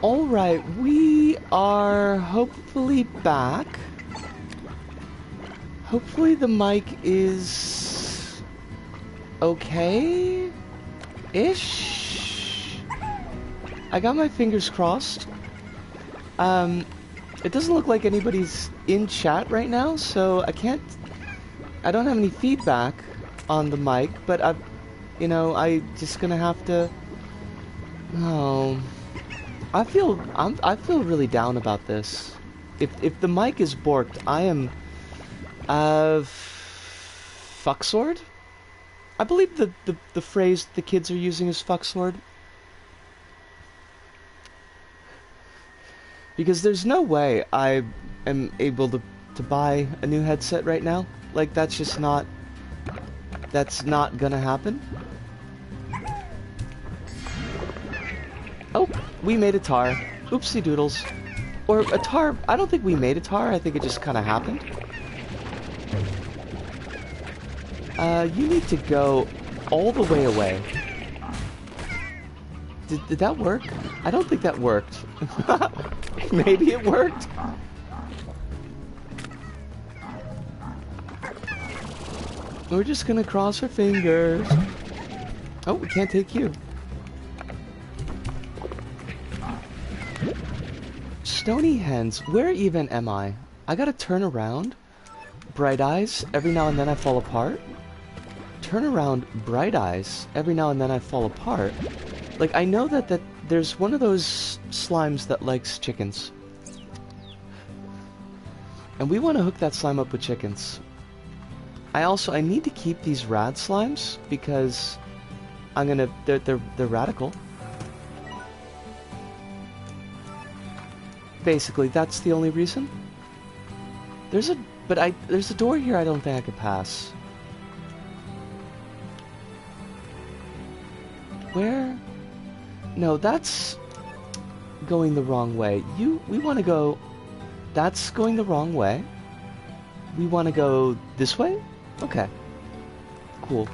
Alright, we are hopefully back. Hopefully the mic is okay-ish? I got my fingers crossed. It doesn't look like anybody's in chat right now, so I don't have any feedback on the mic, but I just gonna have to, oh, I feel really down about this. If the mic is borked, I am, fuck sword? I believe the phrase the kids are using is fuck sword. Because there's no way I am able to buy a new headset right now. Like, that's not gonna happen. Oh, we made a tar. Oopsie doodles. Or a tar, I don't think we made a tar, I think it just kind of happened. You need to go all the way away. Did that work? I don't think that worked. Maybe it worked. We're just gonna cross our fingers. Oh, we can't take you. Stony hens, where even am I? I gotta turn around. Bright eyes, every now and then I fall apart. Turn around, bright eyes, every now and then I fall apart. Like, I know that there's one of those slimes that likes chickens. And we want to hook that slime up with chickens. I need to keep these rad slimes because they're radical. Basically, that's the only reason. There's a door here I don't think I could pass. Where? No, that's going the wrong way. We want to go... That's going the wrong way. We want to go this way? Okay. Cool.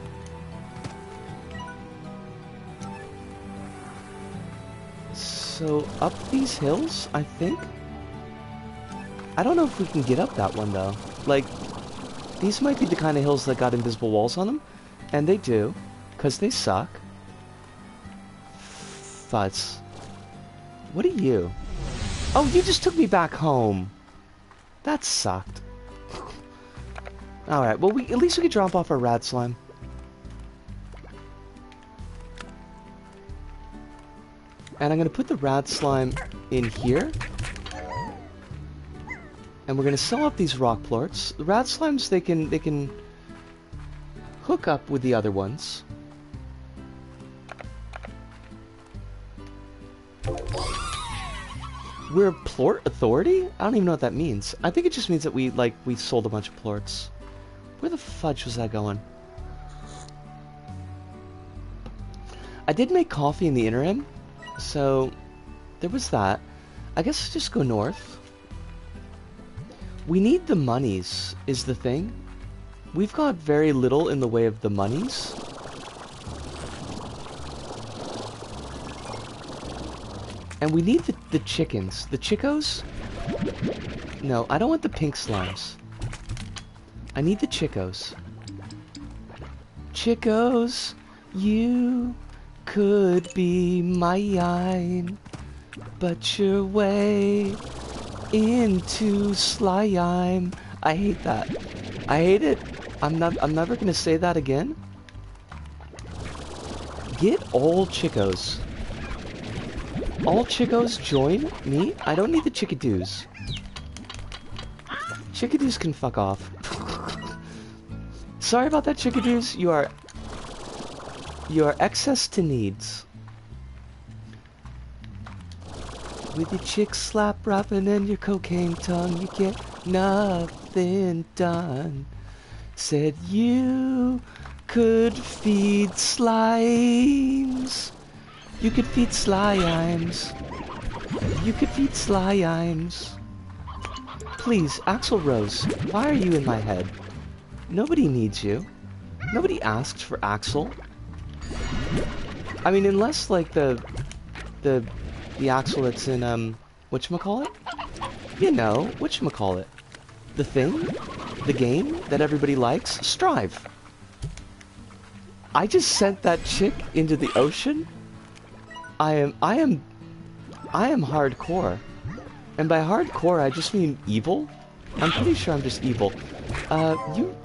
So, up these hills, I think? I don't know if we can get up that one, though. Like, these might be the kind of hills that got invisible walls on them. And they do, because they suck. Fuzz. What are you? Oh, you just took me back home. That sucked. Alright, well, at least we could drop off our rad slime. And I'm going to put the rad slime in here. And we're going to sell off these rock plorts. The rad slimes, they can hook up with the other ones. We're a plort authority? I don't even know what that means. I think it just means that we sold a bunch of plorts. Where the fudge was that going? I did make coffee in the interim, so there was that. I guess let's just go north. We need the monies, is the thing. We've got very little in the way of the monies. And we need the chickens. The chickos? No, I don't want the pink slimes. I need the chickos. Chickos, you could be mine, but you're way into slime. I hate that. I hate it. I'm never gonna say that again. Get all chickos. All chickos join me. I don't need the chickadoos. Chickadoos can fuck off. Sorry about that, chickadoos. You are excess to needs. With your chick slap rapping and your cocaine tongue, you get nothing done. Said you could feed slimes. You could feed slimes. You could feed slimes. Please, Axl Rose, why are you in my head? Nobody needs you. Nobody asked for Axl. I mean, unless, like, the The axle that's in, whatchamacallit? You know, whatchamacallit? The thing? The game that everybody likes? Strive. I just sent that chick into the ocean? I am hardcore. And by hardcore, I just mean evil? I'm pretty sure I'm just evil.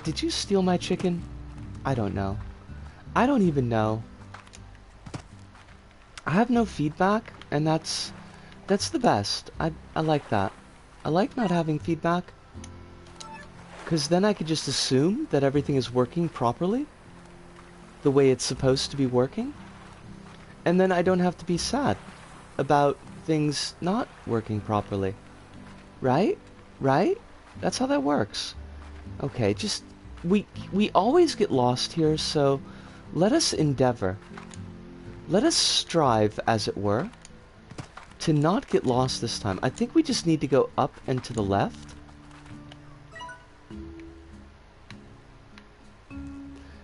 Did you steal my chicken? I don't know. I don't even know. I have no feedback, and that's the best. I like that. I like not having feedback. Because then I could just assume that everything is working properly. The way it's supposed to be working. And then I don't have to be sad about things not working properly. Right? Right? That's how that works. Okay, just... We always get lost here, so... Let us endeavor. Let us strive, as it were, to not get lost this time. I think we just need to go up and to the left.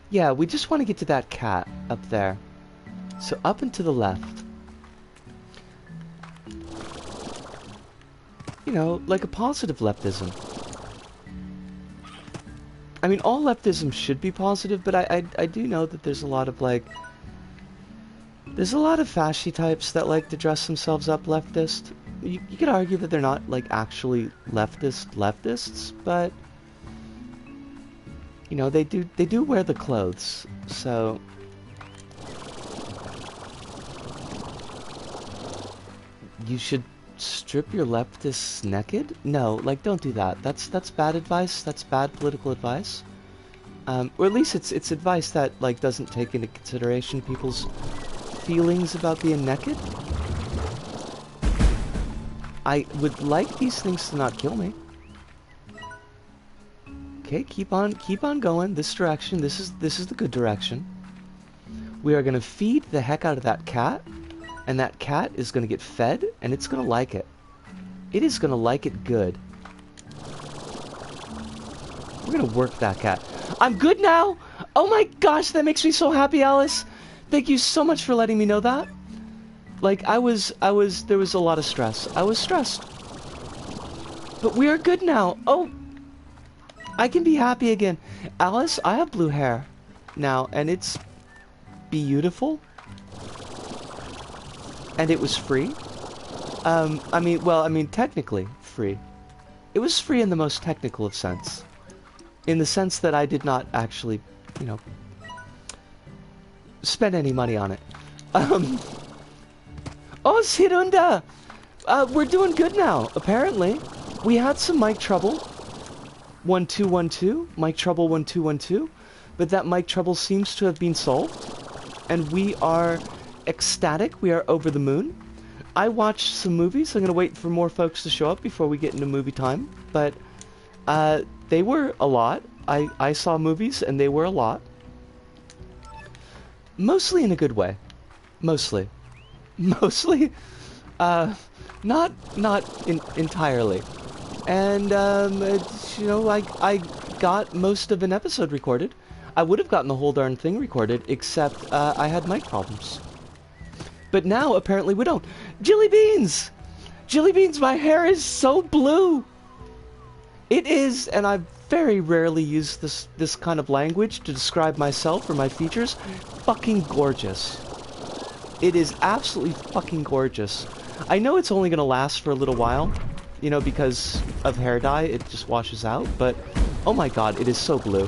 Yeah, we just want to get to that cat up there. So up and to the left. You know, like a positive leftism. I mean, all leftism should be positive, but I do know that there's a lot of, like... There's a lot of fasci types that like to dress themselves up leftist. You could argue that they're not, like, actually leftists, but... You know, they do wear the clothes, so... You should strip your leftists naked? No, like, don't do that. That's bad advice. That's bad political advice. Or at least it's advice that, like, doesn't take into consideration people's feelings about being naked. I would like these things to not kill me. Okay, keep on going this direction. This is the good direction. We are gonna feed the heck out of that cat, and that cat is gonna get fed, and it's gonna like it. It is gonna like it good. We're gonna work that cat. I'm good now! Oh my gosh, that makes me so happy, Alice! Thank you so much for letting me know that. Like, there was a lot of stress. I was stressed. But we are good now. Oh! I can be happy again. Alice, I have blue hair now, and it's beautiful. And it was free. I mean, technically free. It was free in the most technical of sense. In the sense that I did not actually, you know, spend any money on it. Oh, Sirunda! We're doing good now, apparently. We had some mic trouble. 1212, mic trouble 1212. But that mic trouble seems to have been solved. And we are ecstatic. We are over the moon. I watched some movies. I'm going to wait for more folks to show up before we get into movie time. But they were a lot. I saw movies and they were a lot. Mostly in a good way. Mostly. Mostly. Not entirely. And, you know, I got most of an episode recorded. I would have gotten the whole darn thing recorded, except I had mic problems. But now, apparently, we don't. Jilly Beans! Jilly Beans, my hair is so blue! It is, and I very rarely use this kind of language to describe myself or my features, fucking gorgeous. It is absolutely fucking gorgeous. I know it's only gonna last for a little while, you know, because of hair dye, it just washes out, but oh my god, it is so blue.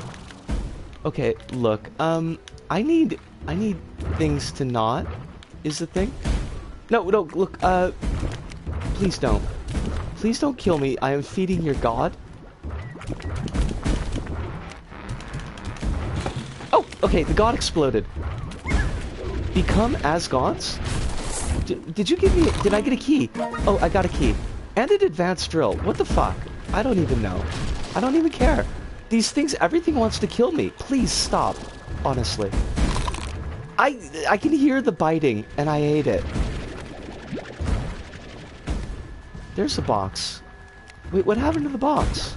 Okay, look, I need things to not, is the thing. No, look, please don't. Please don't kill me. I am feeding your god. Oh, okay, the god exploded. Become as gods? Did you give me... Did I get a key? Oh, I got a key. And an advanced drill. What the fuck? I don't even know. I don't even care. These things, everything wants to kill me. Please stop. Honestly. I can hear the biting, and I ate it. There's a box. Wait, what happened to the box?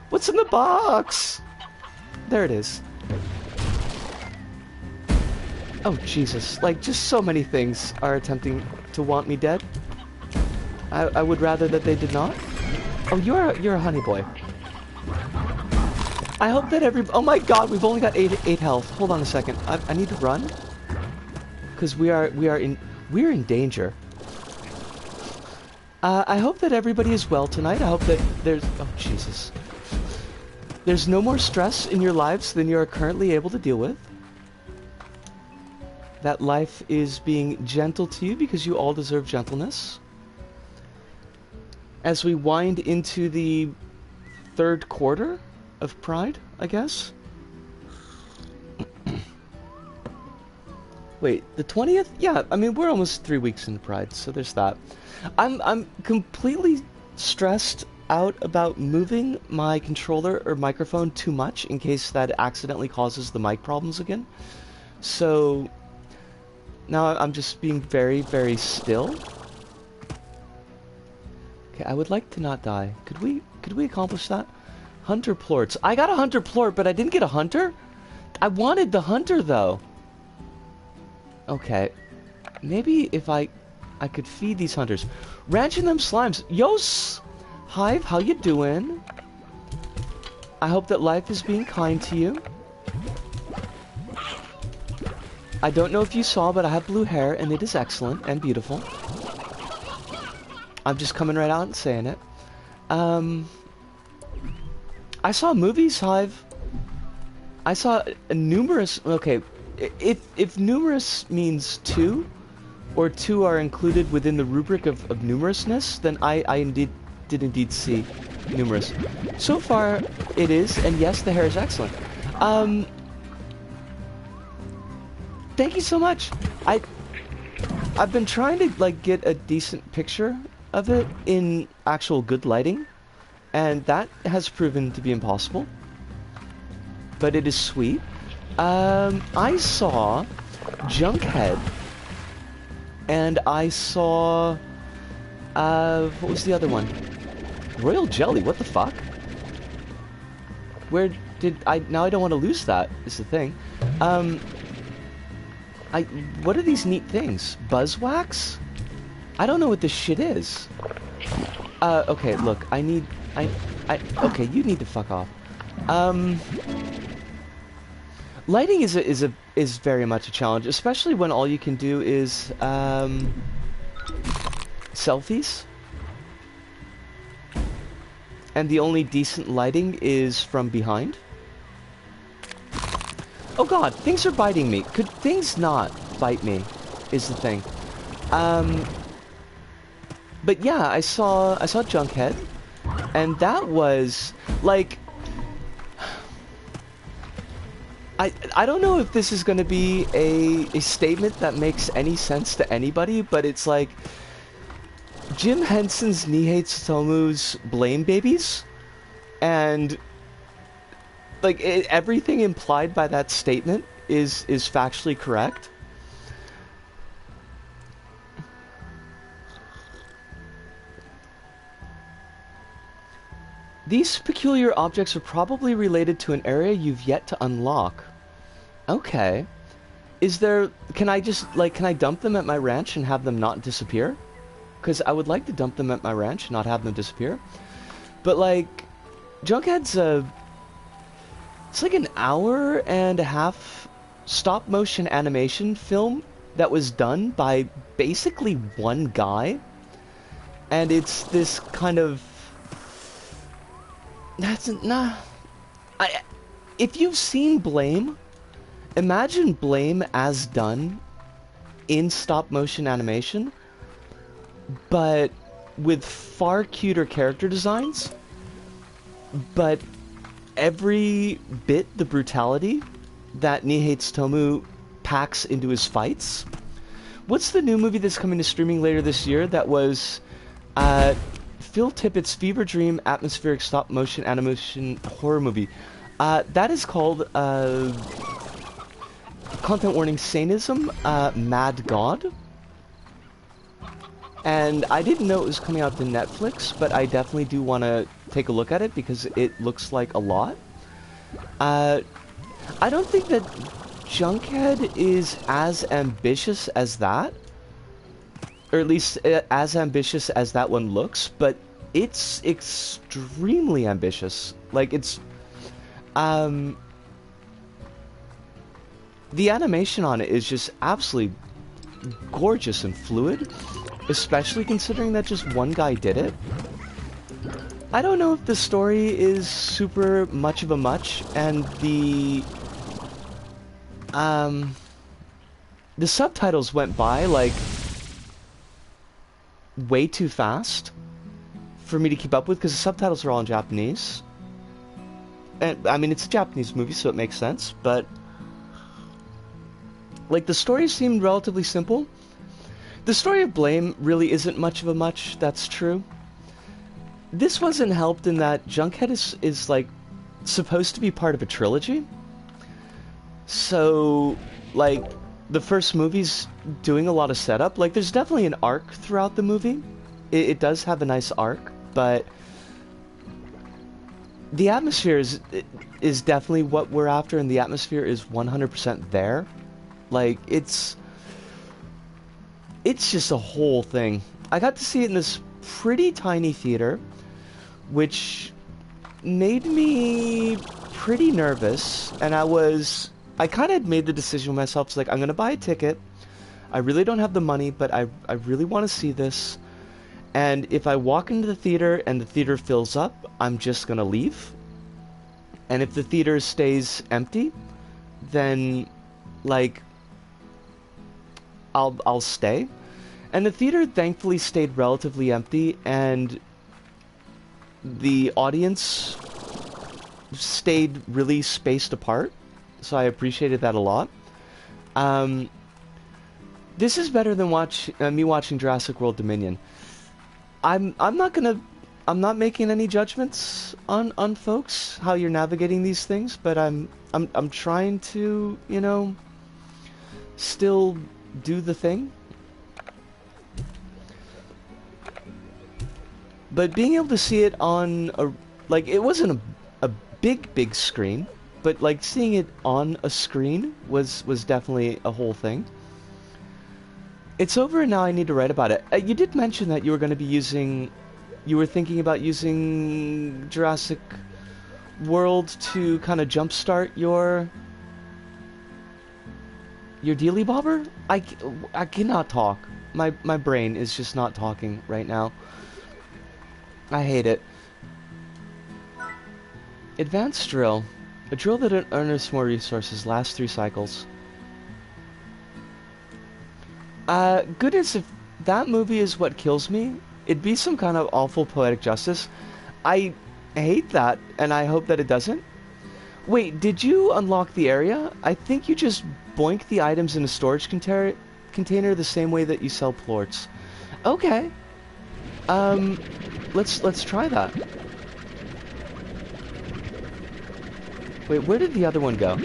What's in the box? There it is. Oh, Jesus. Like, just so many things are attempting to want me dead. I would rather that they did not. Oh, you're a honey boy. I hope that oh my god, we've only got 8 health. Hold on a second. I need to run. Because we're in danger. I hope that everybody is well tonight. I hope that oh, Jesus. There's no more stress in your lives than you are currently able to deal with. That life is being gentle to you because you all deserve gentleness. As we wind into the 3rd quarter of Pride, I guess. Wait, the 20th? Yeah, I mean, we're almost 3 weeks into Pride, so there's that. I'm completely stressed out about moving my controller or microphone too much in case that accidentally causes the mic problems again. So now I'm just being very, very still. Okay, I would like to not die. Could we accomplish that? Hunter plorts. I got a hunter plort, but I didn't get a hunter? I wanted the hunter though. Okay. Maybe if I could feed these hunters. Ranching them slimes. Yos! Hive, how you doing? I hope that life is being kind to you. I don't know if you saw, but I have blue hair, and it is excellent and beautiful. I'm just coming right out and saying it. I saw movies, Hive. I saw numerous... Okay, if numerous means 2, or 2 are included within the rubric of numerousness, then I did indeed see numerous. So far, it is, and yes, the hair is excellent. Thank you so much. I've been trying to like get a decent picture of it in actual good lighting, and that has proven to be impossible. But it is sweet. I saw Junkhead, and I saw what was the other one? Royal Jelly. What the fuck? Where did I? Now I don't want to lose that. Is the thing. What are these neat things? Buzzwax? I don't know what this shit is. Okay, look, okay, you need to fuck off. Lighting is very much a challenge, especially when all you can do is, selfies. And the only decent lighting is from behind. Oh god, things are biting me. Could things not bite me, is the thing. But yeah, I saw Junkhead, and that was, like... I don't know if this is going to be a statement that makes any sense to anybody, but it's like... Jim Henson's Nihates Tomu's Blame Babies, and... Like, everything implied by that statement is factually correct. These peculiar objects are probably related to an area you've yet to unlock. Okay. Is there... Can I just, like, can I dump them at my ranch and have them not disappear? Because I would like to dump them at my ranch and not have them disappear. But, like, Junkhead's a... It's like an hour-and-a-half stop-motion animation film that was done by basically one guy. And it's this kind of... If you've seen Blame, imagine Blame as done in stop-motion animation, but with far cuter character designs, but every bit the brutality that Nihates Tomu packs into his fights. What's the new movie that's coming to streaming later this year that was Phil Tippett's fever dream atmospheric stop motion animation horror movie? That is called content warning sanism, Mad God. And I didn't know it was coming out to Netflix, but I definitely do want to take a look at it because it looks like a lot. I don't think that Junkhead is as ambitious as that, or at least as ambitious as that one looks, but it's extremely ambitious. Like, it's, the animation on it is just absolutely gorgeous and fluid, especially considering that just one guy did it. I don't know if the story is super much of a much, and the subtitles went by, like, way too fast for me to keep up with, because the subtitles are all in Japanese. And, I mean, it's a Japanese movie, so it makes sense, but, like, the story seemed relatively simple. The story of Blame really isn't much of a much, that's true. This wasn't helped in that Junkhead is like, supposed to be part of a trilogy. So, like, the first movie's doing a lot of setup. Like, there's definitely an arc throughout the movie. It does have a nice arc, but the atmosphere is definitely what we're after, and the atmosphere is 100% there. Like, it's just a whole thing. I got to see it in this pretty tiny theater, which made me pretty nervous, and I kind of made the decision with myself, it's like, I'm gonna buy a ticket. I really don't have the money, but I really want to see this. And if I walk into the theater and the theater fills up, I'm just gonna leave. And if the theater stays empty, then, like, I'll stay. And the theater thankfully stayed relatively empty, and the audience stayed really spaced apart, so I appreciated that a lot. This is better than me watching Jurassic World Dominion. I'm not making any judgments on folks, how you're navigating these things, but I'm trying to, you know, still do the thing. But being able to see it on a, like, it wasn't a big screen, but, like, seeing it on a screen was definitely a whole thing. It's over, and now I need to write about it. You did mention that you were going to be you were thinking about using Jurassic World to kind of jumpstart your dealy bobber? I cannot talk. My brain is just not talking right now. I hate it. Advanced drill. A drill that earns more resources, lasts 3 cycles. Goodness, if that movie is what kills me, it'd be some kind of awful poetic justice. I hate that, and I hope that it doesn't. Wait, did you unlock the area? I think you just boink the items in a storage container the same way that you sell plorts. Okay. Let's try that. Wait, where did the other one go?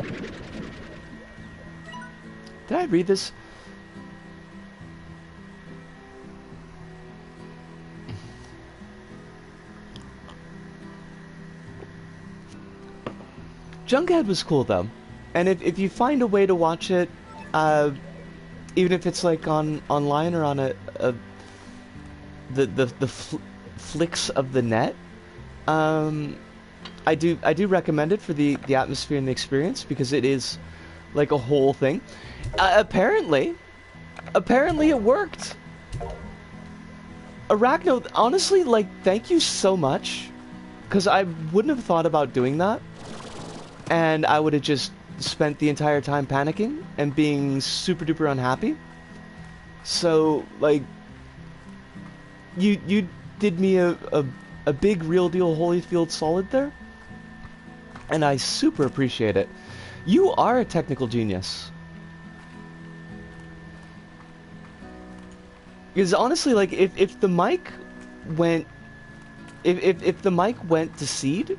Did I read this? Junkhead was cool though, and if you find a way to watch it, even if it's like online or on the flicks of the net, I do recommend it for the atmosphere and the experience, because it is like a whole thing. Apparently it worked. Arachno, honestly, like, thank you so much, because I wouldn't have thought about doing that, and I would have just spent the entire time panicking and being super duper unhappy. So, like, you did me a big real deal Holyfield solid there, and I super appreciate it. You are a technical genius. Because honestly, like, if the mic went if the mic went to seed,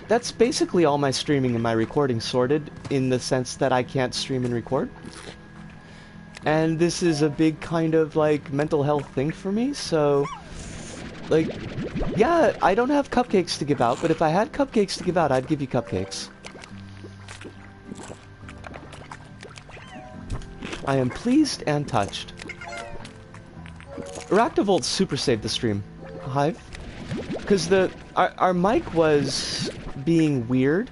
that's basically all my streaming and my recording sorted, in the sense that I can't stream and record. And this is a big kind of, like, mental health thing for me, so, like, yeah, I don't have cupcakes to give out, but if I had cupcakes to give out, I'd give you cupcakes. I am pleased and touched. Arachnovolt super saved the stream. Hive? Because our mic was being weird,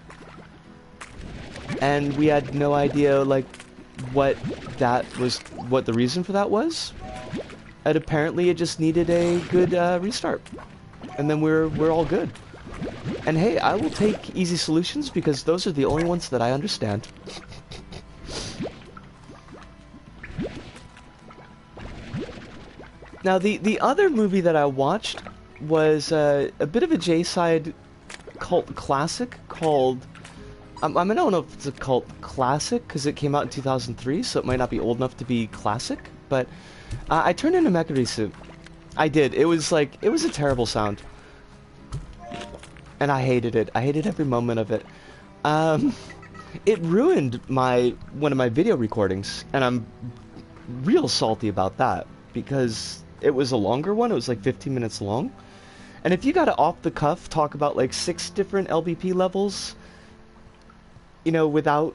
and we had no idea like what the reason for that was. And apparently it just needed a good restart, and then we're all good. And hey, I will take easy solutions because those are the only ones that I understand. Now the other movie that I watched was a bit of a J-side cult classic called... I don't know if it's a cult classic because it came out in 2003, so it might not be old enough to be classic, but I turned into Mekurisu. I did. It was a terrible sound. And I hated it. I hated every moment of it. It ruined one of my video recordings, and I'm real salty about that because it was a longer one. It was like 15 minutes long. And if you gotta off the cuff talk about like 6 different LBP levels, you know, without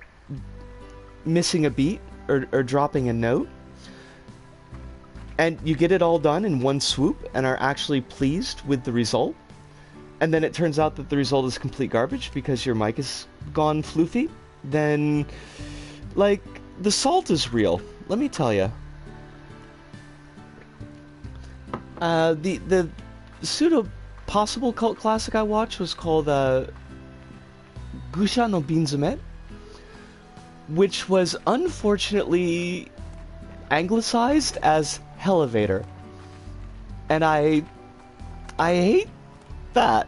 missing a beat or dropping a note, and you get it all done in one swoop and are actually pleased with the result, and then it turns out that the result is complete garbage because your mic is gone floofy, then, like, the salt is real, let me tell you. The pseudo-possible cult classic I watched was called, Gusha no Binzume, which was unfortunately anglicized as Hellevator. And I hate that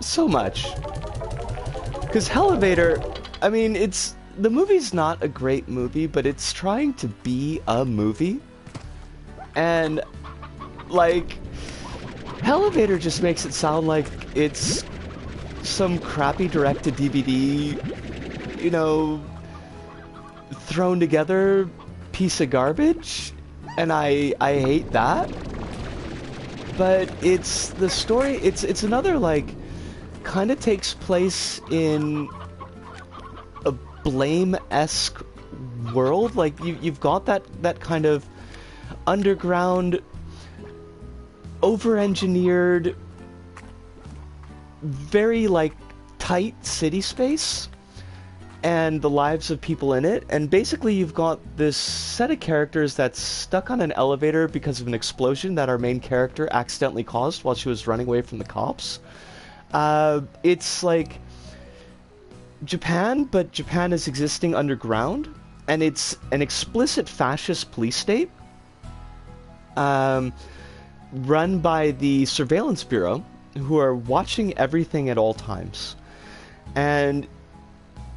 so much. Because Hellevator, I mean, the movie's not a great movie, but it's trying to be a movie. And, like, Hellevator just makes it sound like it's some crappy direct-to-DVD, you know, thrown together piece of garbage, and I hate that. But it's the story, it's another, like, kind of takes place in a Blame-esque world. Like, you've got that kind of underground, over-engineered, very, like, tight city space and the lives of people in it, and basically you've got this set of characters that's stuck on an elevator because of an explosion that our main character accidentally caused while she was running away from the cops. It's like Japan, but Japan is existing underground, and it's an explicit fascist police state run by the Surveillance Bureau, who are watching everything at all times. And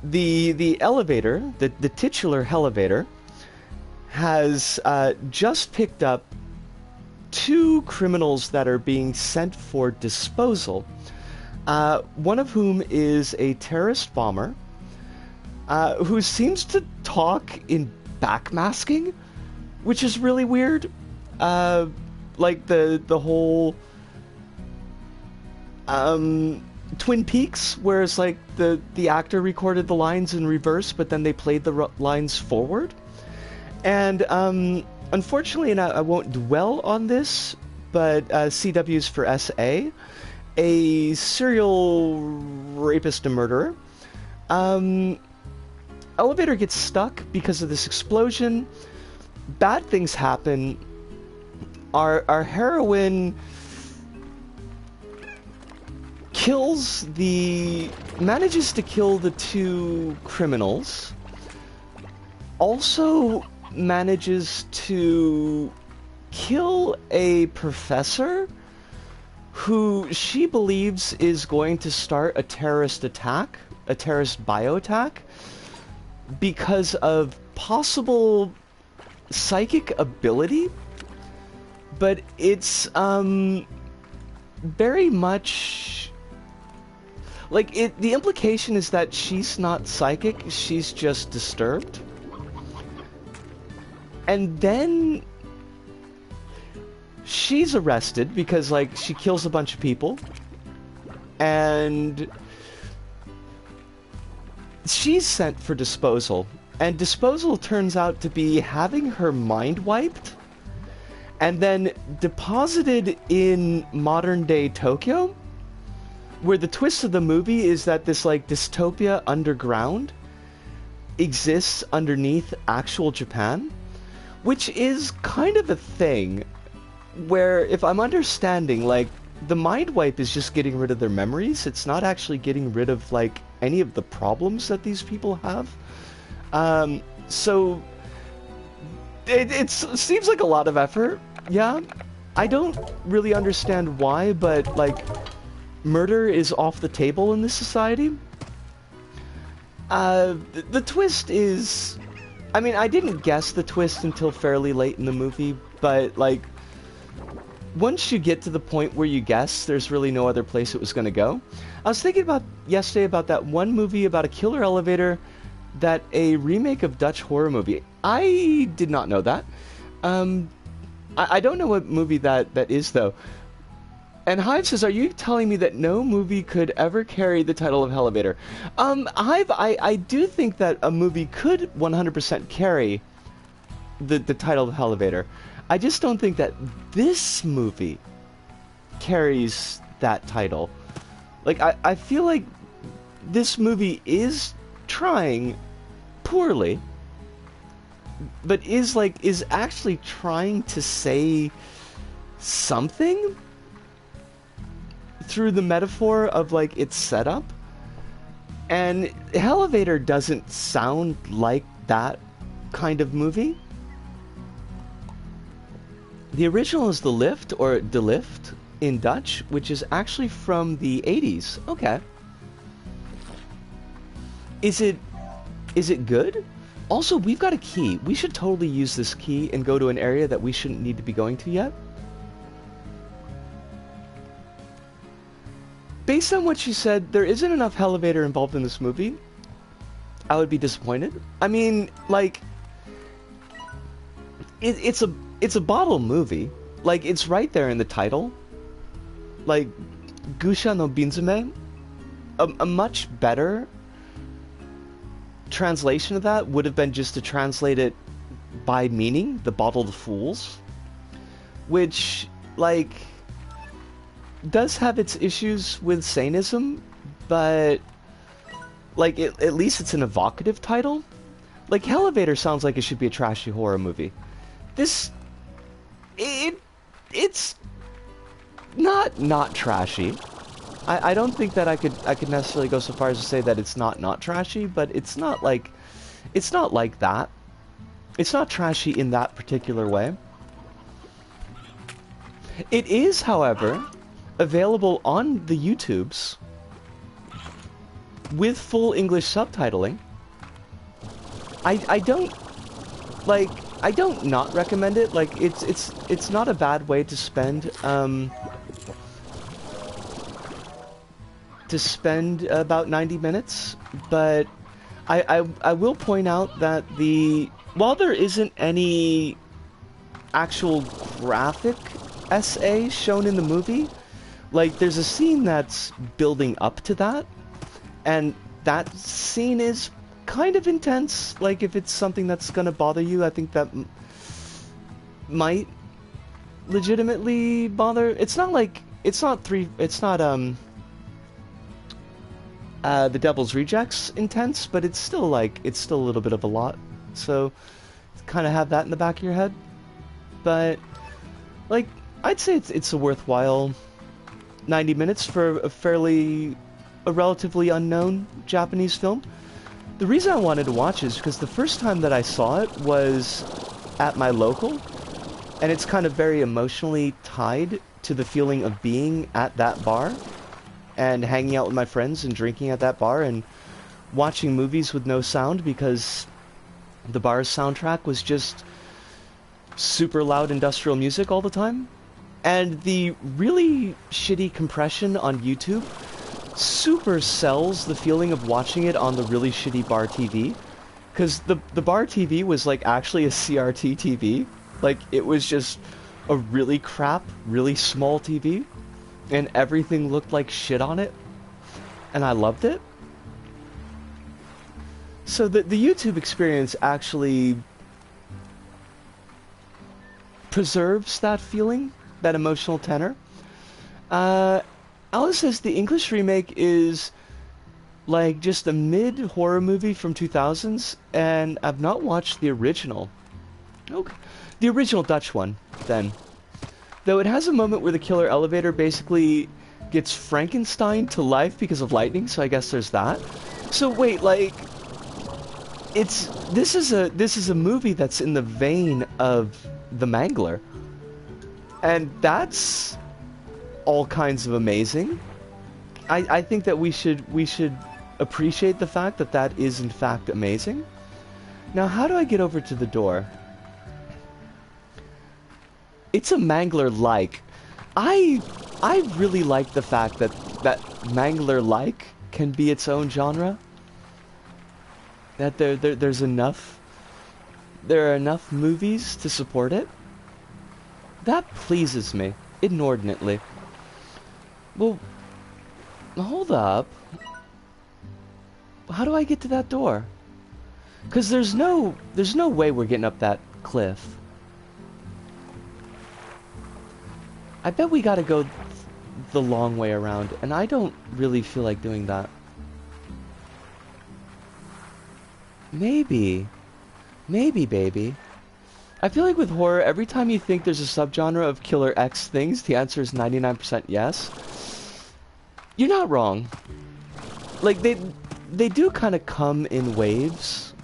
the elevator, the titular Hellevator, has just picked up 2 criminals that are being sent for disposal. One of whom is a terrorist bomber who seems to talk in backmasking, which is really weird. Like the whole Twin Peaks, whereas like the actor recorded the lines in reverse, but then they played the lines forward. And unfortunately, and I won't dwell on this, but CW's for SA, a serial rapist and murderer. Elevator gets stuck because of this explosion. Bad things happen. Our heroine manages to kill the 2 criminals, also manages to kill a professor who she believes is going to start a terrorist attack, a terrorist bio-attack, because of possible psychic ability. But it's very much like the implication is that she's not psychic, she's just disturbed. And then she's arrested because, like, she kills a bunch of people, and she's sent for disposal. And disposal turns out to be having her mind wiped and then deposited in modern-day Tokyo, where the twist of the movie is that this, like, dystopia underground exists underneath actual Japan, which is kind of a thing where, if I'm understanding, like, the mind wipe is just getting rid of their memories. It's not actually getting rid of, like, any of the problems that these people have. So it seems like a lot of effort. Yeah, I don't really understand why, but, like, murder is off the table in this society. The twist is... I mean, I didn't guess the twist until fairly late in the movie, but, like, once you get to the point where you guess, there's really no other place it was going to go. I was thinking about yesterday about that one movie about a killer elevator, that a remake of Dutch horror movie. I did not know that. I don't know what movie that is, though. And Hive says, are you telling me that no movie could ever carry the title of Hellevator? Hive, I do think that a movie could 100% carry the title of Hellevator. I just don't think that this movie carries that title. Like, I feel like this movie is trying poorly, but is actually trying to say something through the metaphor of, like, its setup. And Hellevator doesn't sound like that kind of movie. The original is The Lift, or De Lift in Dutch, which is actually from the 80s. Okay. Is it good? Also, we've got a key. We should totally use this key and go to an area that we shouldn't need to be going to yet. Based on what you said, there isn't enough Hellevator involved in this movie. I would be disappointed. I mean, like, it's a bottle movie. Like, it's right there in the title. Like, Gusha no Binzume. A much better translation of that would have been just to translate it by meaning, the bottled fools, which, like, does have its issues with sanism, but, like, at least it's an evocative title. Like, Hellevator sounds like it should be a trashy horror movie. This, it's not trashy. I don't think that I could necessarily go so far as to say that it's not trashy, but it's not like that. It's not trashy in that particular way. It is, however, available on the YouTubes with full English subtitling. I don't not recommend it. Like, it's not a bad way to spend about 90 minutes, but I will point out that while there isn't any actual graphic essay shown in the movie, like, there's a scene that's building up to that, and that scene is kind of intense. Like, if it's something that's gonna bother you, I think that might legitimately bother. It's not The Devil's Rejects intense, but it's still a little bit of a lot. So, kind of have that in the back of your head. But, like, I'd say it's a worthwhile 90 minutes for a relatively unknown Japanese film. The reason I wanted to watch it is because the first time that I saw it was at my local, and it's kind of very emotionally tied to the feeling of being at that bar and hanging out with my friends and drinking at that bar and watching movies with no sound, because the bar's soundtrack was just super loud industrial music all the time. And the really shitty compression on YouTube super sells the feeling of watching it on the really shitty bar TV. Because the bar TV was, like, actually a CRT TV. Like, it was just a really crap, really small TV. And everything looked like shit on it. And I loved it. So the YouTube experience actually preserves that feeling, that emotional tenor. Alice says the English remake is like just a mid-horror movie from 2000s, and I've not watched the original. Okay. The original Dutch one, then. Though it has a moment where the killer elevator basically gets Frankenstein to life because of lightning, so I guess there's that. So wait, like, this is a movie that's in the vein of The Mangler. And that's all kinds of amazing. I think that we should appreciate the fact that that is in fact amazing. Now, how do I get over to the door? It's a Mangler-like. I really like the fact that Mangler-like can be its own genre. That there are enough movies to support it. That pleases me inordinately. Well, hold up. How do I get to that door? Because there's no way we're getting up that cliff. I bet we gotta go the long way around, and I don't really feel like doing that. Maybe, baby. I feel like with horror, every time you think there's a subgenre of Killer X things, the answer is 99% yes. You're not wrong. Like, they do kind of come in waves.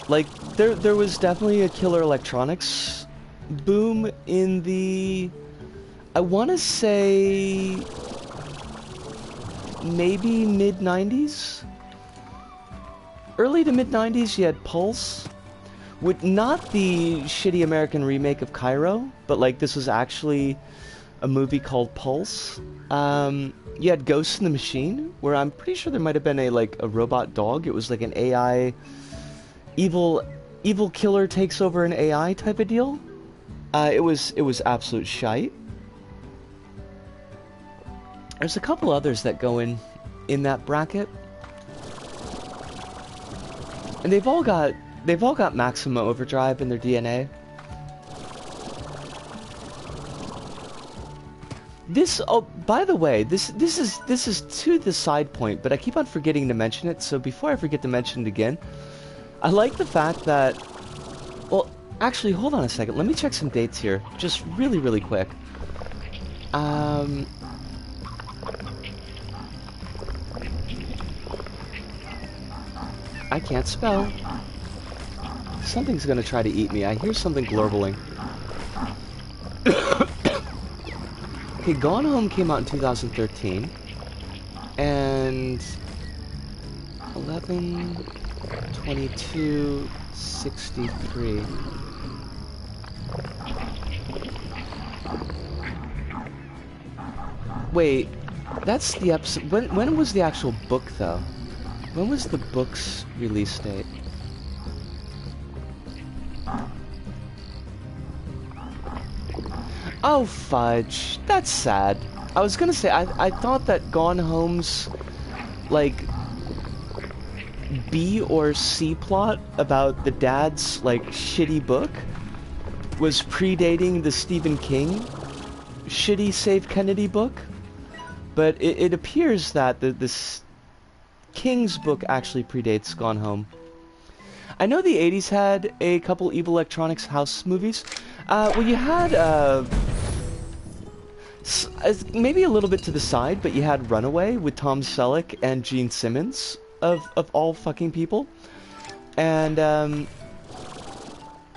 Like, there was definitely a killer electronics boom in the... I want to say... maybe mid-90s? Early to mid-90s, you had Pulse. With not the shitty American remake of Cairo, but, like, this was actually a movie called Pulse. You had Ghost in the Machine, where I'm pretty sure there might have been a robot dog. It was like an AI... evil killer takes over an AI type of deal. It was absolute shite. There's a couple others that go in that bracket, and they've all got Maximum Overdrive in their DNA. This, oh, by the way, this is to the side point, but I keep on forgetting to mention it. So before I forget to mention it again, I like the fact that, well, actually, hold on a second. Let me check some dates here, just really quick. I can't spell. Something's gonna try to eat me. I hear something glorbling. Okay, Gone Home came out in 2013. And... 11... 22... 63... Wait, that's the episode... When was the actual book, though? When was the book's release date? Oh, fudge. That's sad. I was gonna say, I thought that Gone Home's, like, B or C plot about the dad's, like, shitty book was predating the Stephen King shitty Save Kennedy book. But it appears that this King's book actually predates Gone Home. I know the 80s had a couple Evil Electronics house movies. Well, you had, maybe a little bit to the side, but you had Runaway with Tom Selleck and Gene Simmons, of all fucking people. And,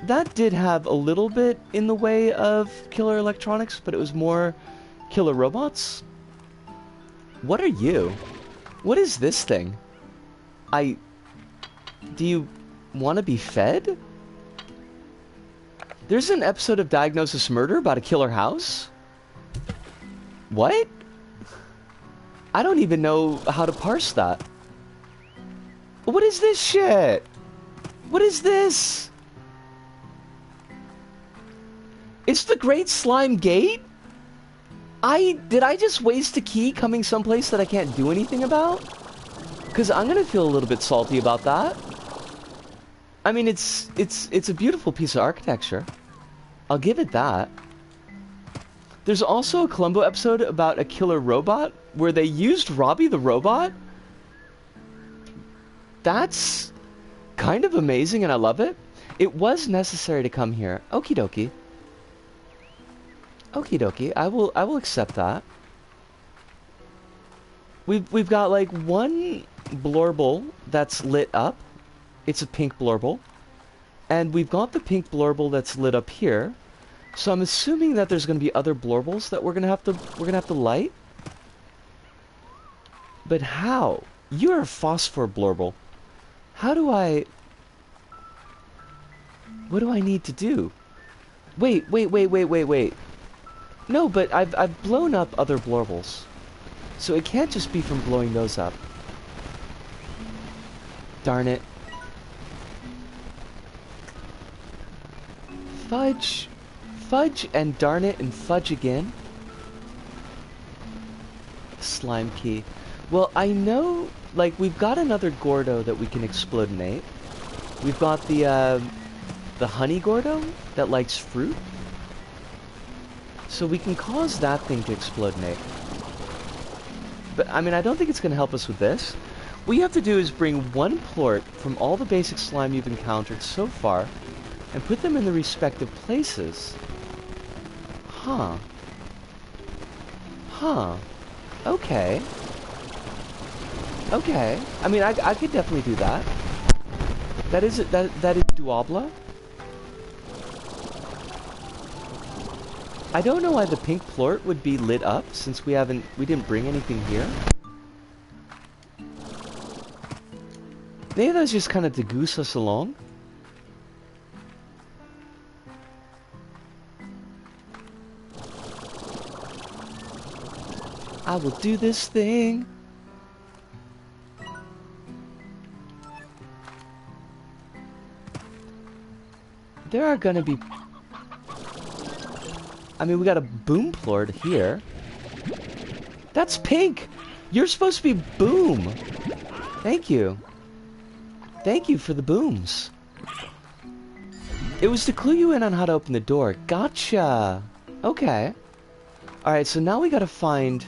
that did have a little bit in the way of Killer Electronics, but it was more Killer Robots. What are you? What is this thing? Do you want to be fed? There's an episode of Diagnosis Murder about a killer house? What? I don't even know how to parse that. What is this shit? What is this? It's the Great Slime Gate? Did I just waste a key coming someplace that I can't do anything about? Because I'm gonna feel a little bit salty about that. I mean, it's a beautiful piece of architecture. I'll give it that. There's also a Columbo episode about a killer robot where they used Robbie the robot. That's kind of amazing and I love it. It was necessary to come here. Okie dokie. Okie dokie. I will accept that. We've got like one blorble that's lit up. It's a pink blorble. And we've got the pink blorble that's lit up here. So I'm assuming that there's going to be other blorbles that we're going to have to light. But how? You're a phosphor blorble. How do I... What do I need to do? Wait. No, but I've blown up other blorbles. So it can't just be from blowing those up. Darn it. Fudge. Fudge and darn it and fudge again. Slime key. Well, I know, like, we've got another Gordo that we can explodinate. We've got the honey Gordo that likes fruit. So we can cause that thing to explodinate. But, I mean, I don't think it's going to help us with this. What you have to do is bring one plort from all the basic slime you've encountered so far and put them in the respective places. Huh. Okay. Okay. I mean, I could definitely do that. That is doable. I don't know why the pink plort would be lit up since we didn't bring anything here. Maybe that's just kind of to goose us along. I will do this thing. There are gonna be... I mean, we got a boom plort here. That's pink! You're supposed to be boom! Thank you. Thank you for the booms. It was to clue you in on how to open the door. Gotcha! Okay. Alright, so now we gotta find...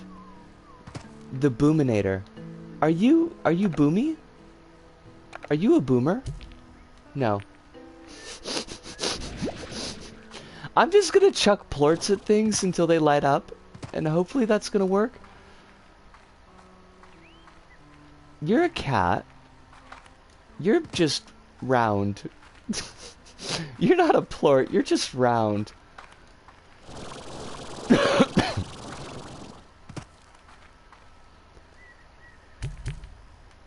the Boominator. Are you boomy? Are you a boomer? No. I'm just gonna chuck plorts at things until they light up, and hopefully that's gonna work. You're a cat. You're just round. You're not a plort, you're just round.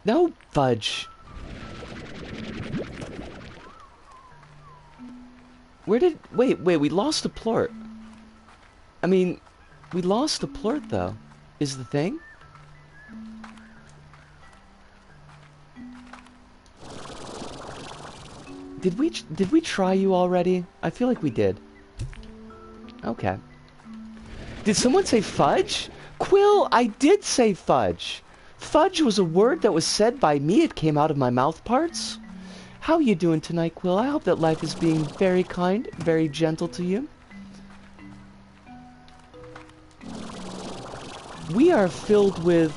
No, fudge. Wait, we lost a plort. I mean, we lost a plort though, is the thing? Did we try you already? I feel like we did. Okay. Did someone say fudge? Quill, I did say fudge. Fudge was a word that was said by me. It came out of my mouth parts. How you doing tonight, Quill? I hope that life is being very kind, very gentle to you. We are filled with,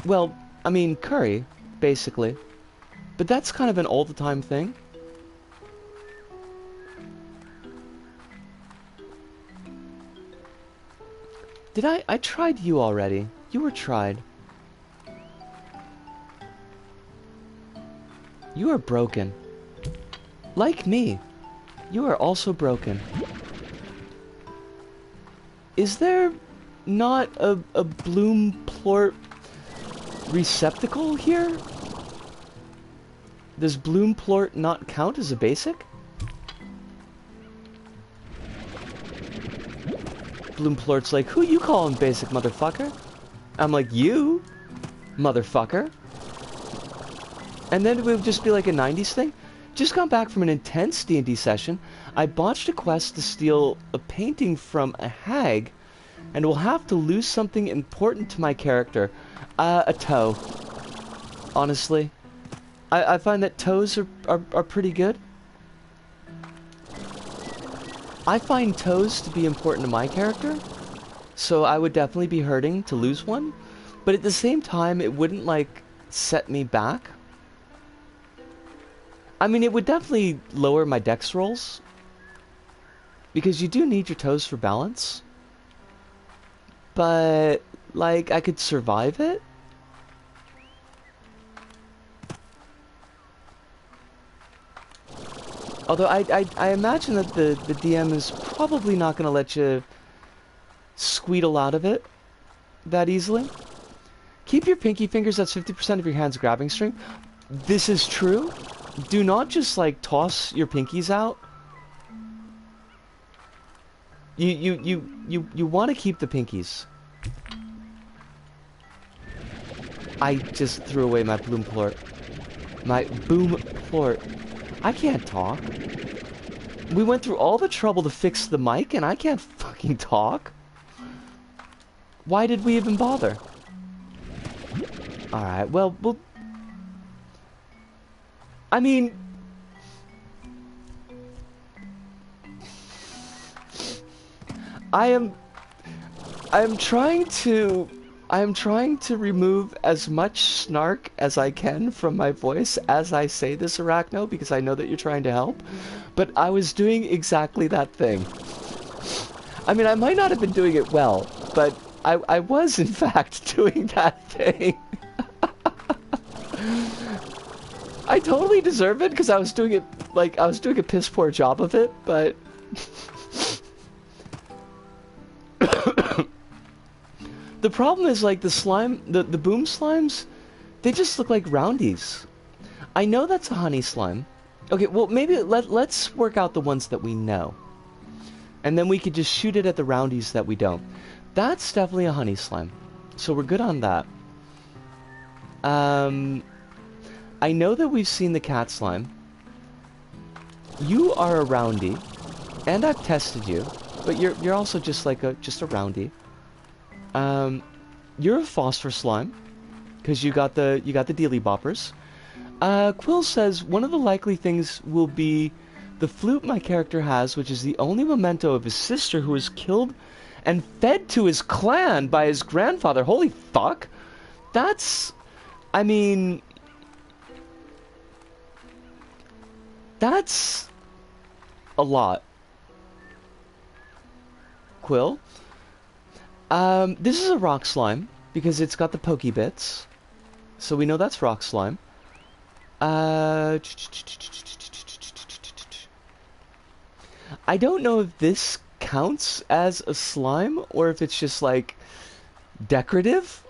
well, I mean, curry, basically. But that's kind of an all-the-time thing. Did I tried you already. You were tried. You are broken. Like me, you are also broken. Is there not a bloom plort receptacle here? Does bloom plort not count as a basic? Bloom plort's like, who you calling basic, motherfucker? I'm like, you, motherfucker. And then it would just be like a 90s thing. Just got back from an intense D&D session. I botched a quest to steal a painting from a hag and will have to lose something important to my character. A toe. Honestly. I find that toes are pretty good. I find toes to be important to my character, so I would definitely be hurting to lose one, but at the same time, it wouldn't, like, set me back. I mean, it would definitely lower my dex rolls, because you do need your toes for balance, but, like, I could survive it. Although I imagine that the DM is probably not going to let you squeedle out of it that easily. Keep your pinky fingers at 50% of your hand's grabbing strength. This is true. Do not just, like, toss your pinkies out. You want to keep the pinkies. I just threw away my bloom plort. My boom plort. I can't talk. We went through all the trouble to fix the mic, and I can't fucking talk. Why did we even bother? Alright, well... I mean... I am trying to remove as much snark as I can from my voice as I say this, Arachno, because I know that you're trying to help. But I was doing exactly that thing. I mean, I might not have been doing it well, but I was, in fact, doing that thing. I totally deserve it, because I was doing it, like, I was doing a piss poor job of it, but... The problem is, like, the slime, the boom slimes, they just look like roundies. I know that's a honey slime. Okay, well, maybe let's work out the ones that we know. And then we could just shoot it at the roundies that we don't. That's definitely a honey slime. So we're good on that. I know that we've seen the cat slime. You are a roundie. And I've tested you. But you're also just like just a roundie. You're a phosphor slime, because you got the dealy boppers. Quill says one of the likely things will be the flute my character has, which is the only memento of his sister who was killed and fed to his clan by his grandfather. Holy fuck! That's, I mean, that's a lot. Quill. This is a rock slime, because it's got the pokey bits. So we know that's rock slime. I don't know if this counts as a slime, or if it's just, like, decorative.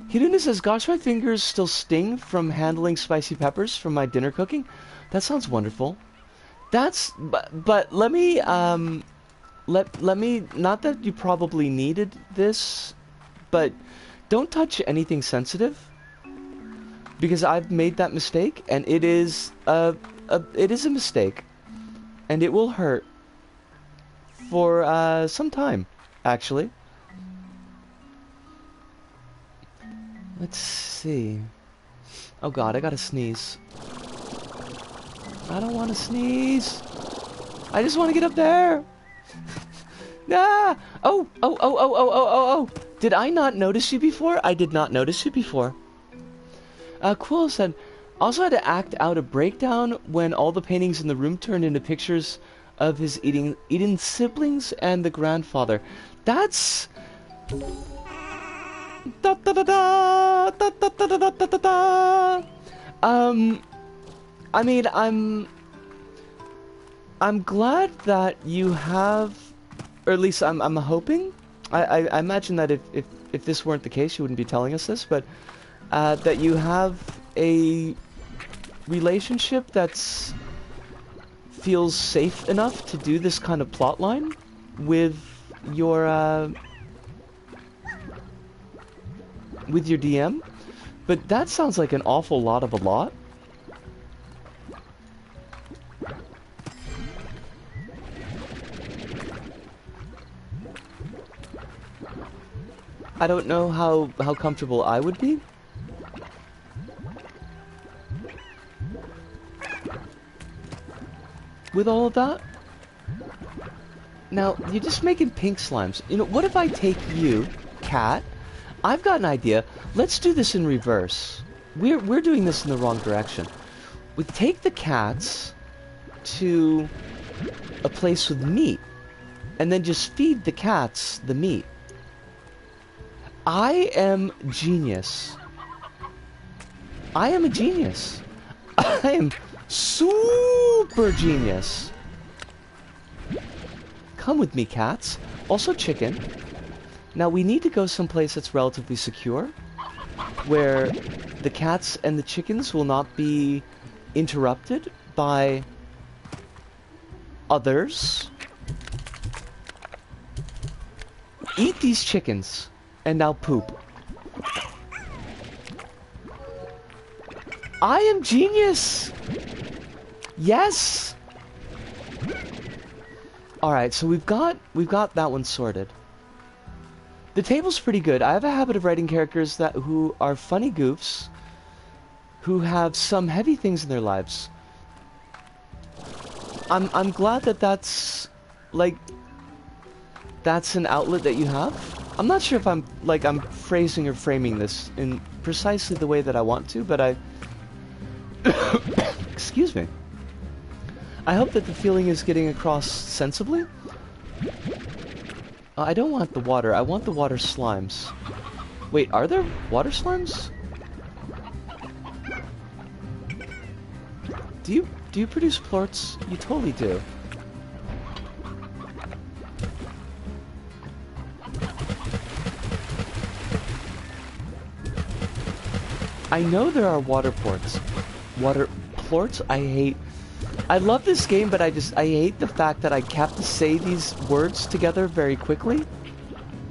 Hiduna says, gosh, my fingers still sting from handling spicy peppers from my dinner cooking. That sounds wonderful. That's, but let me, Let me, not that you probably needed this, but don't touch anything sensitive, because I've made that mistake, and it is a mistake, and it will hurt for some time, actually. Let's see. Oh god, I gotta sneeze. I don't want to sneeze. I just want to get up there. Ah! Oh! Did I not notice you before? I did not notice you before. Quill said, also had to act out a breakdown when all the paintings in the room turned into pictures of his eating siblings and the grandfather. That's... Da da da da da da da da da da da. I mean, I'm glad that you have, or at least I'm hoping. I imagine that if this weren't the case, you wouldn't be telling us this, but that you have a relationship that's feels safe enough to do this kind of plotline with your DM. But that sounds like an awful lot of a lot. I don't know how comfortable I would be. With all of that. Now, you're just making pink slimes. You know, what if I take you, cat? I've got an idea. Let's do this in reverse. We're doing this in the wrong direction. We take the cats to a place with meat, and then just feed the cats the meat. I am genius. I am a genius. I am super genius. Come with me, cats. Also chicken. Now we need to go someplace that's relatively secure, where the cats and the chickens will not be interrupted by others. Eat these chickens, and now poop. I am genius! Yes! Alright, so we've got that one sorted. The table's pretty good. I have a habit of writing characters who are funny goofs, who have some heavy things in their lives. I'm glad that's an outlet that you have. I'm not sure if I'm phrasing or framing this in precisely the way that I want to, but I excuse me. I hope that the feeling is getting across sensibly. I don't want the water. I want the water slimes. Wait, are there water slimes? Do you produce plorts? You totally do. I know there are water plorts. Water plorts? I love this game, but I hate the fact that I have to say these words together very quickly,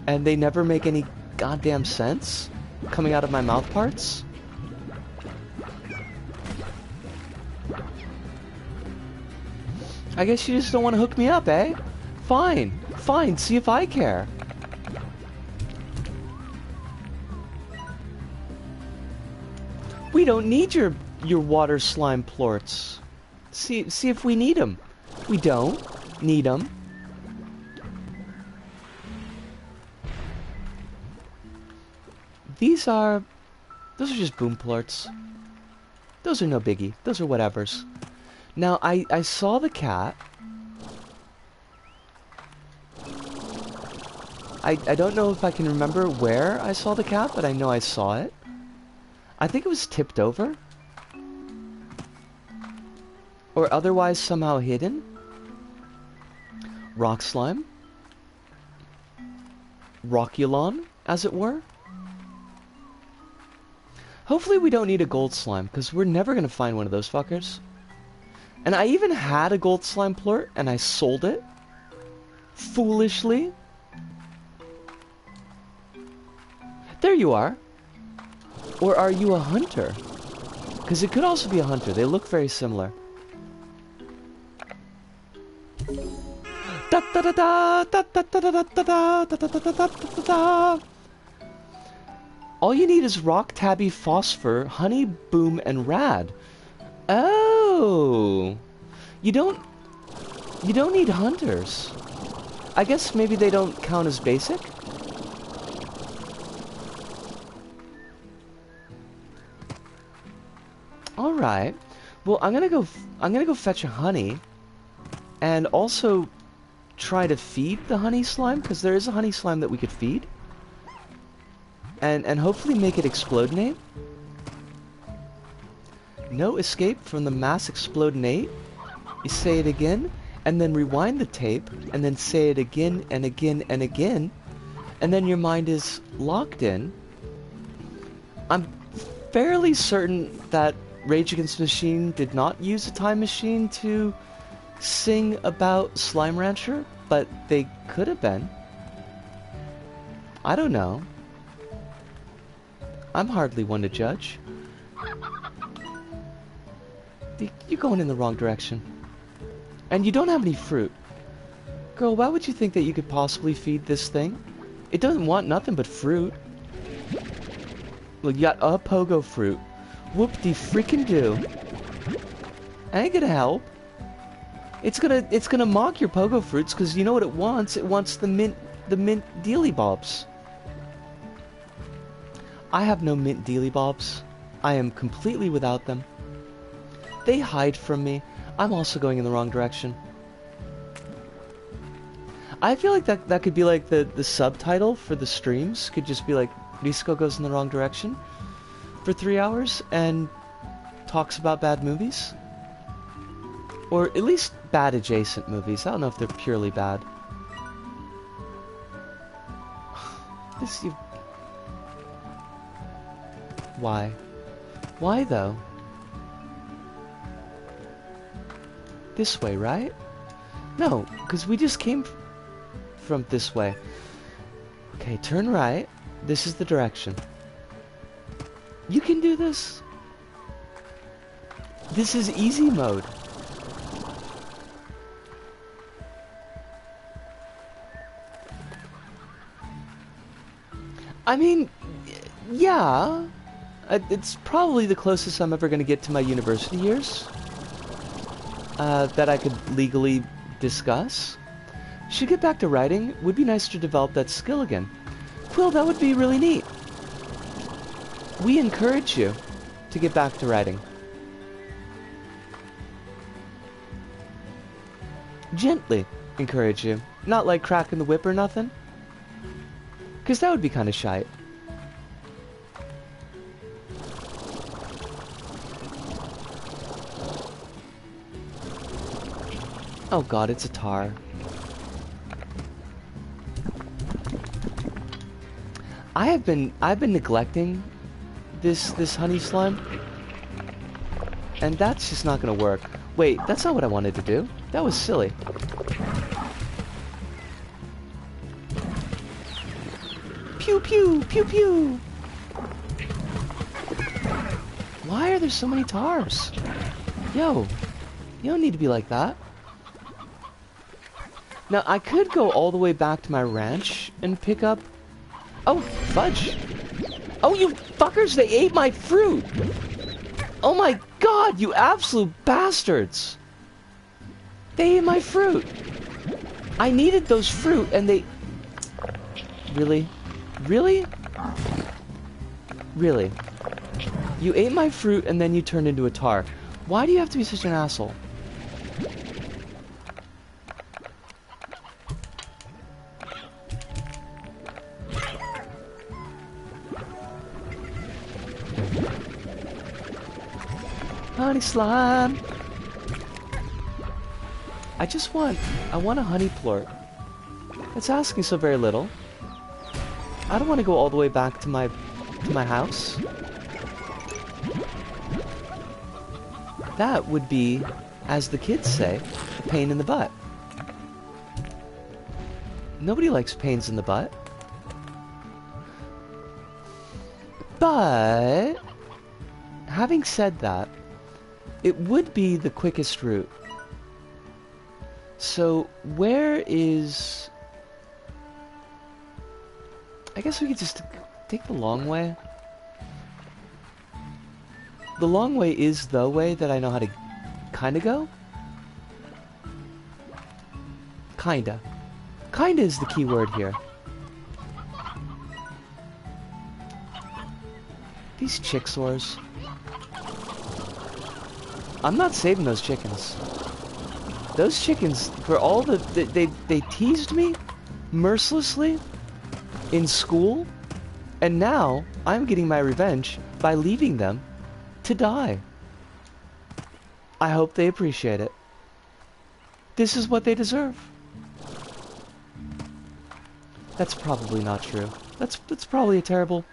and they never make any goddamn sense coming out of my mouth parts. I guess you just don't want to hook me up, eh? Fine, fine, see if I care. We don't need your water slime plorts. See if we need them. We don't need them. Those are just boom plorts. Those are no biggie. Those are whatevers. Now, I saw the cat. I don't know if I can remember where I saw the cat, but I know I saw it. I think it was tipped over. Or otherwise somehow hidden. Rock slime. Rockulon, as it were. Hopefully we don't need a gold slime, because we're never going to find one of those fuckers. And I even had a gold slime plort, and I sold it. Foolishly. There you are. Or are you a hunter? Because it could also be a hunter. They look very similar. All you need is rock, tabby, phosphor, honey, boom, and rad. Oh, you don't need hunters. I guess maybe they don't count as basic. All right. Well, I'm gonna go fetch a honey, and also try to feed the honey slime, because there is a honey slime that we could feed, and hopefully make it explodinate. No escape from the mass explodinate. You say it again, and then rewind the tape, and then say it again and again and again, and then your mind is locked in. I'm fairly certain that Rage Against the Machine did not use a time machine to sing about Slime Rancher, but they could have been. I don't know. I'm hardly one to judge. You're going in the wrong direction. And you don't have any fruit. Girl, why would you think that you could possibly feed this thing It doesn't want nothing but fruit. Look, you got a pogo fruit. Whoop-de-freaking-do. I ain't gonna help. It's gonna mock your pogo fruits because you know what it wants? It wants the mint dealy bobs. I have no mint dealy bobs. I am completely without them. They hide from me. I'm also going in the wrong direction. I feel like that could be like the subtitle for the streams. Could just be like, Risco goes in the wrong direction for 3 hours and talks about bad movies. Or at least bad adjacent movies. I don't know if they're purely bad. Why? Why though? This way, right? No, because we just came from this way. Okay, turn right. This is the direction. You can do this. This is easy mode. I mean, yeah. It's probably the closest I'm ever going to get to my university years. That I could legally discuss. Should get back to writing. Would be nice to develop that skill again. Quill, that would be really neat. We encourage you to get back to writing. Gently encourage you. Not like cracking the whip or nothing. Because that would be kind of shite. Oh god, it's a tar. I've been neglecting this honey slime. And that's just not gonna work. Wait, that's not what I wanted to do. That was silly. Pew pew pew pew. Why are there so many tars? Yo, you don't need to be like that. Now, I could go all the way back to my ranch and pick up... Oh, fudge! Oh, you fuckers! They ate my fruit! Oh my god, you absolute bastards! They ate my fruit! I needed those fruit and they... Really? Really? Really? You ate my fruit and then you turned into a tar. Why do you have to be such an asshole? Honey slime. I want a honey plort. It's asking so very little. I don't want to go all the way back to my house. That would be, as the kids say, a pain in the butt. Nobody likes pains in the butt. But having said that, it would be the quickest route. So, where is... I guess we could just take the long way. The long way is the way that I know how to kinda go. Kinda. Kinda is the key word here. These chicksores. I'm not saving those chickens. Those chickens, for all the... They teased me mercilessly in school, and now I'm getting my revenge by leaving them to die. I hope they appreciate it. This is what they deserve. That's probably not true. That's probably a terrible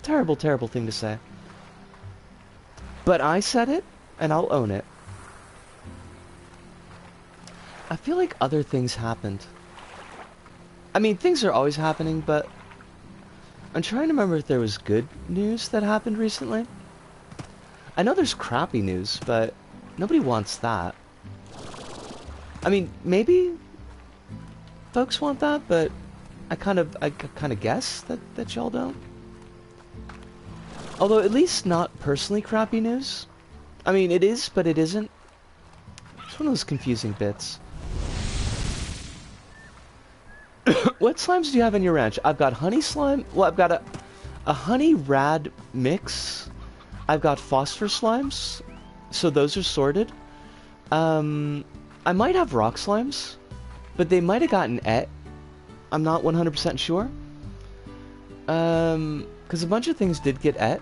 thing to say. But I said it, and I'll own it. I feel like other things happened. I mean, things are always happening, but I'm trying to remember if there was good news that happened recently. I know there's crappy news, but nobody wants that. I mean, maybe folks want that, but I kind of guess that y'all don't. Although at least not personally crappy news. I mean, it is, but it isn't. It's one of those confusing bits. What slimes do you have in your ranch? I've got honey slime. Well, I've got a honey rad mix. I've got phosphor slimes, so those are sorted. I might have rock slimes, but they might have gotten et. I'm not 100% sure. Because a bunch of things did get et.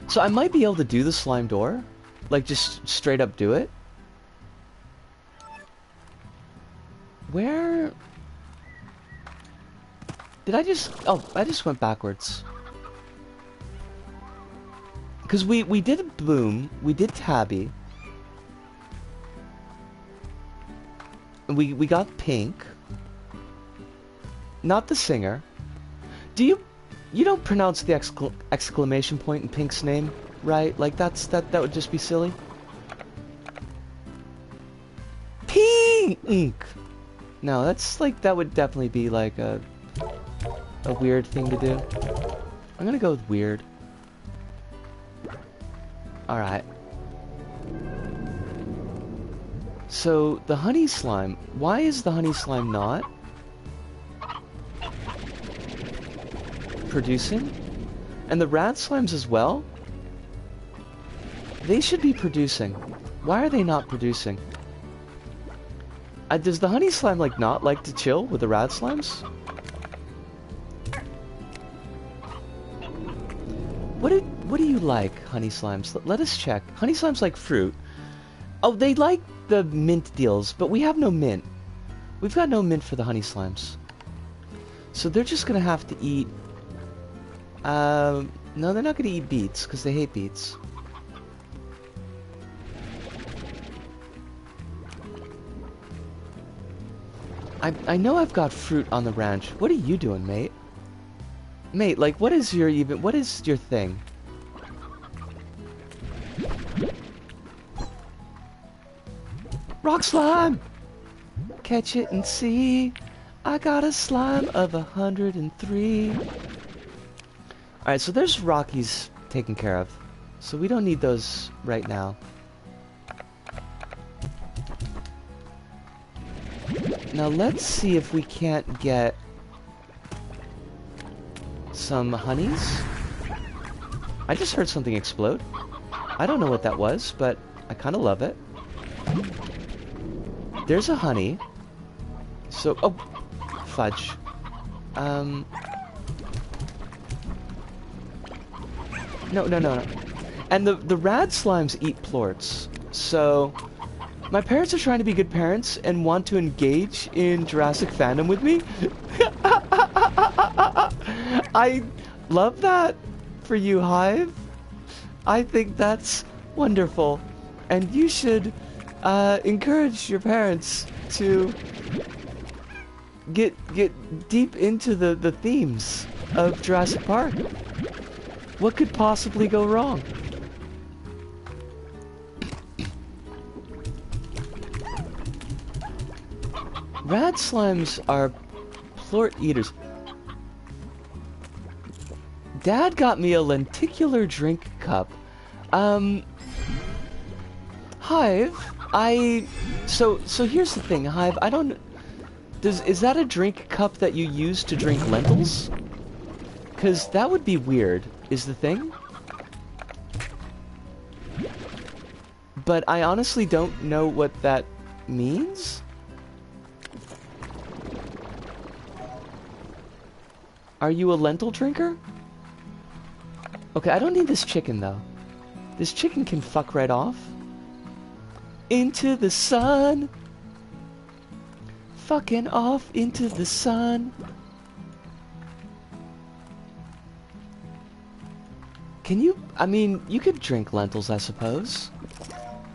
So I might be able to do the slime door. Like, just straight up do it. Where... Did I just... Oh, I just went backwards. Because we did Bloom, we did Tabby. We got Pink. Not the singer. Do you... You don't pronounce the exclamation point in Pink's name, right? Like, that would just be silly. Pink! No, that's like, that would definitely be like a weird thing to do. I'm gonna go with weird. Alright. So, the honey slime. Why is the honey slime not producing? And the rat slimes as well? They should be producing. Why are they not producing? Does the honey slime, like, not like to chill with the rat slimes? What do you like, honey slimes? Let us check. Honey slimes like fruit. Oh, they like the mint deals, but we have no mint. We've got no mint for the honey slimes. So they're just gonna have to eat... no, they're not gonna eat beets, because they hate beets. I know I've got fruit on the ranch. What are you doing, mate? Mate, like, what is your thing? Rock slime! Catch it and see. I got a slime of 103. Alright, so there's Rockies taken care of. So we don't need those right now. Now let's see if we can't get some honeys. I just heard something explode. I don't know what that was, but I kind of love it. There's a honey. So, oh, fudge. No. And the rad slimes eat plorts. So, my parents are trying to be good parents and want to engage in Jurassic fandom with me. I love that for you, Hive. I think that's wonderful. And you should encourage your parents to get deep into the themes of Jurassic Park. What could possibly go wrong? Rad slimes are plort eaters. Dad got me a lenticular drink cup. Hive, so here's the thing, Hive, I don't... Is that a drink cup that you use to drink lentils? 'Cause that would be weird, is the thing. But I honestly don't know what that means. Are you a lentil drinker? Okay, I don't need this chicken, though. This chicken can fuck right off. Into the sun. Fucking off into the sun. Can you... I mean, you could drink lentils, I suppose.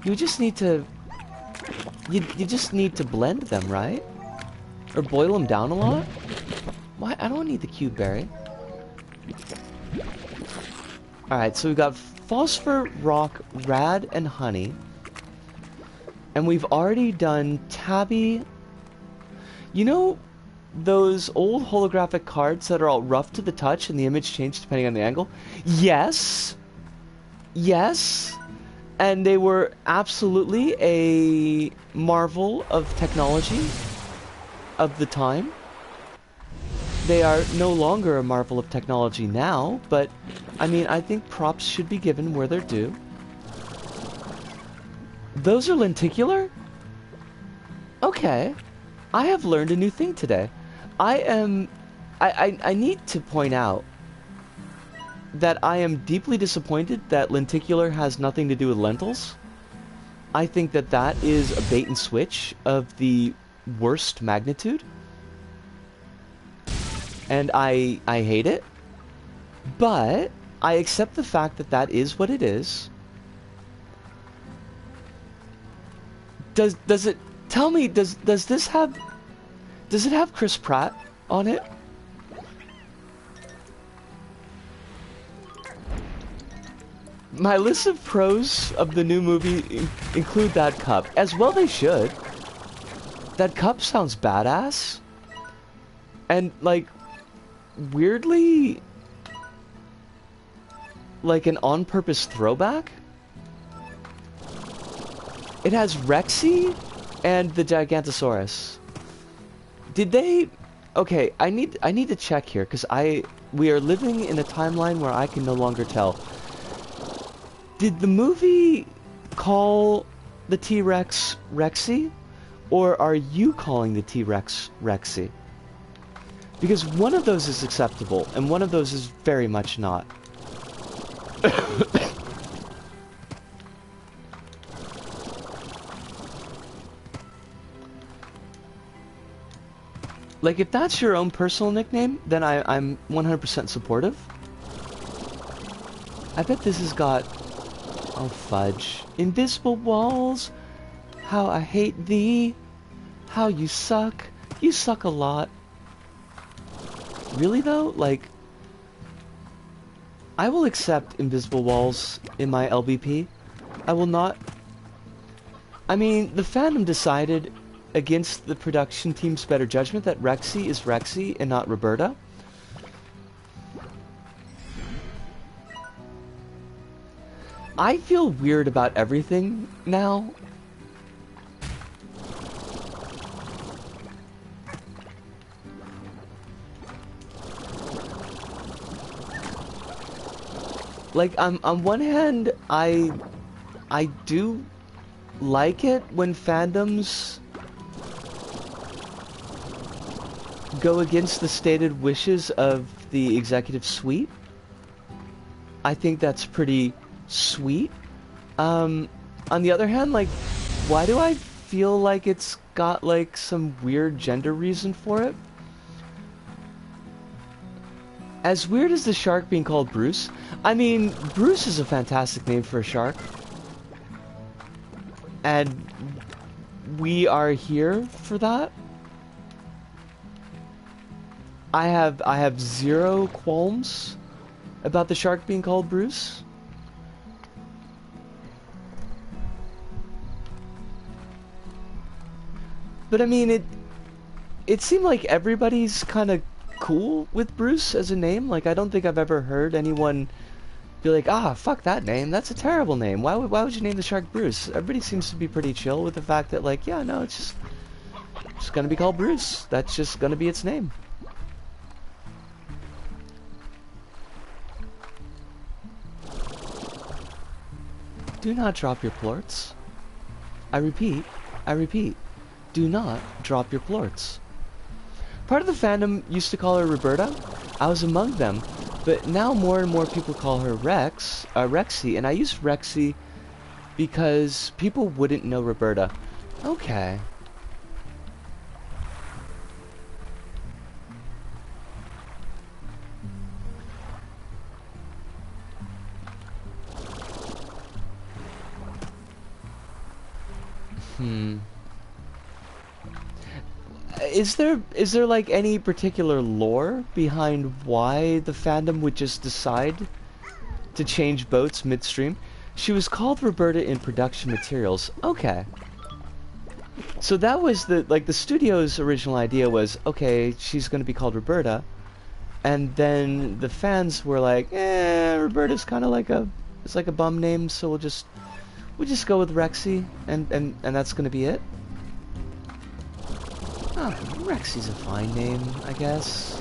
You just need to... You just need to blend them, right? Or boil them down a lot? Why? I don't need the cube berry. Alright, so we've got phosphor, rock, rad, and honey. And we've already done tabby. You know, those old holographic cards that are all rough to the touch and the image changed depending on the angle? Yes. Yes. And they were absolutely a marvel of technology of the time. They are no longer a marvel of technology now, but I mean, I think props should be given where they're due. Those are lenticular? Okay. I have learned a new thing today. I need to point out that I am deeply disappointed that lenticular has nothing to do with lentils. I think that that is a bait and switch of the worst magnitude. And I hate it. But I accept the fact that that is what it is. Does it tell me does this have does it have Chris Pratt on it? My list of pros of the new movie include that cup. As well they should. That cup sounds badass. And, like, weirdly, like an on-purpose throwback. It has Rexy and the Gigantosaurus. Did they... Okay, I need to check here, because we are living in a timeline where I can no longer tell. Did the movie call the T-Rex Rexy? Or are you calling the T-Rex Rexy? Because one of those is acceptable, and one of those is very much not. Like, if that's your own personal nickname, then I'm 100% supportive. I bet this has got... Oh, fudge. Invisible walls. How I hate thee. How you suck. You suck a lot. Really, though? Like... I will accept invisible walls in my LBP. I will not... I mean, the fandom decided, against the production team's better judgment, that Rexy is Rexy and not Roberta. I feel weird about everything now. Like, on one hand, I do like it when fandoms go against the stated wishes of the executive suite. I think that's pretty sweet. On the other hand, like, why do I feel like it's got, like, some weird gender reason for it? As weird as the shark being called Bruce, I mean, Bruce is a fantastic name for a shark. And we are here for that. I have zero qualms about the shark being called Bruce. But I mean, it seemed like everybody's kind of cool with Bruce as a name. Like, I don't think I've ever heard anyone be like, ah, fuck that name, that's a terrible name. Why would you name the shark Bruce? Everybody seems to be pretty chill with the fact that, like, yeah, no, it's just gonna be called Bruce. That's just gonna be its name. Do not drop your plorts. I repeat, do not drop your plorts. Part of the fandom used to call her Roberta. I was among them, but now more and more people call her Rexy, and I use Rexy because people wouldn't know Roberta. Okay. Is there like any particular lore behind why the fandom would just decide to change boats midstream? She was called Roberta in production materials. Okay. So that was the studio's original idea was, okay, she's going to be called Roberta. And then the fans were like, Roberta's kind of like it's like a bum name, so we'll just go with Rexy, and that's going to be it. Oh, Rexy's a fine name, I guess.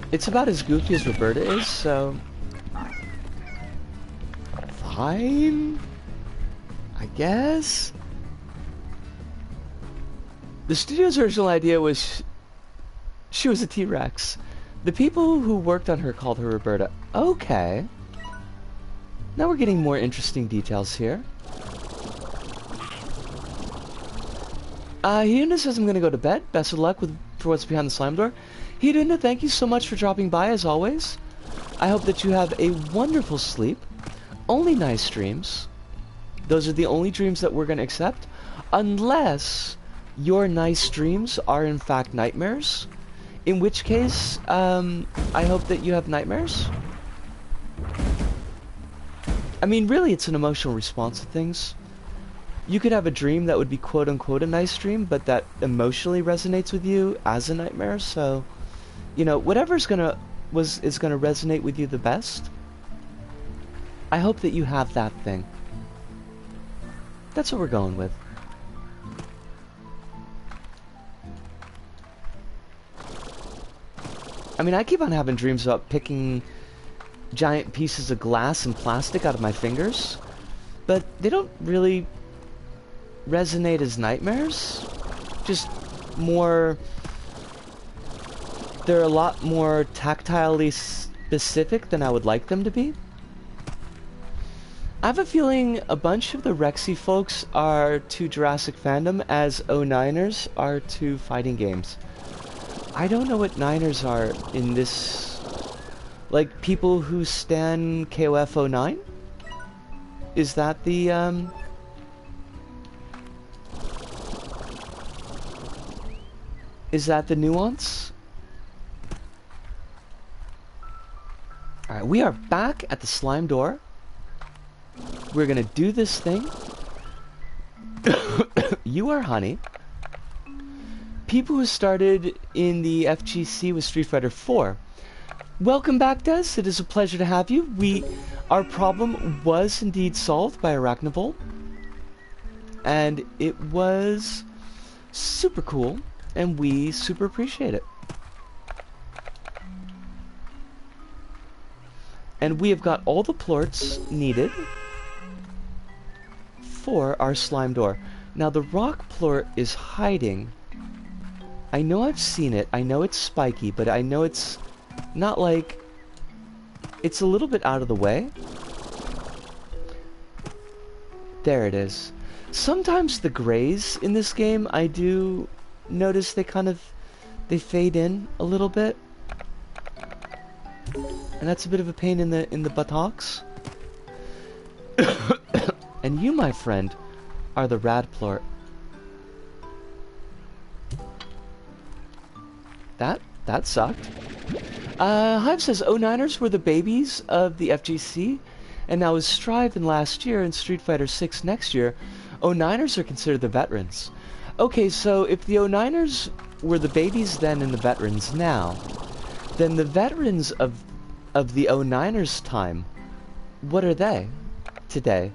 It's about as goofy as Roberta is, so... fine? I guess? The studio's original idea was... she was a T-Rex. The people who worked on her called her Roberta. Okay. Now we're getting more interesting details here. Hiduna says I'm gonna go to bed. Best of luck for what's behind the slime door. Hiduna, thank you so much for dropping by as always. I hope that you have a wonderful sleep. Only nice dreams. Those are the only dreams that we're gonna accept. Unless your nice dreams are in fact nightmares. In which case, I hope that you have nightmares. I mean, really, it's an emotional response to things. You could have a dream that would be quote-unquote a nice dream, but that emotionally resonates with you as a nightmare, so... you know, whatever's is gonna resonate with you the best. I hope that you have that thing. That's what we're going with. I mean, I keep on having dreams about picking giant pieces of glass and plastic out of my fingers, but they don't really resonate as nightmares. Just more... they're a lot more tactilely specific than I would like them to be. I have a feeling a bunch of the Rexy folks are to Jurassic fandom as 09ers are to fighting games. I don't know what Niners are in this... like, people who stan KOF 09? Is that the, is that the nuance? Alright, we are back at the slime door. We're gonna do this thing. You are honey. People who started in the FGC with Street Fighter 4. Welcome back, Des. It is a pleasure to have you. Our problem was indeed solved by Arachnobolt. And it was super cool, and we super appreciate it. And we have got all the plorts needed for our slime door. Now the rock plort is hiding. I know I've seen it. I know it's spiky, but I know it's not like... it's a little bit out of the way. There it is. Sometimes the grays in this game, I do notice they fade in a little bit. And that's a bit of a pain in the buttocks. And you, my friend, are the rad plort. That sucked. Hive says 09ers were the babies of the FGC, and now with Strive in last year and Street Fighter 6 next year, 09ers are considered the veterans. Okay, so if the 09ers were the babies then and the veterans now, then the veterans of the 09ers time, what are they today?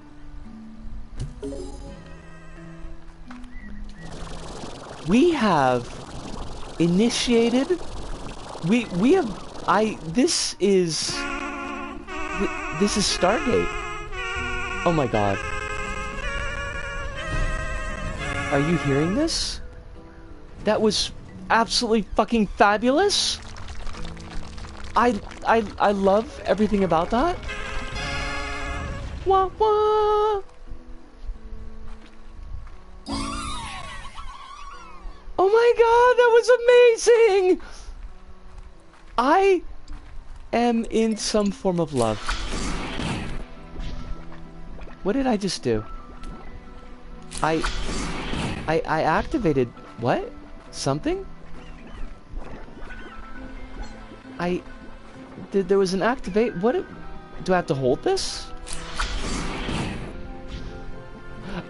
We have initiated... This is Stargate. Oh my god. Are you hearing this? That was absolutely fucking fabulous. I love everything about that. Wah wah. Oh my god, that was amazing! I am in some form of love. What did I just do? I activated... what? Something? There was an activate... Do I have to hold this?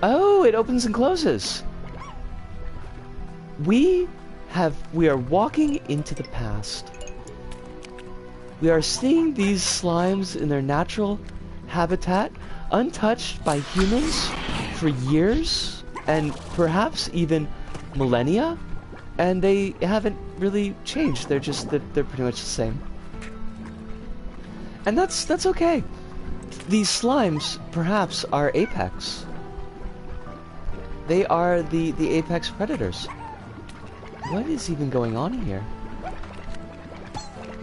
Oh, it opens and closes. We are walking into the past. We are seeing these slimes in their natural habitat, untouched by humans for years, and perhaps even millennia, and they haven't really changed. They're pretty much the same. And that's okay. These slimes, perhaps, are apex. They are the apex predators. What is even going on here?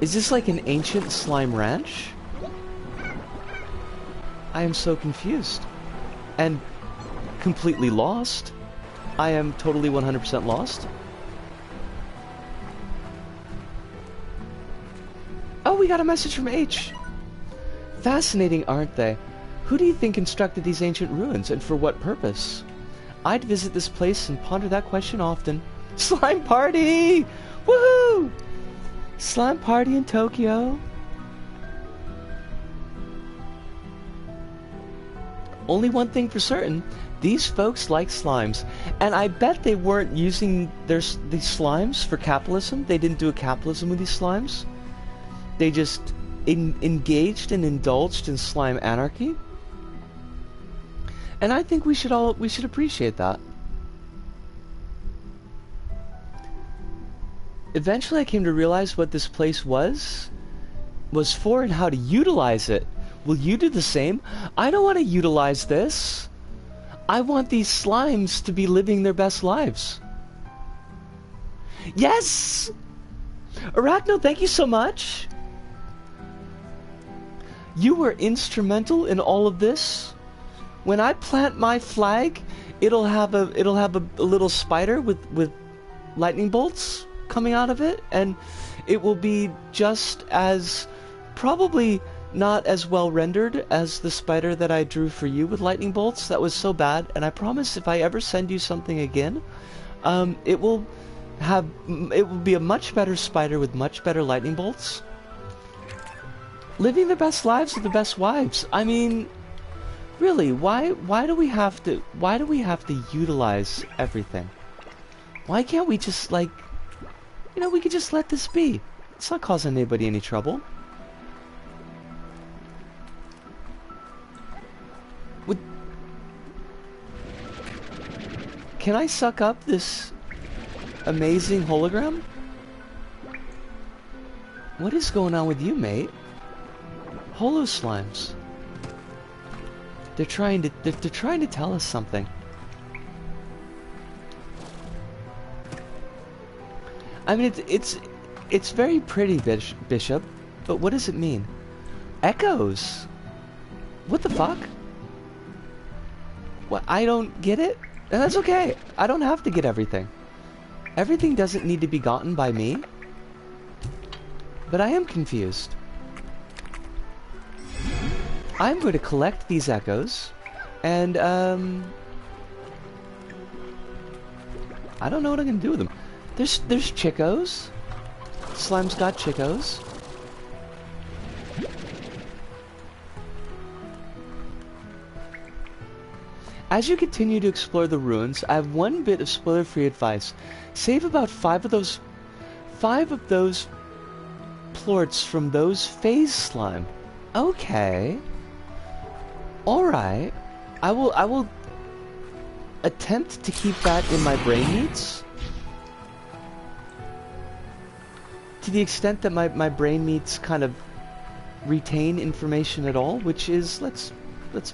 Is this like an ancient slime ranch? I am so confused. And completely lost. I am totally 100% lost. Oh, we got a message from H. Fascinating, aren't they? Who do you think constructed these ancient ruins, and for what purpose? I'd visit this place and ponder that question often. Slime party! Woohoo! Slime party in Tokyo. Only one thing for certain. These folks like slimes. And I bet they weren't using these slimes for capitalism. They didn't do a capitalism with these slimes. They just engaged and indulged in slime anarchy. And I think we should appreciate that. Eventually I came to realize what this place was for and how to utilize it. Will you do the same? I don't want to utilize this. I want these slimes to be living their best lives. Yes! Arachno, thank you so much. You were instrumental in all of this. When I plant my flag, it'll have a little spider with lightning bolts coming out of it, and it will be just as, probably not as well rendered as the spider that I drew for you with lightning bolts. That was so bad, and I promise if I ever send you something again, it will be a much better spider with much better lightning bolts. Living the best lives with the best wives. I mean, really, why do we have to utilize everything? Why can't we just, like, you know, we could just let this be. It's not causing anybody any trouble. Can I suck up this amazing hologram? What is going on with you, mate? Holo slimes. They're trying to tell us something. I mean, it's very pretty, Bishop, but what does it mean? Echoes. What the fuck? What? I don't get it, and that's okay. I don't have to get everything. Everything doesn't need to be gotten by me. But I am confused. I'm going to collect these echoes, and I don't know what I'm going to do with them. There's Chickos. Slime's got Chickos. As you continue to explore the ruins, I have one bit of spoiler-free advice. Save about 5 of those plorts from those phase slime. Okay. Alright. I will attempt to keep that in my brain meats. To the extent that my brain meats kind of retain information at all, which is, let's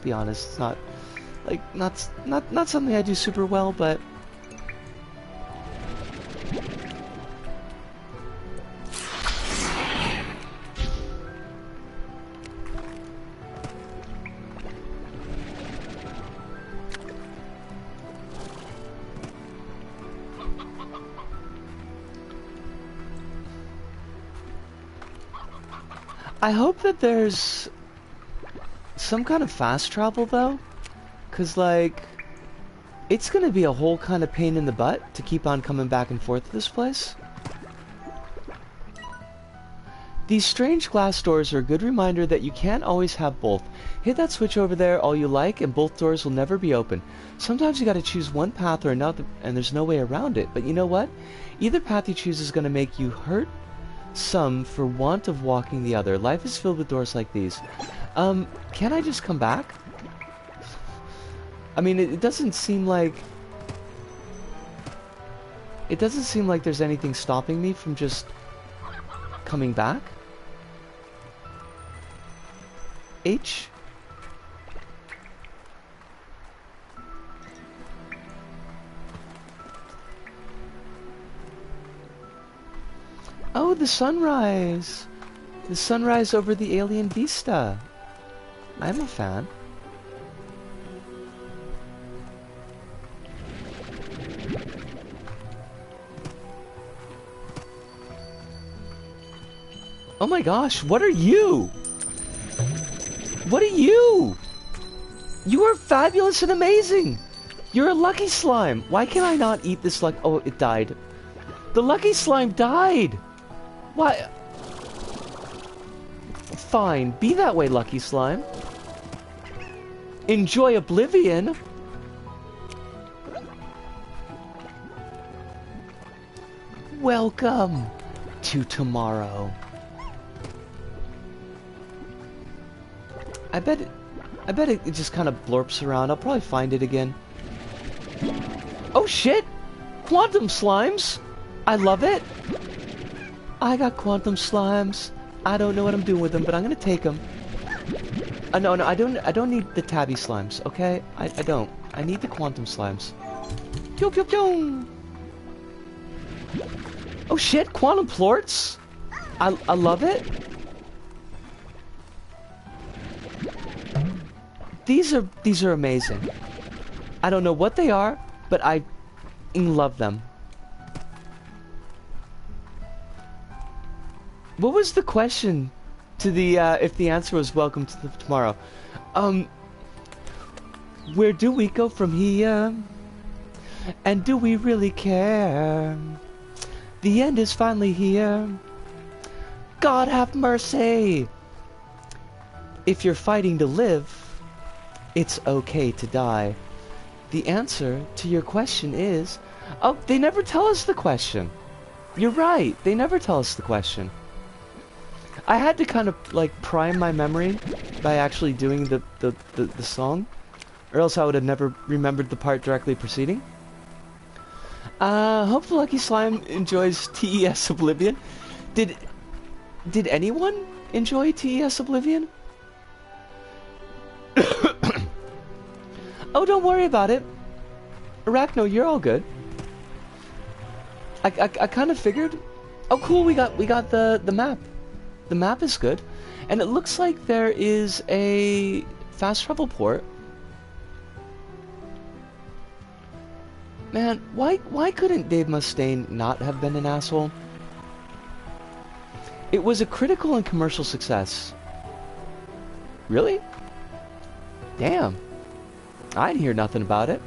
be honest, it's not like not something I do super well, but I hope that there's some kind of fast travel though, cause like it's gonna be a whole kind of pain in the butt to keep on coming back and forth to this place. These strange glass doors are a good reminder that you can't always have both. Hit that switch over there all you like and both doors will never be open. Sometimes you gotta choose one path or another and there's no way around it. But you know what? Either path you choose is gonna make you hurt some for want of walking the other. Life is filled with doors like these. Can I just come back? I mean, it doesn't seem like... It doesn't seem like there's anything stopping me from just coming back. H? Oh, the sunrise! The sunrise over the alien vista. I'm a fan. Oh my gosh, what are you? What are you? You are fabulous and amazing! You're a lucky slime! Why can I not eat this like... Oh, it died. The lucky slime died! Why? Fine, be that way, lucky slime. Enjoy oblivion! Welcome to tomorrow. I bet it just kind of blorps around. I'll probably find it again. Oh shit! Quantum slimes! I love it! I got quantum slimes. I don't know what I'm doing with them, but I'm gonna take them. No, I don't need the tabby slimes, okay? I don't. I need the quantum slimes. Pew pew pew! Oh shit! Quantum plorts! I love it! These are amazing. I don't know what they are, but I love them. What was the question to the if the answer was welcome to tomorrow? Where do we go from here? And do we really care? The end is finally here. God have mercy. If you're fighting to live, it's okay to die. The answer to your question is... Oh, they never tell us the question. You're right, they never tell us the question. I had to kind of, like, prime my memory by actually doing the song, or else I would have never remembered the part directly preceding. Hope the Lucky Slime enjoys TES Oblivion. Did anyone enjoy TES Oblivion? Oh, don't worry about it. Arachno, you're all good. I kind of figured. Oh, cool. We got the map. The map is good, and it looks like there is a fast travel port. Man, why couldn't Dave Mustaine not have been an asshole? It was a critical and commercial success. Really? Damn. I didn't hear nothing about it.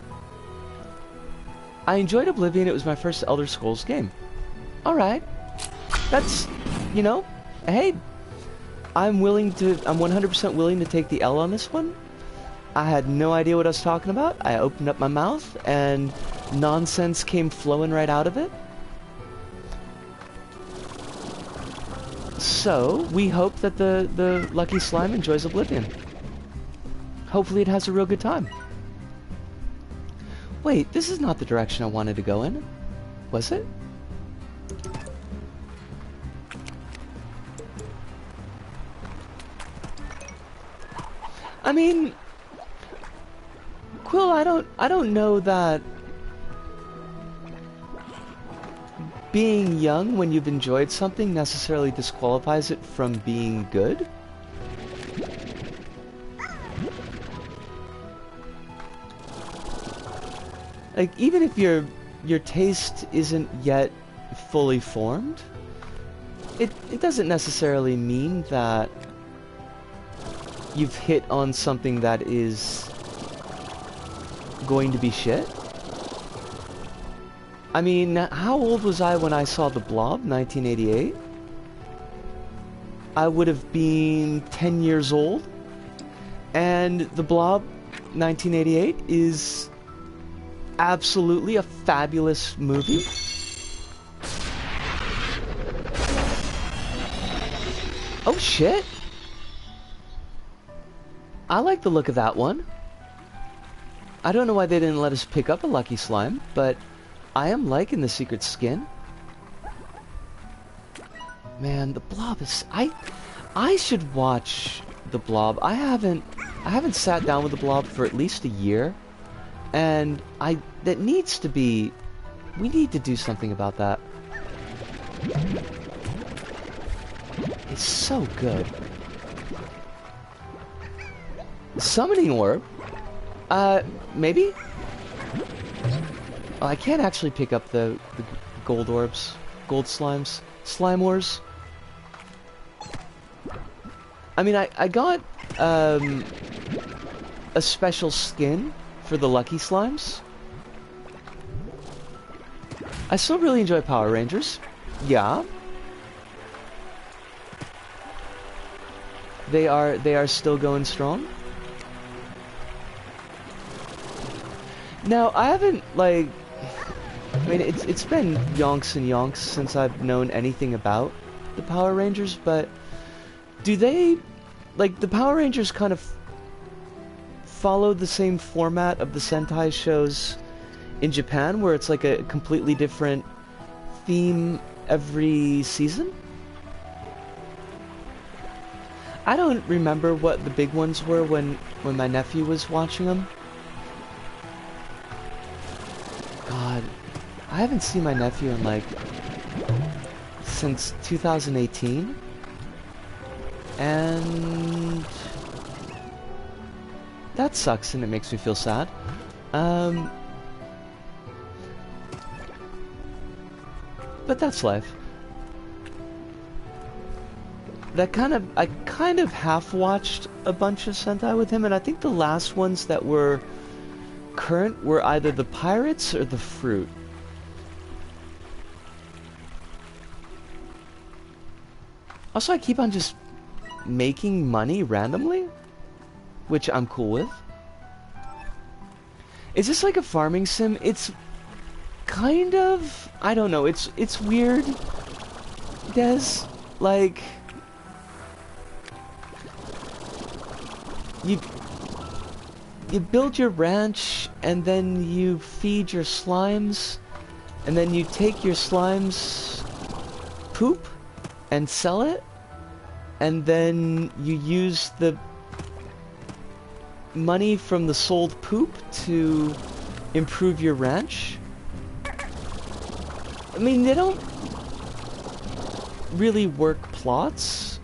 I enjoyed Oblivion. It was my first Elder Scrolls game. Alright. That's, you know, hey, I'm 100% willing to take the L on this one. I had no idea what I was talking about. I opened up my mouth and nonsense came flowing right out of it. So, we hope that the Lucky Slime enjoys Oblivion. Hopefully it has a real good time. Wait, this is not the direction I wanted to go in. Was it? I mean, Quill, I don't know that being young when you've enjoyed something necessarily disqualifies it from being good. Like, even if your taste isn't yet fully formed, it doesn't necessarily mean that you've hit on something that is going to be shit. I mean, how old was I when I saw The Blob, 1988? I would have been 10 years old. And The Blob 1988 is absolutely a fabulous movie. Oh shit! I like the look of that one. I don't know why they didn't let us pick up a Lucky Slime, but I am liking the secret skin. Man, The Blob is... I should watch The Blob. I haven't sat down with The Blob for at least a year, and that needs to be... We need to do something about that. It's so good. Summoning Orb? Maybe? Oh, I can't actually pick up the gold orbs. Gold slimes. Slime ores. I mean, I got, a special skin for the Lucky Slimes. I still really enjoy Power Rangers. Yeah. They are still going strong. Now, I haven't, like... I mean, it's been yonks and yonks since I've known anything about the Power Rangers, but... Do they... Like, the Power Rangers kind of follow the same format of the Sentai shows in Japan, where it's like a completely different theme every season? I don't remember what the big ones were when my nephew was watching them. God, I haven't seen my nephew in like since 2018, and that sucks and it makes me feel sad. But that's life. I kind of half-watched a bunch of Sentai with him, and I think the last ones that were current were either the Pirates or the Fruit. Also, I keep on just making money randomly, which I'm cool with. Is this like a farming sim? It's kind of... I don't know, it's weird, Des. Like... You build your ranch, and then you feed your slimes, and then you take your slimes' poop and sell it, and then you use the money from the sold poop to improve your ranch. I mean, they don't really work plots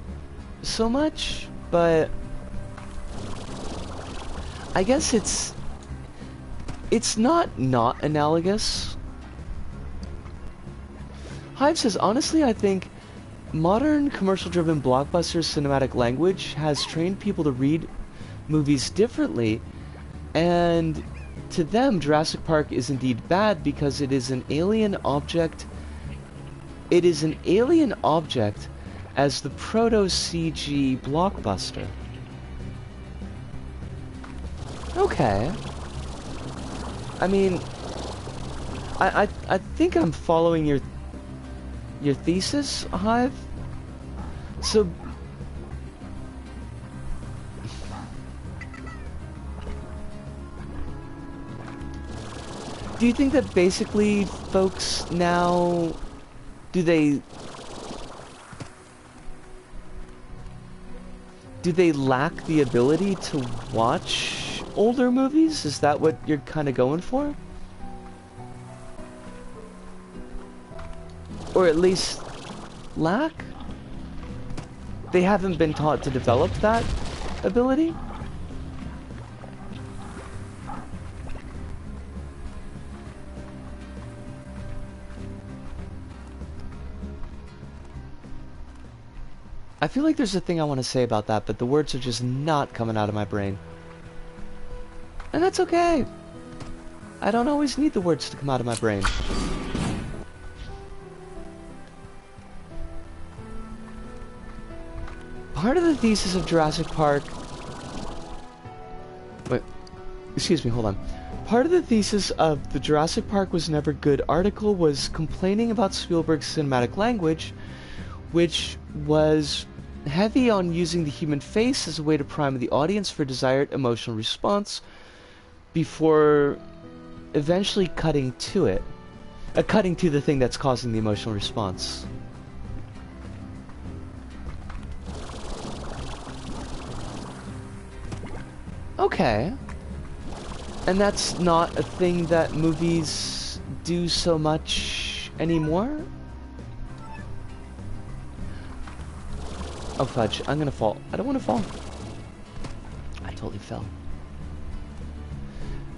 so much, but I guess it's not analogous. Hive says, honestly, I think modern commercial-driven blockbuster cinematic language has trained people to read movies differently, and to them, Jurassic Park is indeed bad because it is an alien object. It is an alien object as the proto-CG blockbuster. Okay. I mean, I think I'm following your thesis, Hive. So, do you think that basically folks now, do they lack the ability to watch older movies? Is that what you're kind of going for? Or at least lack? They haven't been taught to develop that ability? I feel like there's a thing I want to say about that, but the words are just not coming out of my brain. And that's okay. I don't always need the words to come out of my brain. part of the thesis of Jurassic Park... Wait, excuse me, hold on. Part of the thesis of the Jurassic Park Was Never Good article was complaining about Spielberg's cinematic language, which was heavy on using the human face as a way to prime the audience for desired emotional response before eventually cutting to it. Cutting to the thing that's causing the emotional response. Okay. And that's not a thing that movies do so much anymore? Oh fudge, I'm gonna fall. I don't want to fall. I totally fell.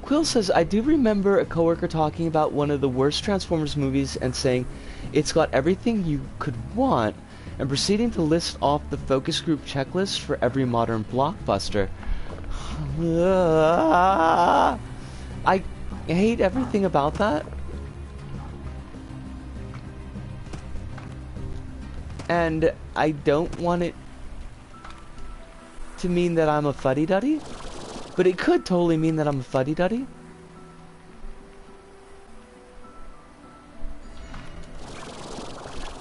Quill says, I do remember a coworker talking about one of the worst Transformers movies and saying, it's got everything you could want, and proceeding to list off the focus group checklist for every modern blockbuster. I hate everything about that. And I don't want it to mean that I'm a fuddy-duddy, but it could totally mean that I'm a fuddy-duddy.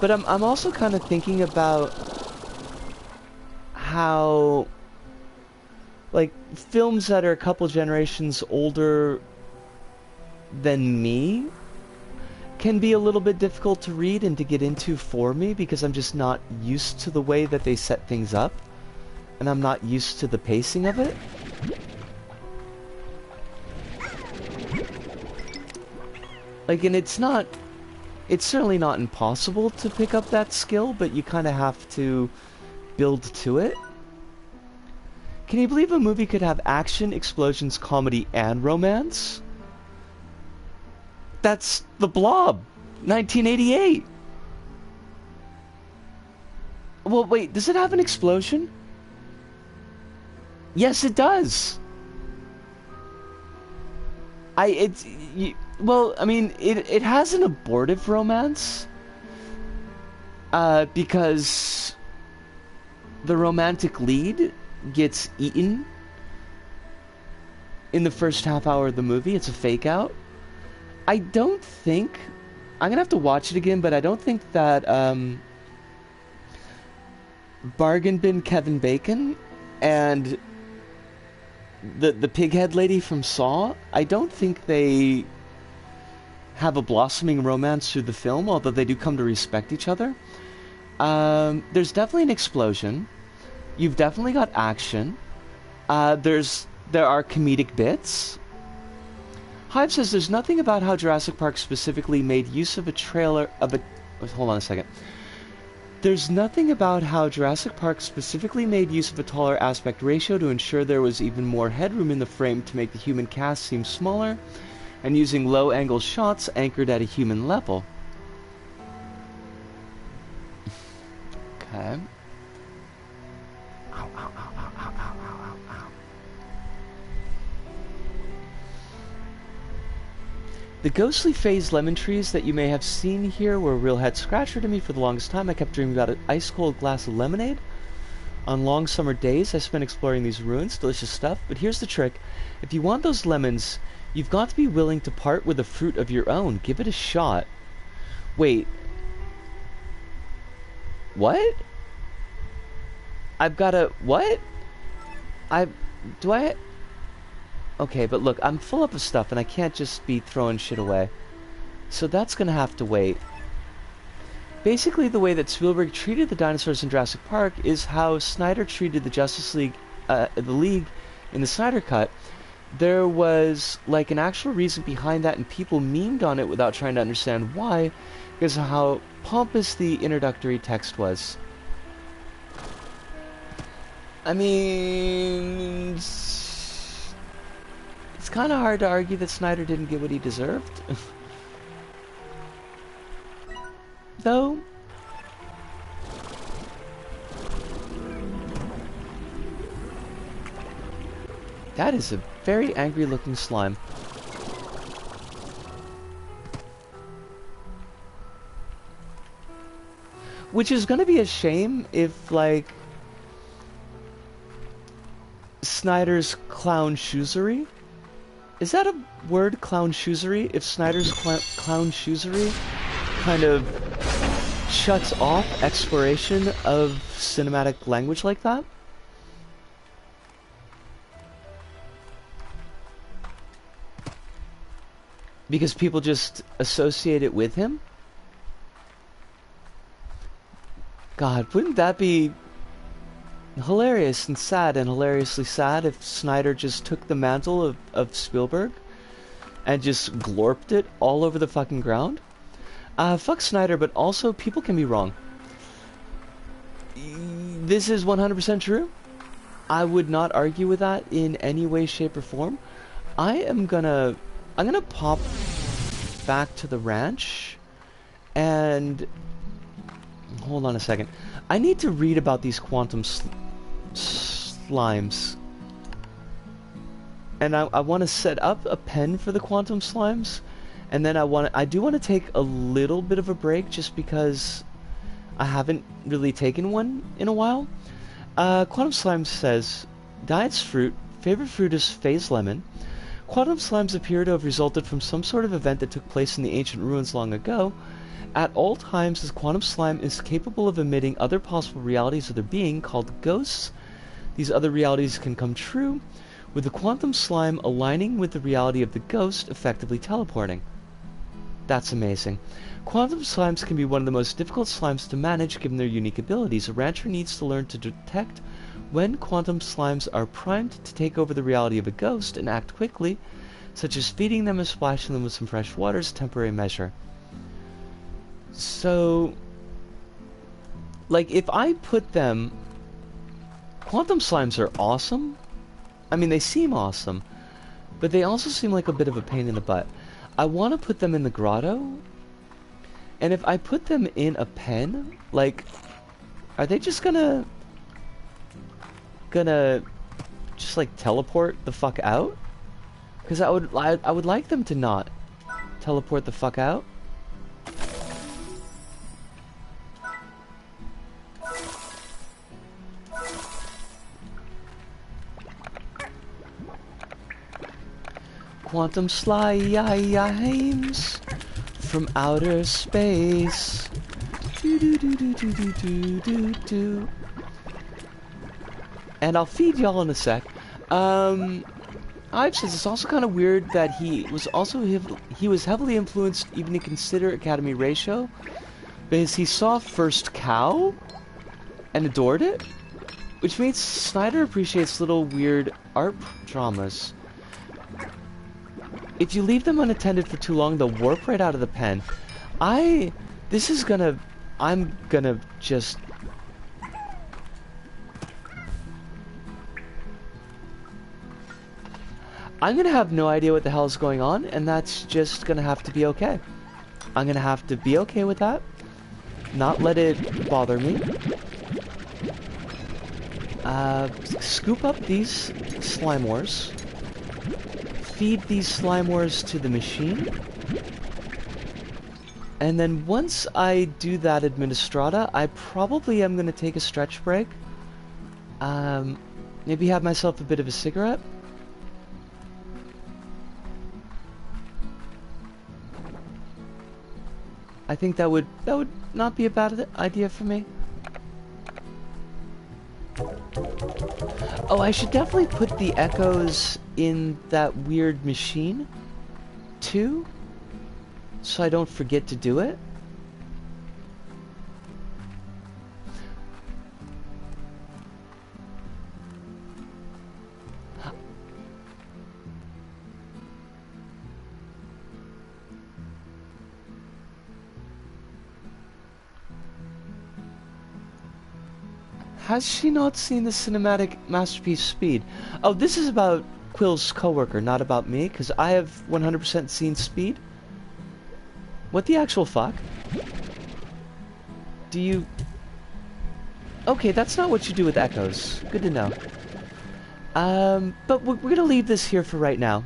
But I'm also kind of thinking about how, like, films that are a couple generations older than me can be a little bit difficult to read and to get into for me because I'm just not used to the way that they set things up, and I'm not used to the pacing of it. Like, and it's certainly not impossible to pick up that skill, but you kind of have to build to it. Can you believe a movie could have action, explosions, comedy, and romance? That's The Blob, 1988. Well, wait, does it have an explosion? Yes, it does. Well, I mean, it has an abortive romance, because the romantic lead gets eaten in the first half hour of the movie. It's a fake out. I don't think, I'm gonna have to watch it again, but I don't think that Bargain Bin Kevin Bacon and the pighead lady from Saw, I don't think they have a blossoming romance through the film, although they do come to respect each other. There's definitely an explosion. You've definitely got action. There are comedic bits. Hive says there's nothing about how Jurassic Park specifically made use of a trailer of a... Hold on a second. There's nothing about how Jurassic Park specifically made use of a taller aspect ratio to ensure there was even more headroom in the frame to make the human cast seem smaller, and using low-angle shots anchored at a human level. Okay. Ow, ow, ow, ow, ow, ow, ow, ow. The ghostly phase lemon trees that you may have seen here were a real head scratcher to me for the longest time. I kept dreaming about an ice-cold glass of lemonade. On long summer days, I spent exploring these ruins. Delicious stuff. But here's the trick. If you want those lemons, you've got to be willing to part with a fruit of your own. Give it a shot. Wait. What? I've got to... What? Do I... Okay, but look, I'm full up of stuff, and I can't just be throwing shit away. So that's gonna have to wait. Basically, the way that Spielberg treated the dinosaurs in Jurassic Park is how Snyder treated the Justice League, the League in the Snyder Cut. There was, like, an actual reason behind that, and people memed on it without trying to understand why, because of how pompous the introductory text was. I mean... It's kind of hard to argue that Snyder didn't get what he deserved. Though. That is a very angry looking slime. Which is going to be a shame if, like, Snyder's clown shoesery. Is that a word, clown shoesery? If Snyder's clown shoesery kind of shuts off exploration of cinematic language like that? Because people just associate it with him? God, wouldn't that be hilarious and sad, and hilariously sad if Snyder just took the mantle of Spielberg and just glorped it all over the fucking ground? Fuck Snyder, but also people can be wrong. This is 100% true. I would not argue with that in any way, shape, or form. I'm gonna pop back to the ranch and hold on a second. I need to read about these quantum slimes, and I want to set up a pen for the quantum slimes, and then I do want to take a little bit of a break just because I haven't really taken one in a while. Quantum Slime says, Diet's fruit, favorite fruit is phase lemon. Quantum slimes appear to have resulted from some sort of event that took place in the ancient ruins long ago. At all times, this quantum slime is capable of emitting other possible realities of their being, called ghosts. These other realities can come true, with the quantum slime aligning with the reality of the ghost, effectively teleporting. That's amazing. Quantum slimes can be one of the most difficult slimes to manage given their unique abilities. A rancher needs to learn to detect when quantum slimes are primed to take over the reality of a ghost and act quickly, such as feeding them and splashing them with some fresh water as a temporary measure. So, like, if I put them... Quantum slimes are awesome. I mean, they seem awesome, but they also seem like a bit of a pain in the butt. I want to put them in the grotto, and if I put them in a pen, like, are they just gonna just like teleport the fuck out? Because I would like them to not teleport the fuck out. Quantum slimes from outer space. Do do do do do do do do do. And I'll feed y'all in a sec. Ive says it's also kind of weird that he was heavily influenced even to consider Academy Ratio because he saw First Cow and adored it, which means Snyder appreciates little weird art dramas. If you leave them unattended for too long, they'll warp right out of the pen. I'm gonna just... I'm gonna have no idea what the hell is going on, and that's just gonna have to be okay. I'm gonna have to be okay with that. Not let it bother me. Scoop up these slime wars. Feed these slime wars to the machine. And then once I do that administrata, I probably am gonna take a stretch break. Maybe have myself a bit of a cigarette. I think that would not be a bad idea for me. Oh, I should definitely put the echoes in that weird machine, too, so I don't forget to do it. Has she not seen the cinematic masterpiece Speed? Oh, this is about Quill's coworker, not about me, because I have 100% seen Speed. What the actual fuck? Do you... Okay, that's not what you do with echoes. Good to know. But we're gonna leave this here for right now.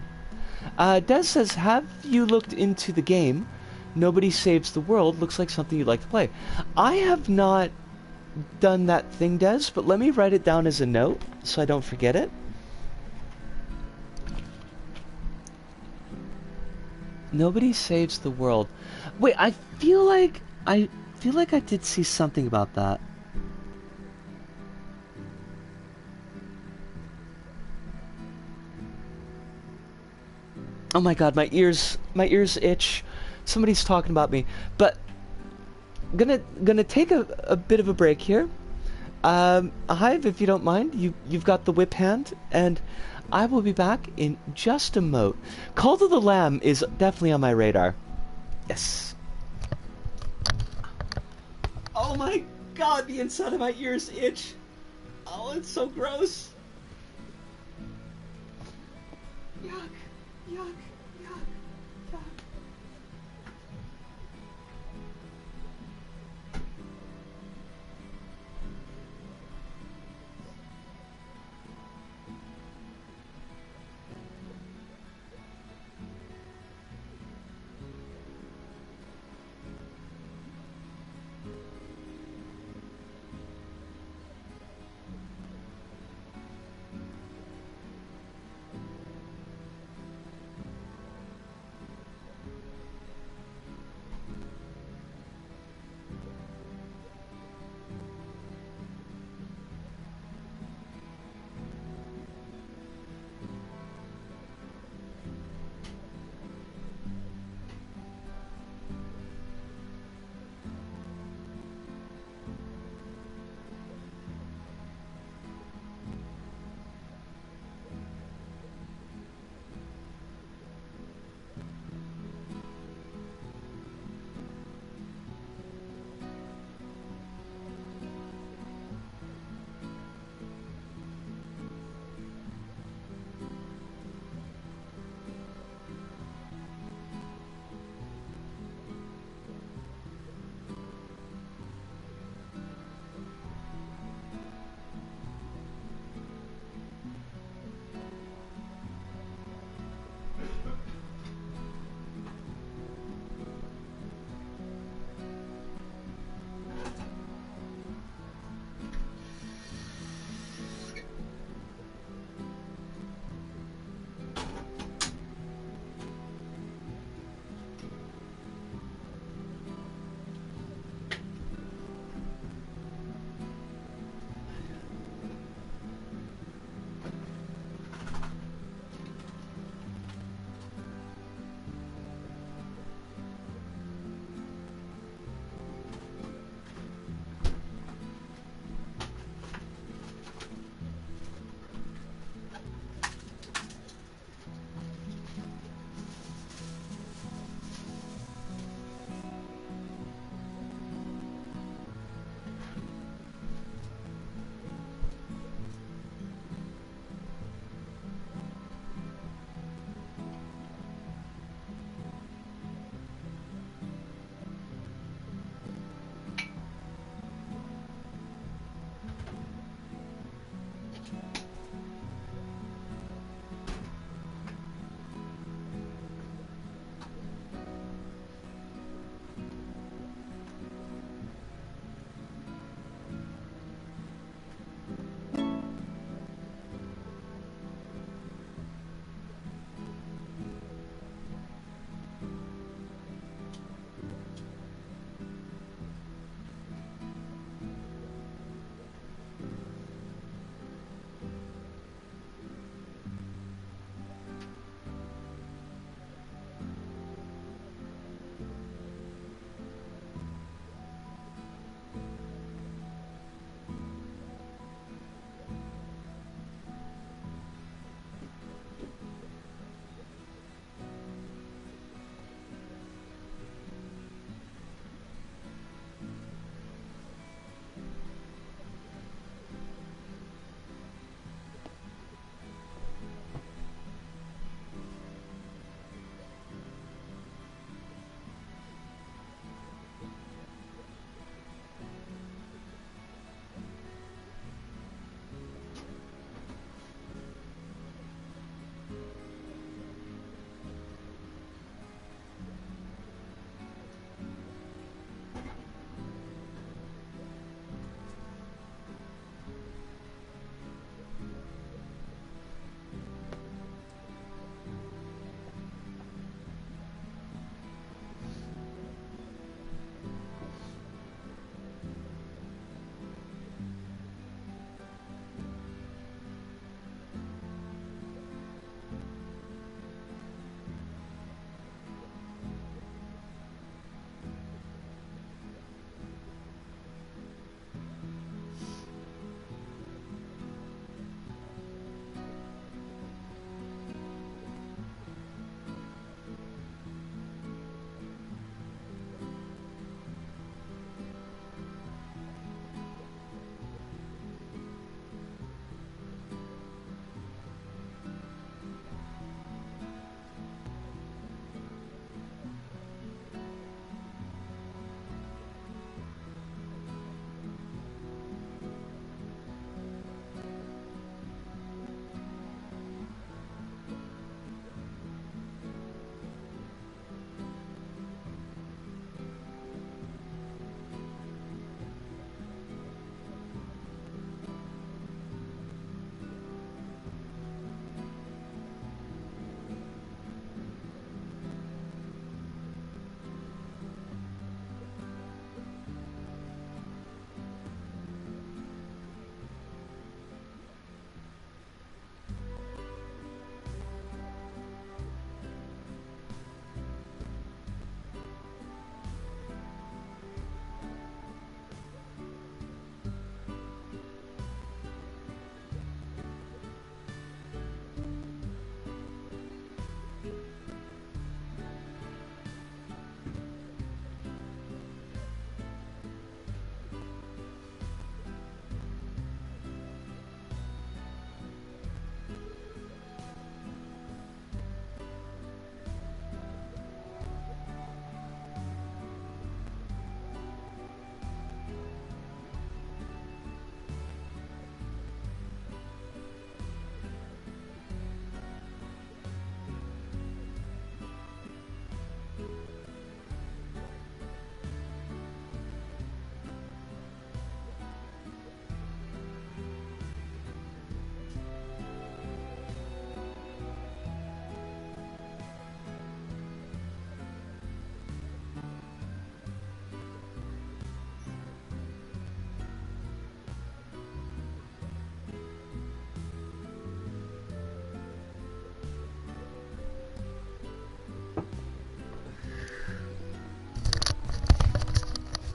Des says, have you looked into the game? Nobody Saves the World. Looks like something you'd like to play. I have not done that thing, Des, but let me write it down as a note so I don't forget it. Nobody saves the world. Wait, I feel like I did see something about that. Oh my god, my ears itch. Somebody's talking about me. But gonna take a bit of a break here. Hive, if you don't mind, you've got the whip hand, and I will be back in just a mote. Call to the Lamb is definitely on my radar. Yes. Oh my god, the inside of my ears itch. Oh, it's so gross. Yuck, yuck, yuck, yuck.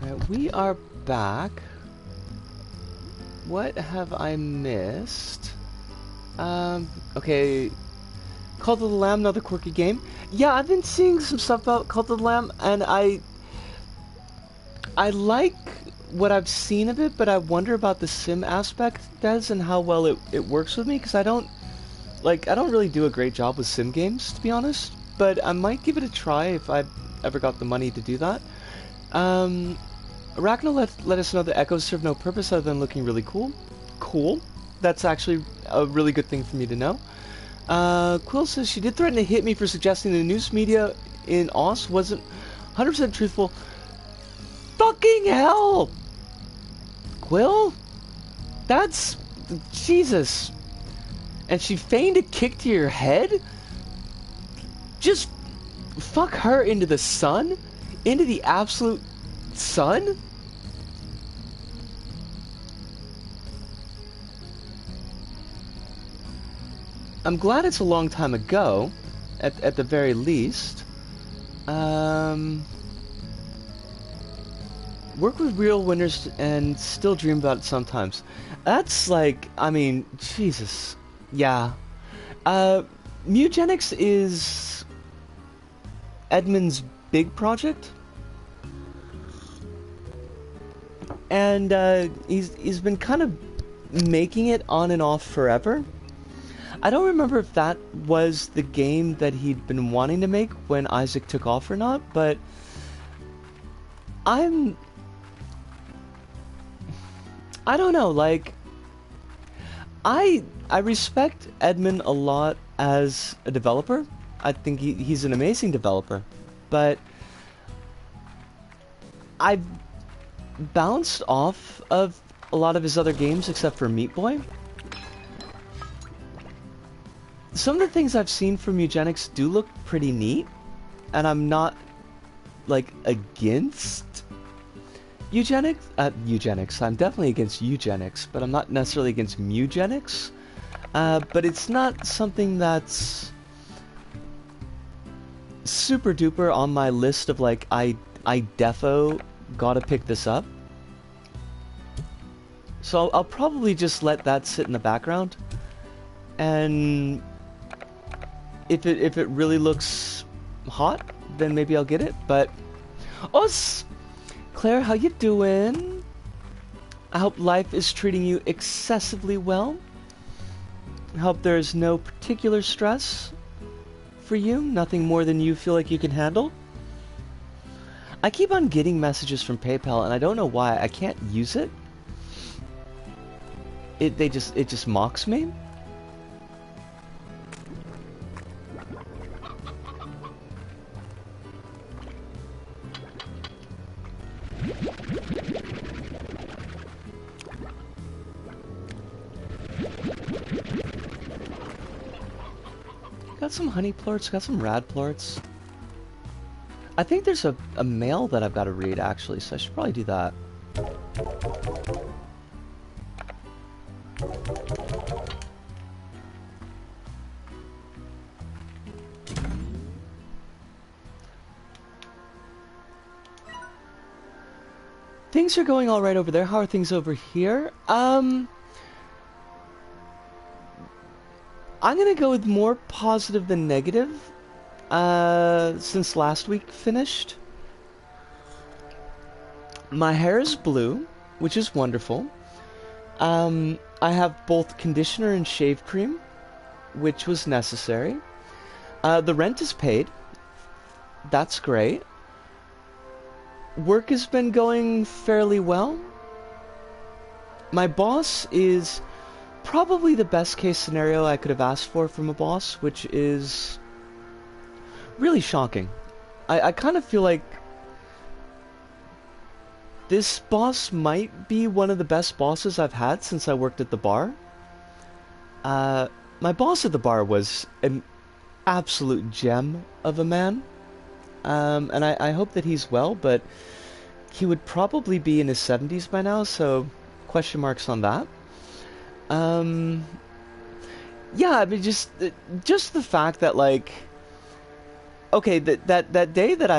Alright, we are back. What have I missed? Okay. Cult of the Lamb, another quirky game. Yeah, I've been seeing some stuff about Cult of the Lamb, and I like what I've seen of it, but I wonder about the sim aspect, Des, and how well it works with me, because I don't really do a great job with sim games, to be honest, but I might give it a try if I ever got the money to do that. Arachno let us know that echoes serve no purpose other than looking really cool. Cool. That's actually a really good thing for me to know. Quill says she did threaten to hit me for suggesting the news media in Oz wasn't 100% truthful. Fucking hell! Quill? That's... Jesus. And she feigned a kick to your head? Just fuck her into the sun? Into the absolute sun? I'm glad it's a long time ago, at the very least. Work with real winners and still dream about it sometimes. That's like, I mean, Jesus. Yeah. Mugenics is Edmund's big project. And he's been kind of making it on and off forever. I don't remember if that was the game that he'd been wanting to make when Isaac took off or not, but I don't know, like, I respect Edmund a lot as a developer. I think he's an amazing developer, but I've bounced off of a lot of his other games except for Meat Boy. Some of the things I've seen from Eugenics do look pretty neat, and I'm not, like, against eugenics. I'm definitely against eugenics, but I'm not necessarily against Mugenics. But it's not something that's super duper on my list of, like, I defo gotta pick this up. So I'll probably just let that sit in the background, and if it really looks hot, then maybe I'll get it. But Claire, how you doing? I hope life is treating you excessively well. I hope there's no particular stress for you, nothing more than you feel like you can handle. I keep on getting messages from PayPal, and I don't know why. I can't use it. It just mocks me. Got some honey plorts, got some rad plorts. I think there's a mail that I've got to read, actually, so I should probably do that. Things are going all right over there. How are things over here? I'm gonna go with more positive than negative, since last week finished. My hair is blue, which is wonderful. I have both conditioner and shave cream, which was necessary. The rent is paid. That's great. Work has been going fairly well. My boss is probably the best case scenario I could have asked for from a boss, which is really shocking. I kind of feel like this boss might be one of the best bosses I've had since I worked at the bar. My boss at the bar was an absolute gem of a man. And I hope that he's well, but he would probably be in his 70s by now, so question marks on that. Yeah, I mean, just the fact that, like, okay, that day that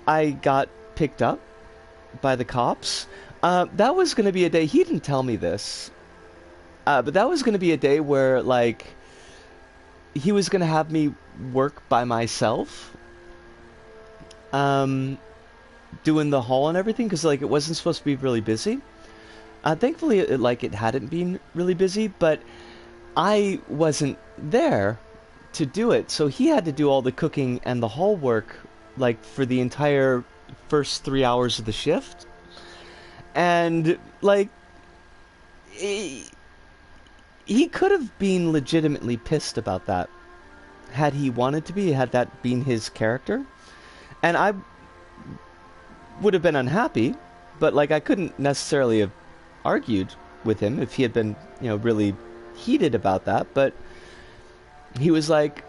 I got picked up, by the cops. That was going to be a day, he didn't tell me this, but that was going to be a day where, like, he was going to have me work by myself, doing the haul and everything, because, like, it wasn't supposed to be really busy. Thankfully, it hadn't been really busy, but I wasn't there to do it, so he had to do all the cooking and the haul work, like, for the entire first 3 hours of the shift. And, like, he could have been legitimately pissed about that, had he wanted to be, had that been his character. And I would have been unhappy, but, like, I couldn't necessarily have argued with him if he had been, really heated about that. But he was like,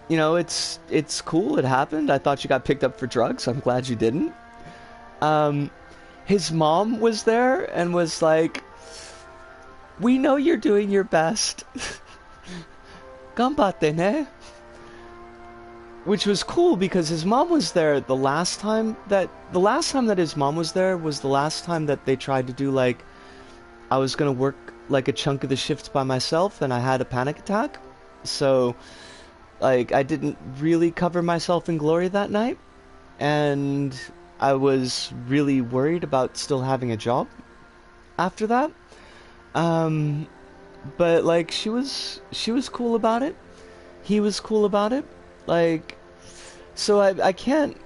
it's cool, it happened. I thought you got picked up for drugs. I'm glad you didn't. His mom was there and was like, we know you're doing your best. Ganbatte ne? Which was cool because his mom was there the last time that his mom was there was the last time that they tried to do, like, I was gonna work like a chunk of the shift by myself and I had a panic attack. So, like, I didn't really cover myself in glory that night, and I was really worried about still having a job after that. But, like, she was cool about it. He was cool about it. Like, so I can't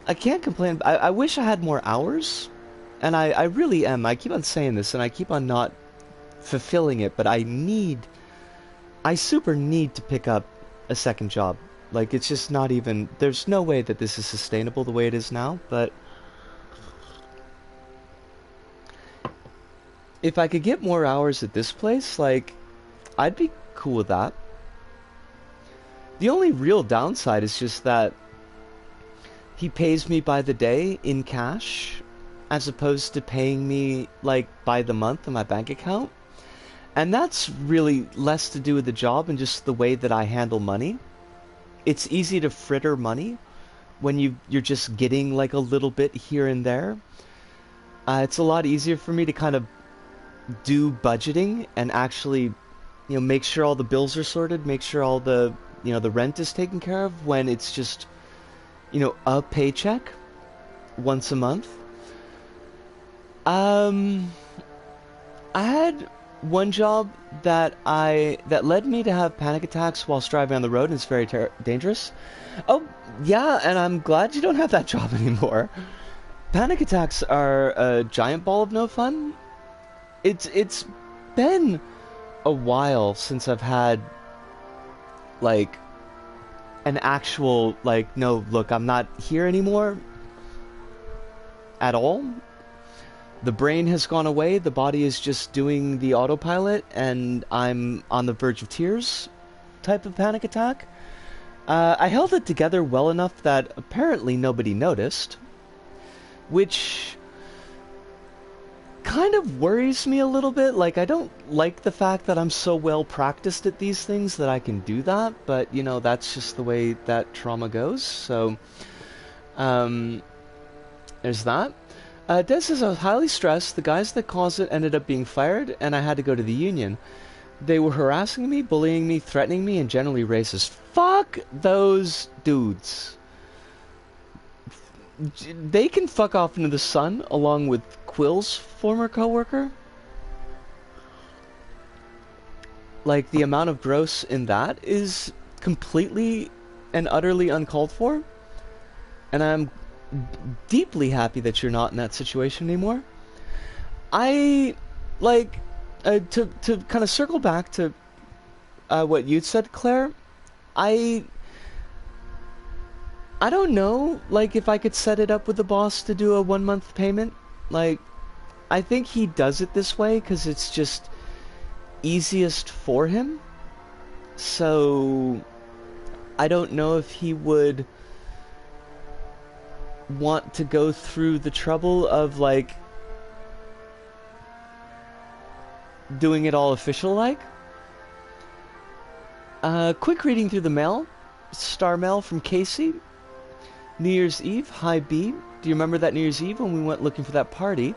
complain. I wish I had more hours, and I really am. I keep on saying this, and I keep on not fulfilling it, but I super need to pick up a second job. Like, it's just not even, there's no way that this is sustainable the way it is now, but if I could get more hours at this place, like, I'd be cool with that. The only real downside is just that he pays me by the day in cash, as opposed to paying me, like, by the month in my bank account. And that's really less to do with the job and just the way that I handle money. It's easy to fritter money when you're just getting, like, a little bit here and there. It's a lot easier for me to kind of do budgeting and actually, make sure all the bills are sorted, make sure all the, the rent is taken care of, when it's just, a paycheck once a month. I had one job that led me to have panic attacks whilst driving on the road, and it's very dangerous. Oh, yeah, and I'm glad you don't have that job anymore. Panic attacks are a giant ball of no fun. It's been a while since I've had, like, an actual, like, no, look, I'm not here anymore at all. The brain has gone away, the body is just doing the autopilot, and I'm on the verge of tears type of panic attack. I held it together well enough that apparently nobody noticed, which kind of worries me a little bit. Like, I don't like the fact that I'm so well practiced at these things that I can do that, but, that's just the way that trauma goes, so, there's that. Des says, I was highly stressed. The guys that caused it ended up being fired, and I had to go to the union. They were harassing me, bullying me, threatening me, and generally racist. Fuck those dudes. They can fuck off into the sun, along with Quill's former coworker. Like, the amount of gross in that is completely and utterly uncalled for. And I'm deeply happy that you're not in that situation anymore. I, like, to kind of circle back to what you said, Claire, I don't know, like, if I could set it up with the boss to do a 1-month payment. Like, I think he does it this way because it's just easiest for him. So, I don't know if he would want to go through the trouble of, like, doing it all official like. Quick reading through the mail. Star mail from Casey. New Year's Eve, hi B. Do you remember that New Year's Eve when we went looking for that party?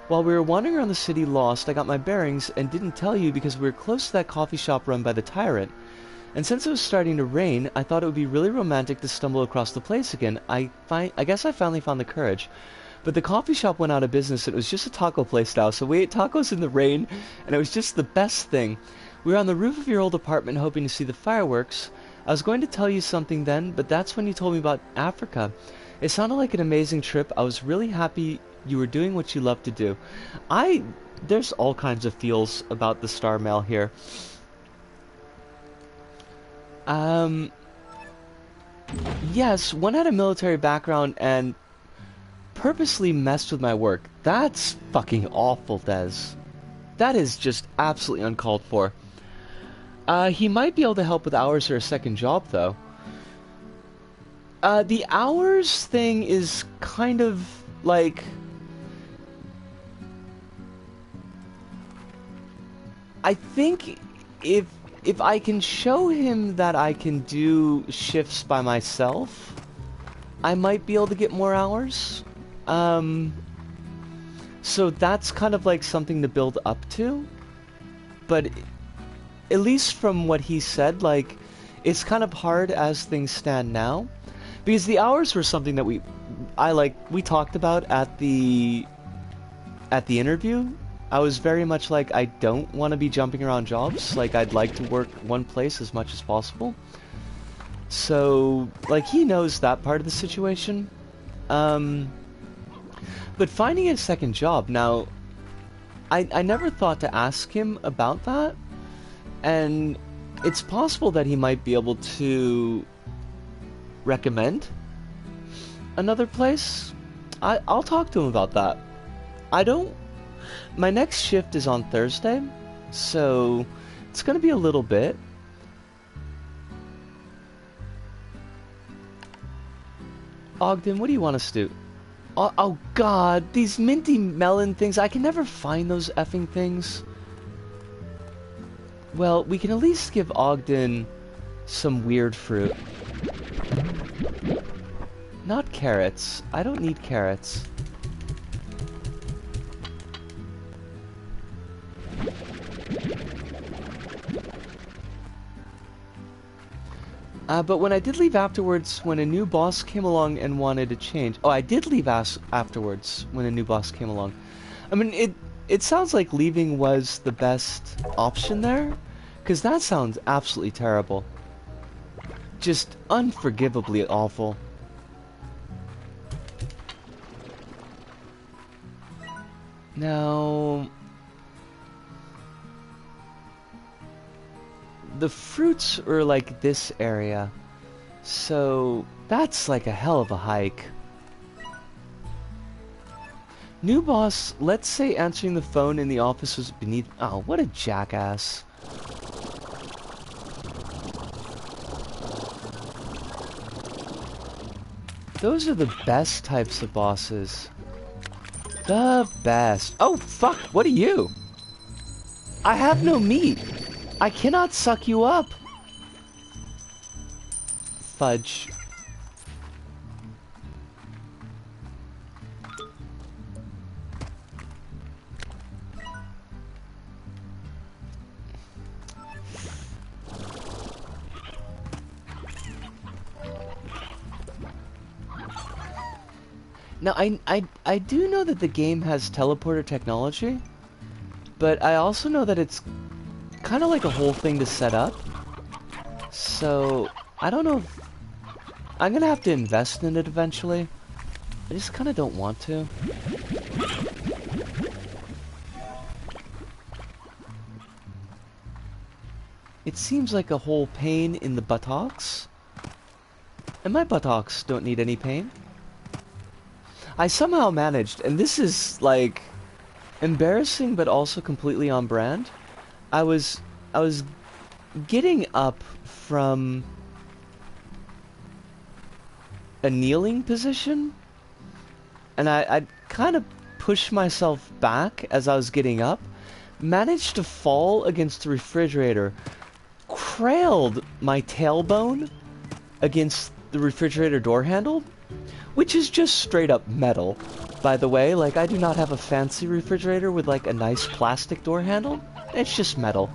While we were wandering around the city lost, I got my bearings and didn't tell you because we were close to that coffee shop run by the tyrant. And since it was starting to rain, I thought it would be really romantic to stumble across the place again. I guess I finally found the courage. But the coffee shop went out of business and it was just a taco place now, so we ate tacos in the rain, and it was just the best thing. We were on the roof of your old apartment hoping to see the fireworks. I was going to tell you something then, but that's when you told me about Africa. It sounded like an amazing trip. I was really happy you were doing what you love to do. There's all kinds of feels about the star mail here. Yes, one had a military background and purposely messed with my work. That's fucking awful, Des. That is just absolutely uncalled for. He might be able to help with hours or a second job, though. The hours thing is kind of like... I think if I can show him that I can do shifts by myself, I might be able to get more hours. So that's kind of like something to build up to. But at least from what he said, like, it's kind of hard as things stand now. Because the hours were something that we talked about at the interview. I was very much like, I don't want to be jumping around jobs. Like, I'd like to work one place as much as possible. So, like, he knows that part of the situation. But finding a second job, now, I never thought to ask him about that. And it's possible that he might be able to recommend another place. I'll talk to him about that. My next shift is on Thursday, so it's going to be a little bit. Ogden, what do you want us to do? Oh god, these minty melon things, I can never find those effing things. Well, we can at least give Ogden some weird fruit. Not carrots. I don't need carrots. But when I did leave afterwards, when a new boss came along and wanted to change... Oh, I did leave afterwards when a new boss came along. I mean, it sounds like leaving was the best option there, because that sounds absolutely terrible. Just unforgivably awful. Now... the fruits are like this area, so that's like a hell of a hike. New boss, let's say answering the phone in the office was beneath... Oh, what a jackass. Those are the best types of bosses. The best. Oh, fuck, what are you? I have no meat. I cannot suck you up! Fudge. Now, I do know that the game has teleporter technology, but I also know that it's kind of like a whole thing to set up. So, I don't know if... I'm gonna have to invest in it eventually. I just kind of don't want to. It seems like a whole pain in the buttocks. And my buttocks don't need any pain. I somehow managed, and this is, like, embarrassing but also completely on brand. I was getting up from a kneeling position, and I kind of pushed myself back as I was getting up, managed to fall against the refrigerator, crailed my tailbone against the refrigerator door handle, which is just straight up metal, by the way. Like, I do not have a fancy refrigerator with like a nice plastic door handle. It's just metal.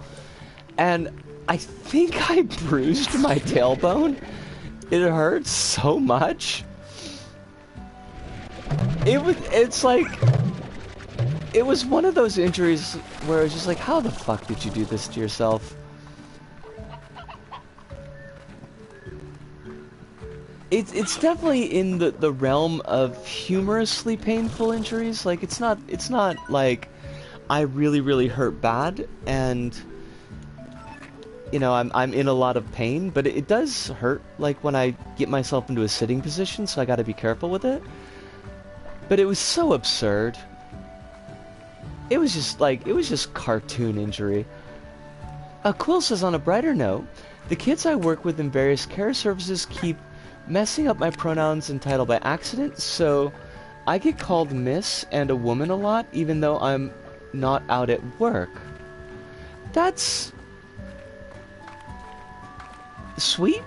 And I think I bruised my tailbone. It hurts so much. It's like, it was one of those injuries where I was just like, how the fuck did you do this to yourself? It's definitely in the realm of humorously painful injuries. Like, it's not like I really hurt bad and, you know, I'm in a lot of pain, but it does hurt, like, when I get myself into a sitting position, so I gotta be careful with it. But it was so absurd. It was just cartoon injury. Quill says, on a brighter note, the kids I work with in various care services keep messing up my pronouns and title by accident, so I get called Miss and a woman a lot, even though I'm not out at work. That's sweet.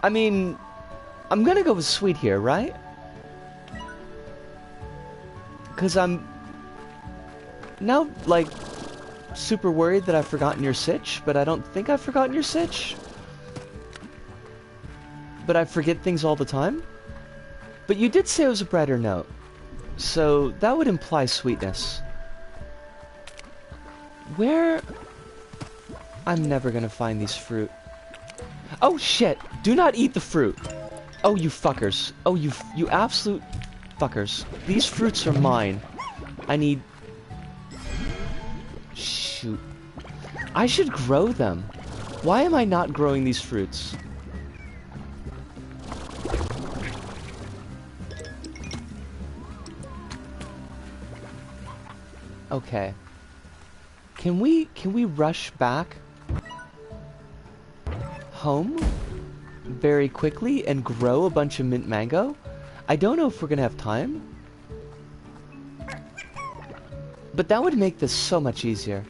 I mean, I'm gonna go with sweet here, right? Because I'm now, like, super worried that I've forgotten your sitch, but I don't think I've forgotten your sitch. But I forget things all the time. But you did say it was a brighter note, so that would imply sweetness. Where? I'm never gonna find these fruit. Oh shit! Do not eat the fruit! Oh, you fuckers. Oh, you absolute fuckers. These fruits are mine. I need... Shoot. I should grow them. Why am I not growing these fruits? Okay. Can we rush back home very quickly and grow a bunch of mint mango? I don't know if we're gonna have time, but that would make this so much easier.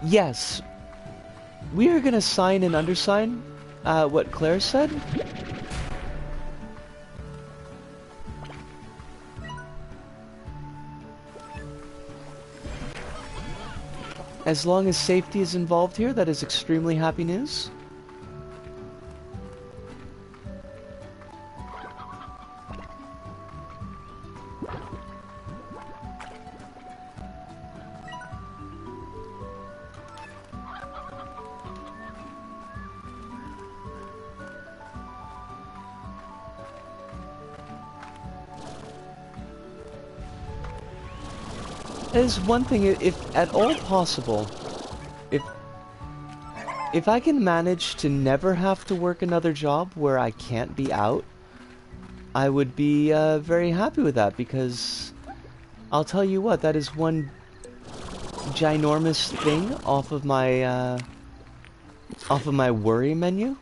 Yes, we are gonna sign and undersign what Claire said. As long as safety is involved here, that is extremely happy news. That is one thing, if at all possible, if I can manage to never have to work another job where I can't be out, I would be very happy with that, because I'll tell you what, that is one ginormous thing off of my worry menu.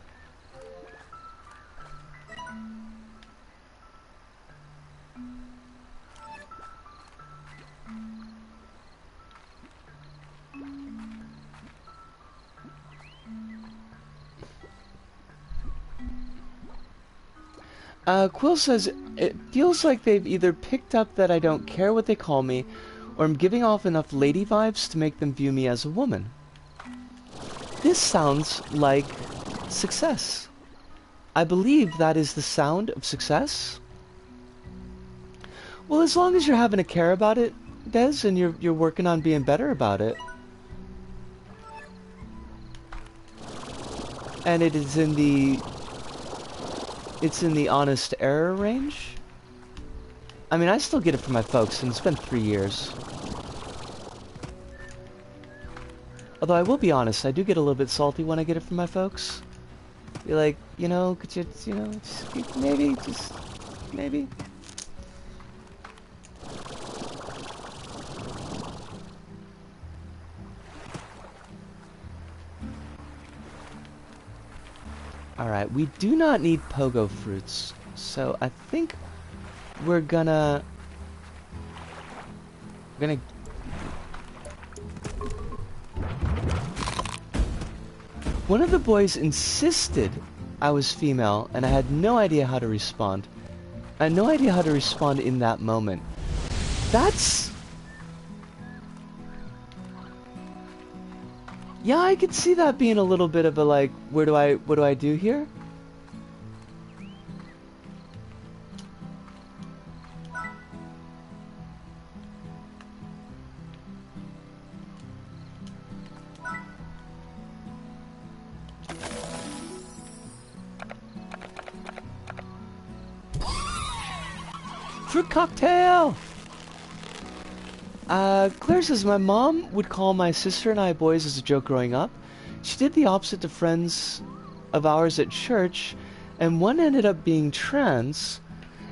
Quill says, it feels like they've either picked up that I don't care what they call me, or I'm giving off enough lady vibes to make them view me as a woman. This sounds like success. I believe that is the sound of success. Well, as long as you're having a care about it, Des, and you're working on being better about it. And it is in the... It's in the honest error range. I mean, I still get it from my folks, and it's been 3 years. Although I will be honest, I do get a little bit salty when I get it from my folks. Be like, you know, could you, just, maybe. Alright, we do not need pogo fruits. So I think we're gonna... One of the boys insisted I was female, and I had no idea how to respond. I had no idea how to respond in that moment. That's... Yeah, I could see that being a little bit of a like, what do I do here? Fruit cocktail! Claire says, my mom would call my sister and I boys as a joke growing up. She did the opposite to friends of ours at church, and one ended up being trans,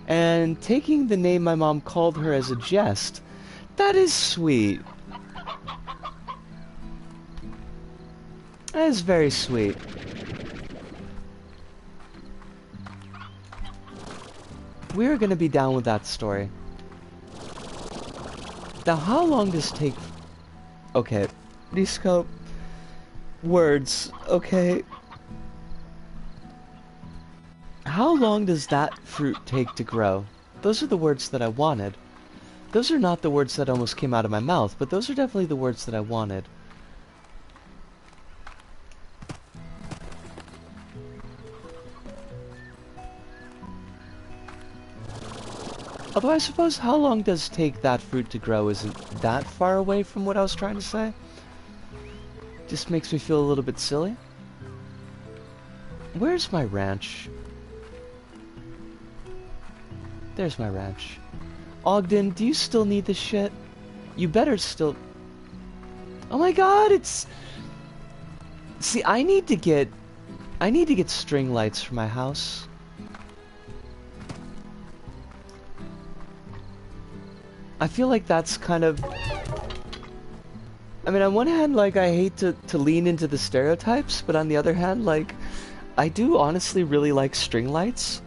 and taking the name my mom called her as a jest. That is sweet. That is very sweet. We're gonna be down with that story. Now, how long does it take... Okay, rescope. Words, okay. How long does that fruit take to grow? Those are the words that I wanted. Those are not the words that almost came out of my mouth, but those are definitely the words that I wanted. Although I suppose how long does it take that fruit to grow isn't that far away from what I was trying to say. Just makes me feel a little bit silly. Where's my ranch? There's my ranch. Ogden, do you still need this shit? You better still... Oh my god, it's... See, I need to get string lights for my house. I feel like that's kind of... I mean, on one hand, like, I hate to lean into the stereotypes, but on the other hand, like, I do honestly really like string lights.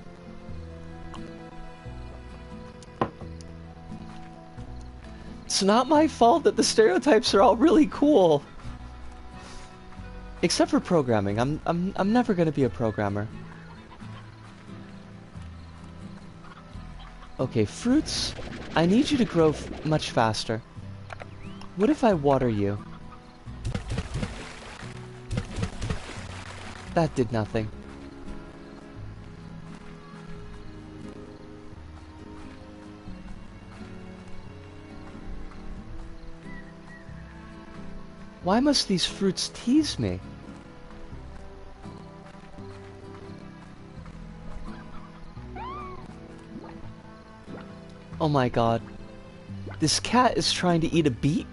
It's not my fault that the stereotypes are all really cool. Except for programming. I'm never gonna be a programmer. Okay, fruits. I need you to grow much faster. What if I water you? That did nothing. Why must these fruits tease me? Oh my god. This cat is trying to eat a beet?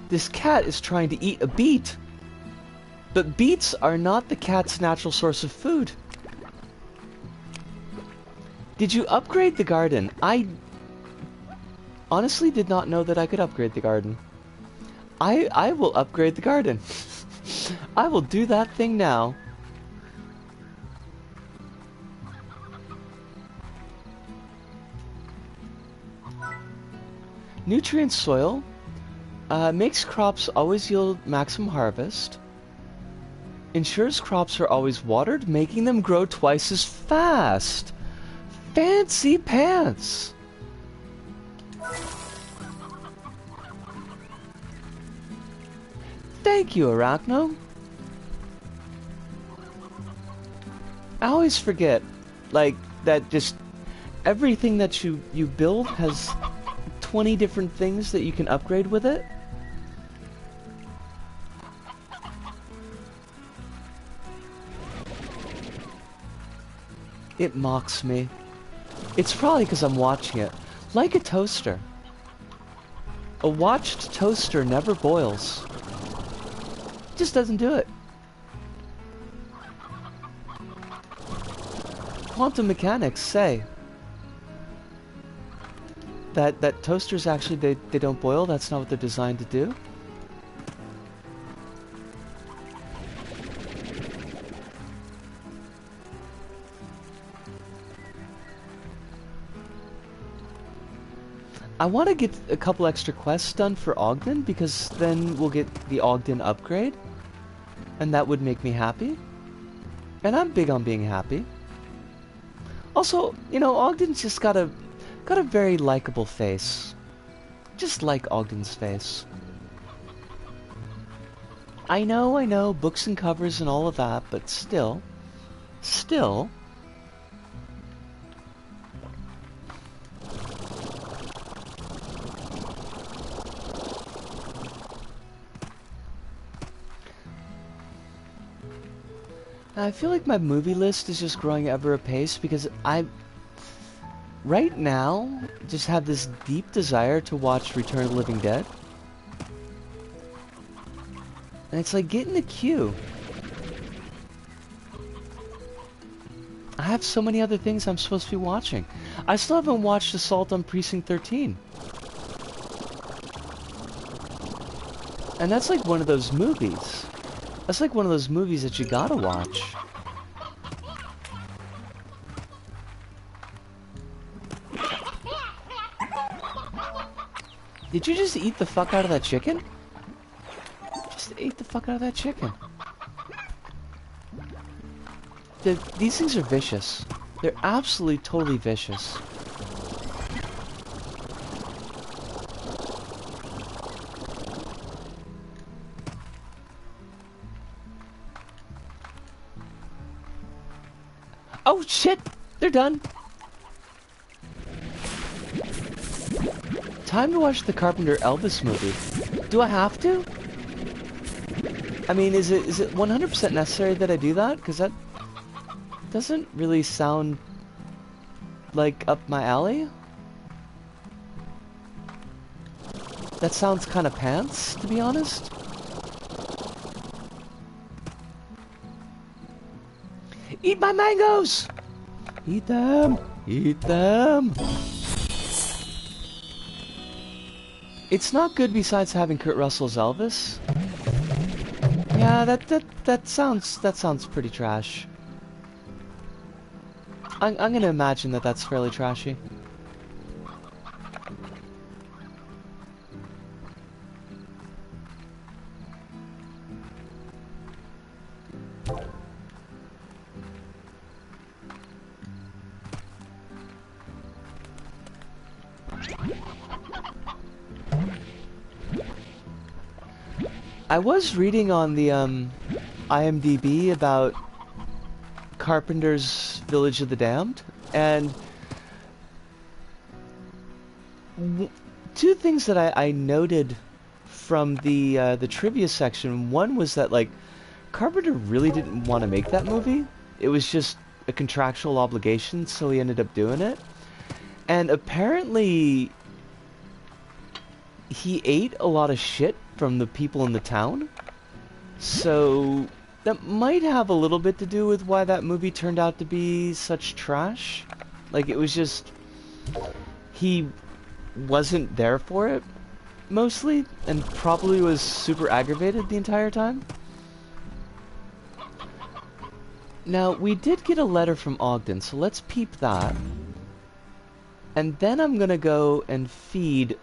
This cat is trying to eat a beet! But beets are not the cat's natural source of food. Did you upgrade the garden? I honestly did not know that I could upgrade the garden. I will upgrade the garden. I will do that thing now. Nutrient soil makes crops always yield maximum harvest. Ensures crops are always watered, making them grow twice as fast. Fancy pants! Thank you, Arachno. I always forget, like, that just everything that you build has 20 different things that you can upgrade with it. It mocks me. It's probably because I'm watching it. Like a toaster. A watched toaster never boils. Just doesn't do it. Quantum mechanics say that toasters actually they don't boil. That's not what they're designed to do. I want to get a couple extra quests done for Ogden, because then we'll get the Ogden upgrade. And that would make me happy. And I'm big on being happy. Also, you know, Ogden's just got a very likable face. Just like Ogden's face. I know, books and covers and all of that, but still. I feel like my movie list is just growing ever apace because right now, just have this deep desire to watch Return of the Living Dead. And it's like, get in the queue. I have so many other things I'm supposed to be watching. I still haven't watched Assault on Precinct 13. And that's like one of those movies. That's like one of those movies that you gotta watch. Did you just eat the fuck out of that chicken? Just ate the fuck out of that chicken. These things are vicious. They're absolutely, totally vicious. Oh shit! They're done! Time to watch the Carpenter Elvis movie. Do I have to? I mean, is it 100% necessary that I do that? Because that doesn't really sound like up my alley. That sounds kind of pants, to be honest. Eat my mangoes! Eat them! Eat them! It's not good besides having Kurt Russell's Elvis. Yeah, that sounds pretty trash. I'm gonna imagine that that's fairly trashy. I was reading on the IMDb about Carpenter's Village of the Damned, and two things that I noted from the trivia section. One was that, like, Carpenter really didn't want to make that movie. It was just a contractual obligation, so he ended up doing it. And apparently he ate a lot of shit from the people in the town. So that might have a little bit to do with why that movie turned out to be such trash. Like, it was just, he wasn't there for it, mostly, and probably was super aggravated the entire time. Now, we did get a letter from Ogden, so let's peep that. And then I'm gonna go and feed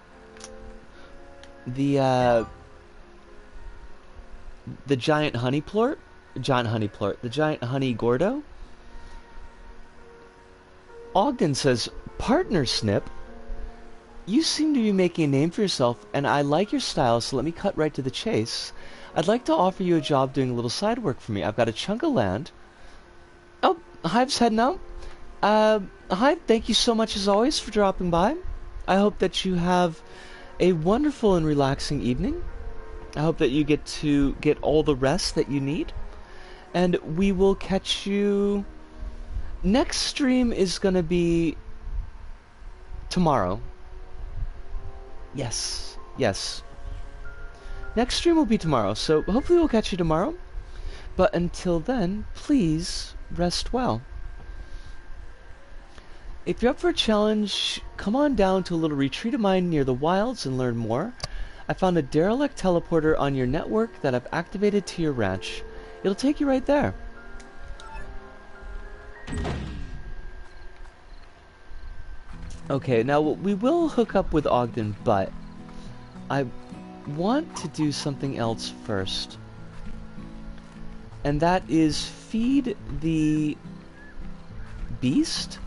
the giant honey plort. The giant honey gordo. Ogden says, "Partner Snip, you seem to be making a name for yourself, and I like your style, so let me cut right to the chase. I'd like to offer you a job doing a little side work for me. I've got a chunk of land." Oh, Hive's heading out. Hive, thank you so much as always for dropping by. I hope that you have a wonderful and relaxing evening. I hope that you get to get all the rest that you need. And we will catch you... Next stream is going to be tomorrow. Yes. Next stream will be tomorrow, so hopefully we'll catch you tomorrow. But until then, please rest well. If you're up for a challenge, come on down to a little retreat of mine near the wilds and learn more. I found a derelict teleporter on your network that I've activated to your ranch. It'll take you right there. Okay, now we will hook up with Ogden, but I want to do something else first. And that is feed the beast.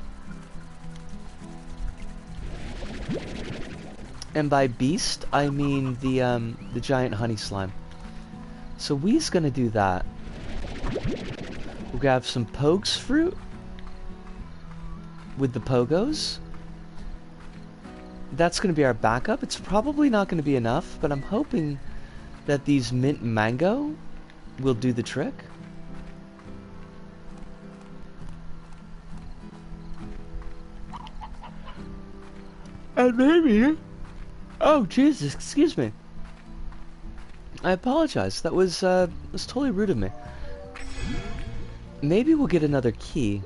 And by beast, I mean the giant honey slime. So we's gonna do that. We'll grab some Pogues fruit with the Pogos. That's gonna be our backup. It's probably not gonna be enough, but I'm hoping that these mint mango will do the trick. And maybe... Oh, Jesus, excuse me. I apologize. That was totally rude of me. Maybe we'll get another key.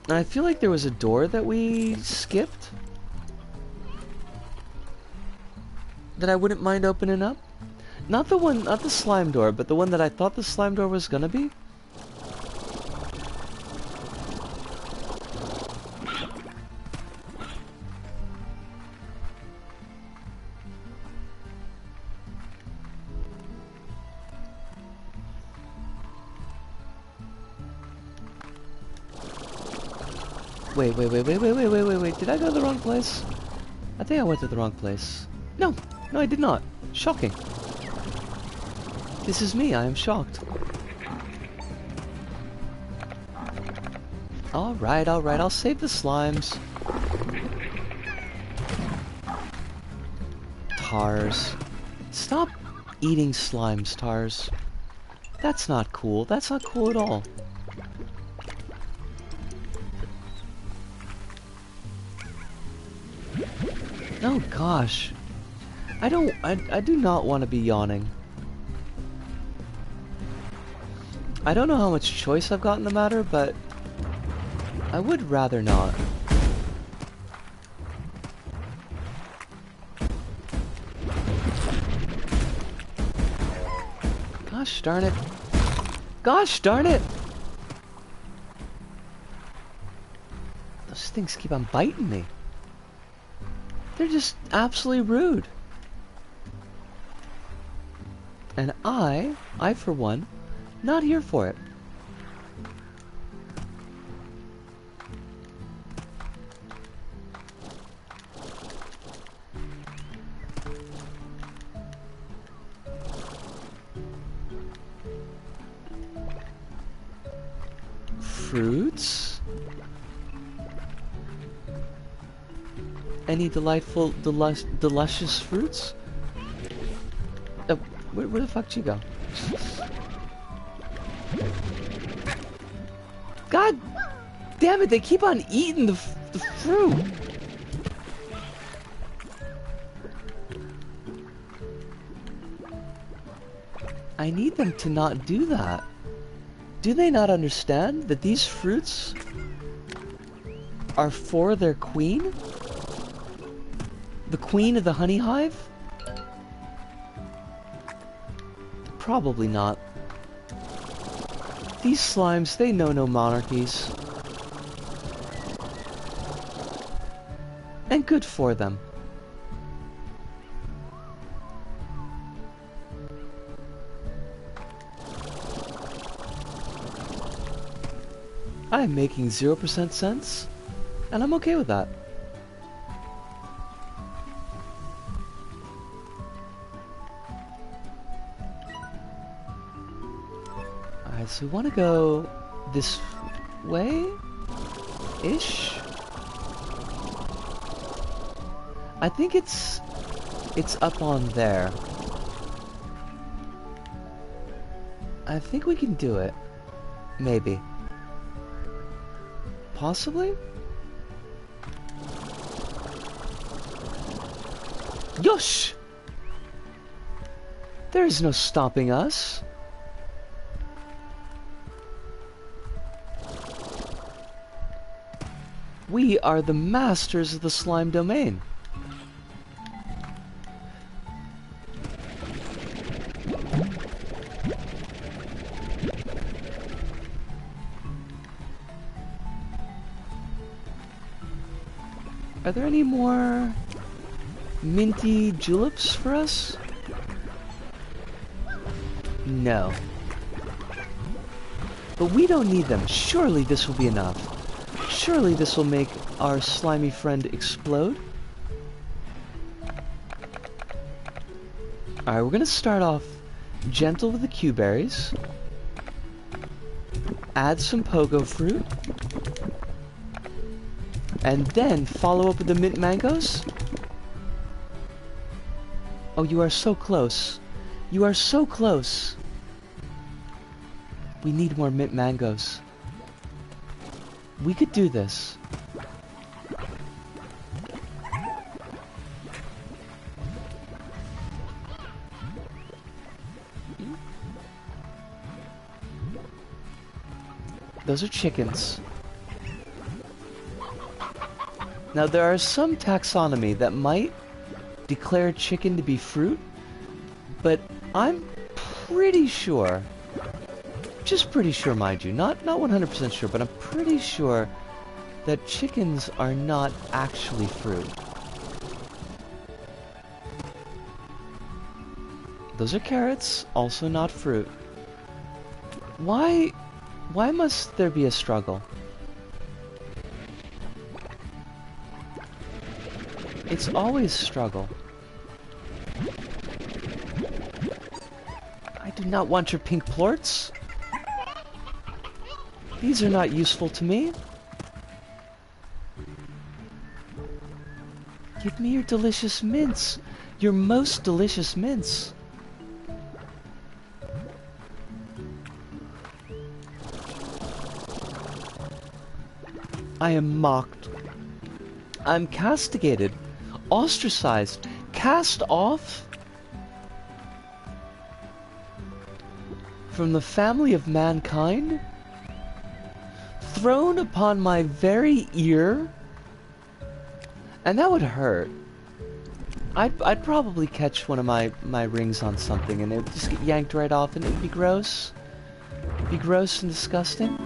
And I feel like there was a door that we skipped that I wouldn't mind opening up. Not the slime door, but the one that I thought the slime door was gonna be. Wait. Did I go to the wrong place? I think I went to the wrong place. No, I did not. Shocking. This is me, I am shocked. Alright, I'll save the slimes. Tars. Stop eating slimes, Tars. That's not cool. That's not cool at all. Oh gosh. I do not want to be yawning. I don't know how much choice I've got in the matter, but I would rather not. Gosh darn it. Gosh darn it! Those things keep on biting me. They're just absolutely rude. And I for one, not here for it. Fruits? Any delightful, delicious fruits? Where the fuck did you go? God damn it, they keep on eating the fruit. I need them to not do that. Do they not understand that these fruits are for their queen? The queen of the honey hive? Probably not. These slimes, they know no monarchies. And good for them. I'm making 0% sense, and I'm okay with that. Alright, so we want to go this way-ish? I think it's up on there. I think we can do it. Maybe. Possibly? Yosh! There is no stopping us. We are the masters of the slime domain. Are there any more minty juleps for us? No. But we don't need them. Surely this will be enough. Surely this will make our slimy friend explode. Alright, we're gonna start off gentle with the Q berries. Add some pogo fruit. And then follow up with the mint mangoes. Oh, you are so close. You are so close. We need more mint mangoes. We could do this. Those are chickens. Now there are some taxonomy that might declare chicken to be fruit, but I'm pretty sure, just pretty sure mind you, not 100% sure, but I'm pretty sure that chickens are not actually fruit. Those are carrots, also not fruit. Why must there be a struggle? It's always struggle. I do not want your pink plorts. These are not useful to me. Give me your delicious mints. Your most delicious mints. I am mocked. I'm castigated. Ostracized. Cast off from the family of mankind. Thrown upon my very ear. And that would hurt. I'd probably catch one of my rings on something and it would just get yanked right off and it'd be gross. It'd be gross and disgusting.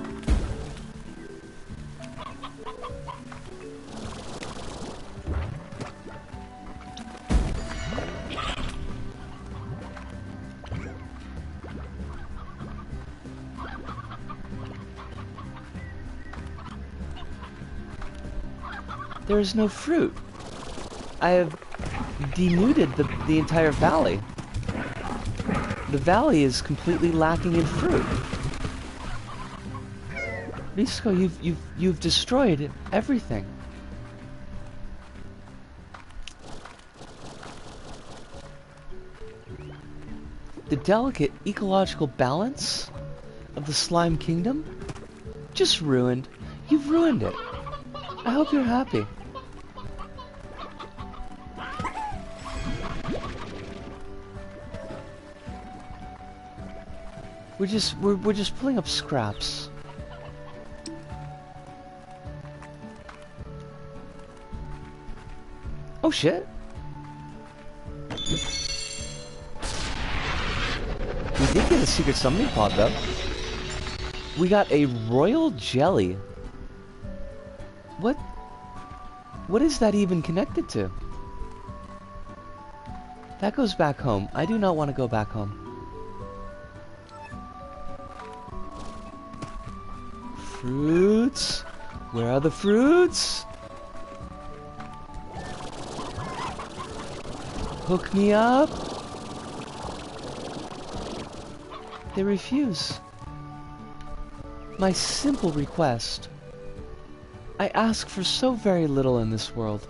There is no fruit. I have denuded the entire valley. The valley is completely lacking in fruit. Risco, you've destroyed everything. The delicate ecological balance of the slime kingdom just ruined. You've ruined it. I hope you're happy. We're just pulling up scraps. Oh shit. We did get a secret summoning pod though. We got a royal jelly. What is that even connected to? That goes back home. I do not want to go back home. Fruits? Where are the fruits? Hook me up? They refuse. My simple request. I ask for so very little in this world.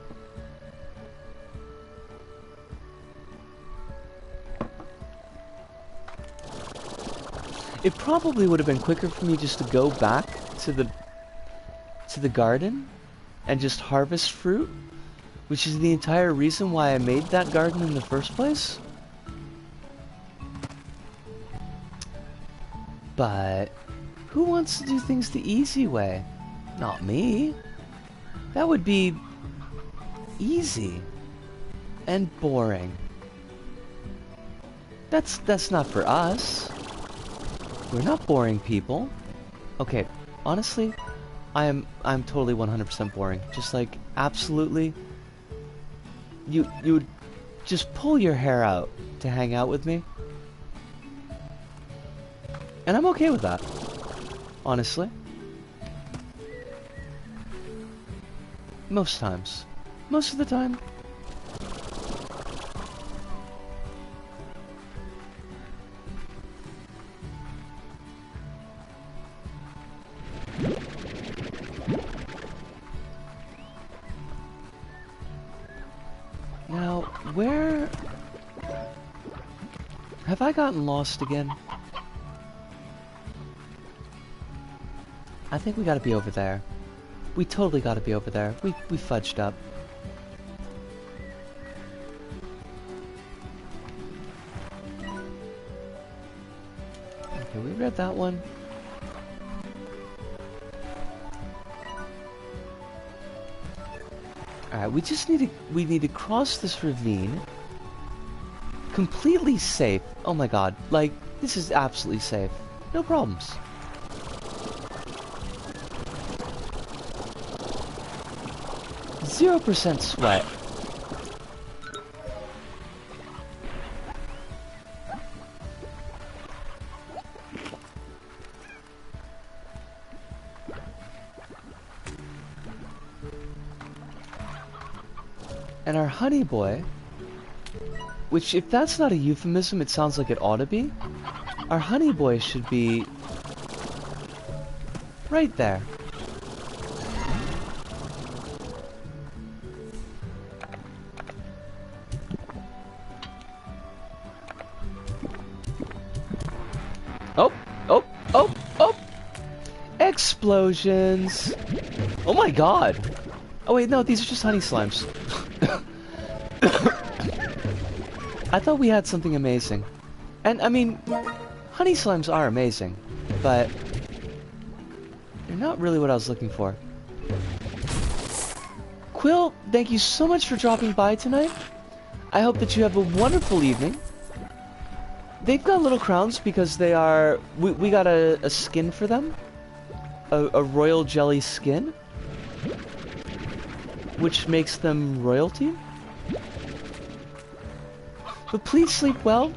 It probably would have been quicker for me just to go back to the garden and just harvest fruit, which is the entire reason why I made that garden in the first place. But who wants to do things the easy way? Not me. That would be easy and boring. That's not for us. We're not boring people. Okay, honestly, I'm totally 100% boring. Just like absolutely. You would just pull your hair out to hang out with me. And I'm okay with that. Honestly. Most times. Most of the time. Now, where... Have I gotten lost again? I think we gotta be over there. We totally gotta be over there. We fudged up. Okay, we read that one. Alright, we need to cross this ravine. Completely safe. Oh my god. Like, this is absolutely safe. No problems. %0 sweat. And our honey boy, which if that's not a euphemism, it sounds like it ought to be. Our honey boy should be right there. Oh, oh, oh, oh! Explosions! Oh my god! Oh wait, no, these are just honey slimes. I thought we had something amazing. And, I mean, honey slimes are amazing, but they're not really what I was looking for. Quill, thank you so much for dropping by tonight. I hope that you have a wonderful evening. They've got little crowns because they are... We got a skin for them. A royal jelly skin. Which makes them royalty. But please sleep well.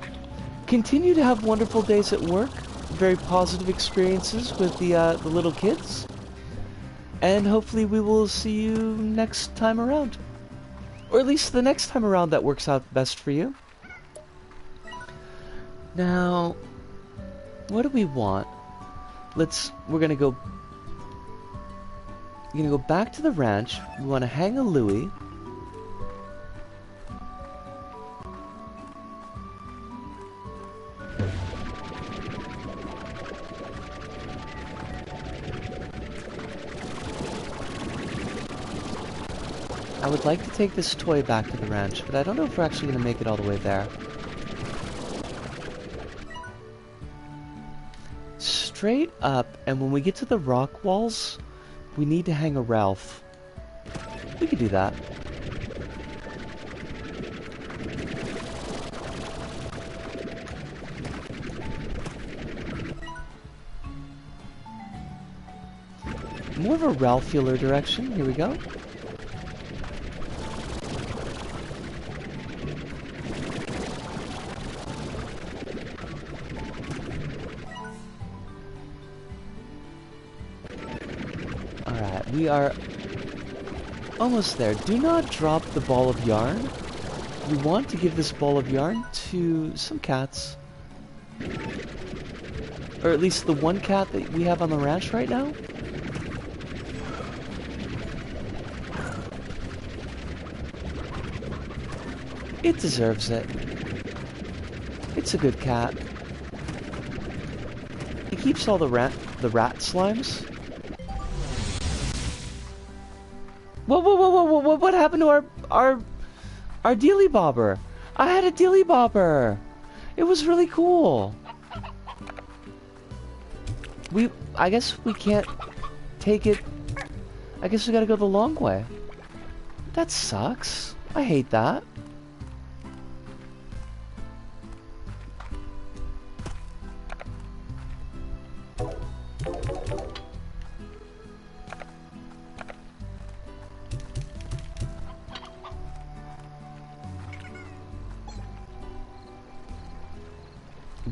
Continue to have wonderful days at work. Very positive experiences with the little kids. And hopefully we will see you next time around. Or at least the next time around that works out best for you. Now, what do we want? We're gonna go back to the ranch. We want to hang a Louie. I would like to take this toy back to the ranch, but I don't know if we're actually going to make it all the way there. Straight up, and when we get to the rock walls, we need to hang a Ralph. We could do that. More of a Ralphular direction. Here we go. We are almost there. Do not drop the ball of yarn. We want to give this ball of yarn to some cats. Or at least the one cat that we have on the ranch right now. It deserves it. It's a good cat. It keeps all the rat slimes. Whoa, whoa, whoa, whoa, whoa, what happened to our dealy bobber? I had a dealy bobber. It was really cool. I guess we can't take it. I guess we gotta go the long way. That sucks. I hate that.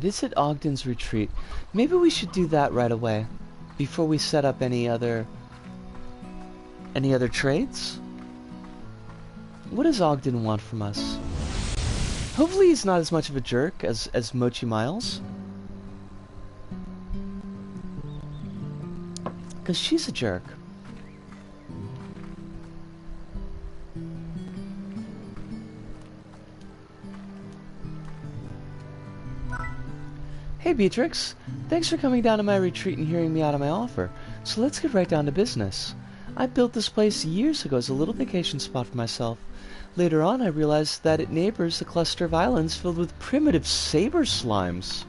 Visit Ogden's retreat. Maybe we should do that right away, before we set up any other trades. What does Ogden want from us? Hopefully he's not as much of a jerk as Mochi Miles. Because she's a jerk. Hey Beatrix, thanks for coming down to my retreat and hearing me out on my offer. So let's get right down to business. I built this place years ago as a little vacation spot for myself. Later on I realized that it neighbors a cluster of islands filled with primitive saber slimes.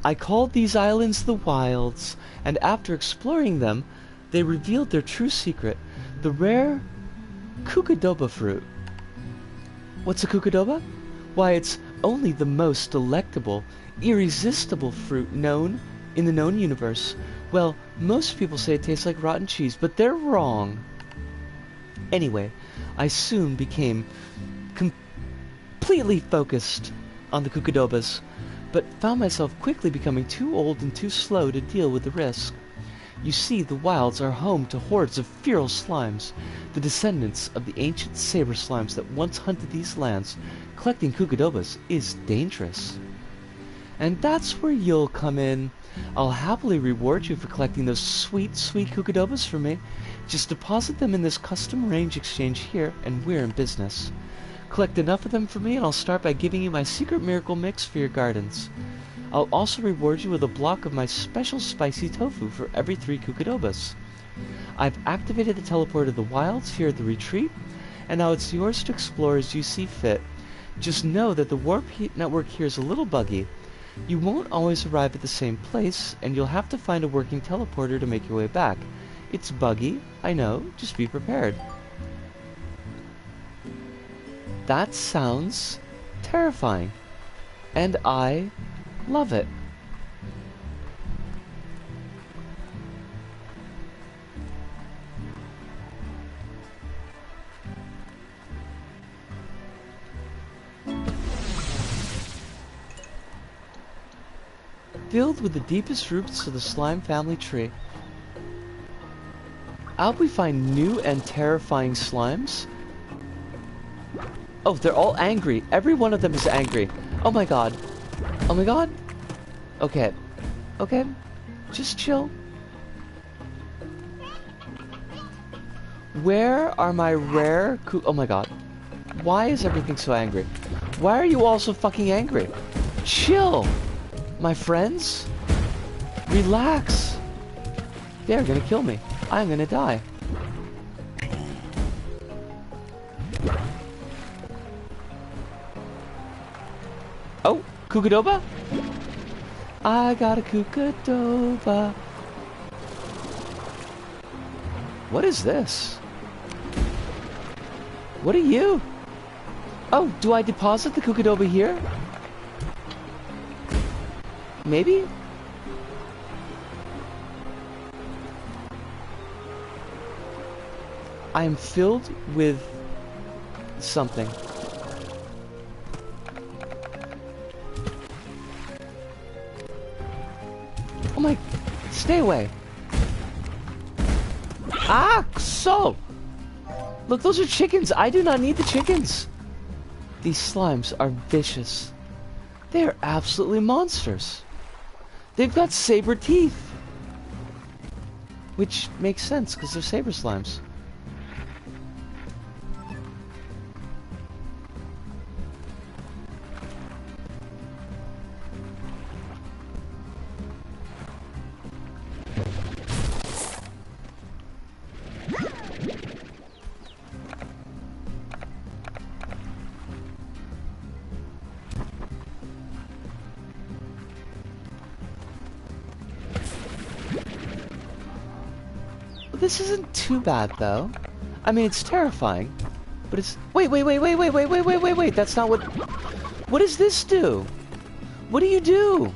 I called these islands the Wilds, and after exploring them, they revealed their true secret, the rare Cucadoba fruit. What's a Cucadoba? Why, it's only the most delectable, irresistible fruit known in the known universe. Well, most people say it tastes like rotten cheese, but they're wrong. Anyway, I soon became completely focused on the Cucadobas, but found myself quickly becoming too old and too slow to deal with the risk. You see, the Wilds are home to hordes of feral slimes, the descendants of the ancient saber slimes that once hunted these lands. Collecting Cucadobas is dangerous. And that's where you'll come in. I'll happily reward you for collecting those sweet, sweet Cucadobas for me. Just deposit them in this custom range exchange here, and we're in business. Collect enough of them for me, and I'll start by giving you my secret miracle mix for your gardens. I'll also reward you with a block of my special spicy tofu for every 3 Cucadobas. I've activated the teleport of the Wilds here at the retreat, and now it's yours to explore as you see fit. Just know that the warp network here is a little buggy. You won't always arrive at the same place, and you'll have to find a working teleporter to make your way back. It's buggy, I know, just be prepared. That sounds terrifying, and I love it. Filled with the deepest roots of the slime family tree. I hope we find new and terrifying slimes. Oh, they're all angry. Every one of them is angry. Oh my god. Oh my god. Okay. Okay. Just chill. Where are my rare oh my god. Why is everything so angry? Why are you all so fucking angry? Chill, my friends. Relax. They're gonna kill me. I'm gonna die. Oh, Cucadoba? I got a Cucadoba. What is this? What are you? Oh, do I deposit the Cucadoba here? Maybe? I am filled with something. Oh my... Stay away. Ah! So! Look, those are chickens. I do not need the chickens. These slimes are vicious. They are absolutely monsters. They've got saber teeth. Which makes sense, because they're saber slimes. This isn't too bad, though. I mean, it's terrifying, but it's... Wait, that's not what... What does this do? What do you do?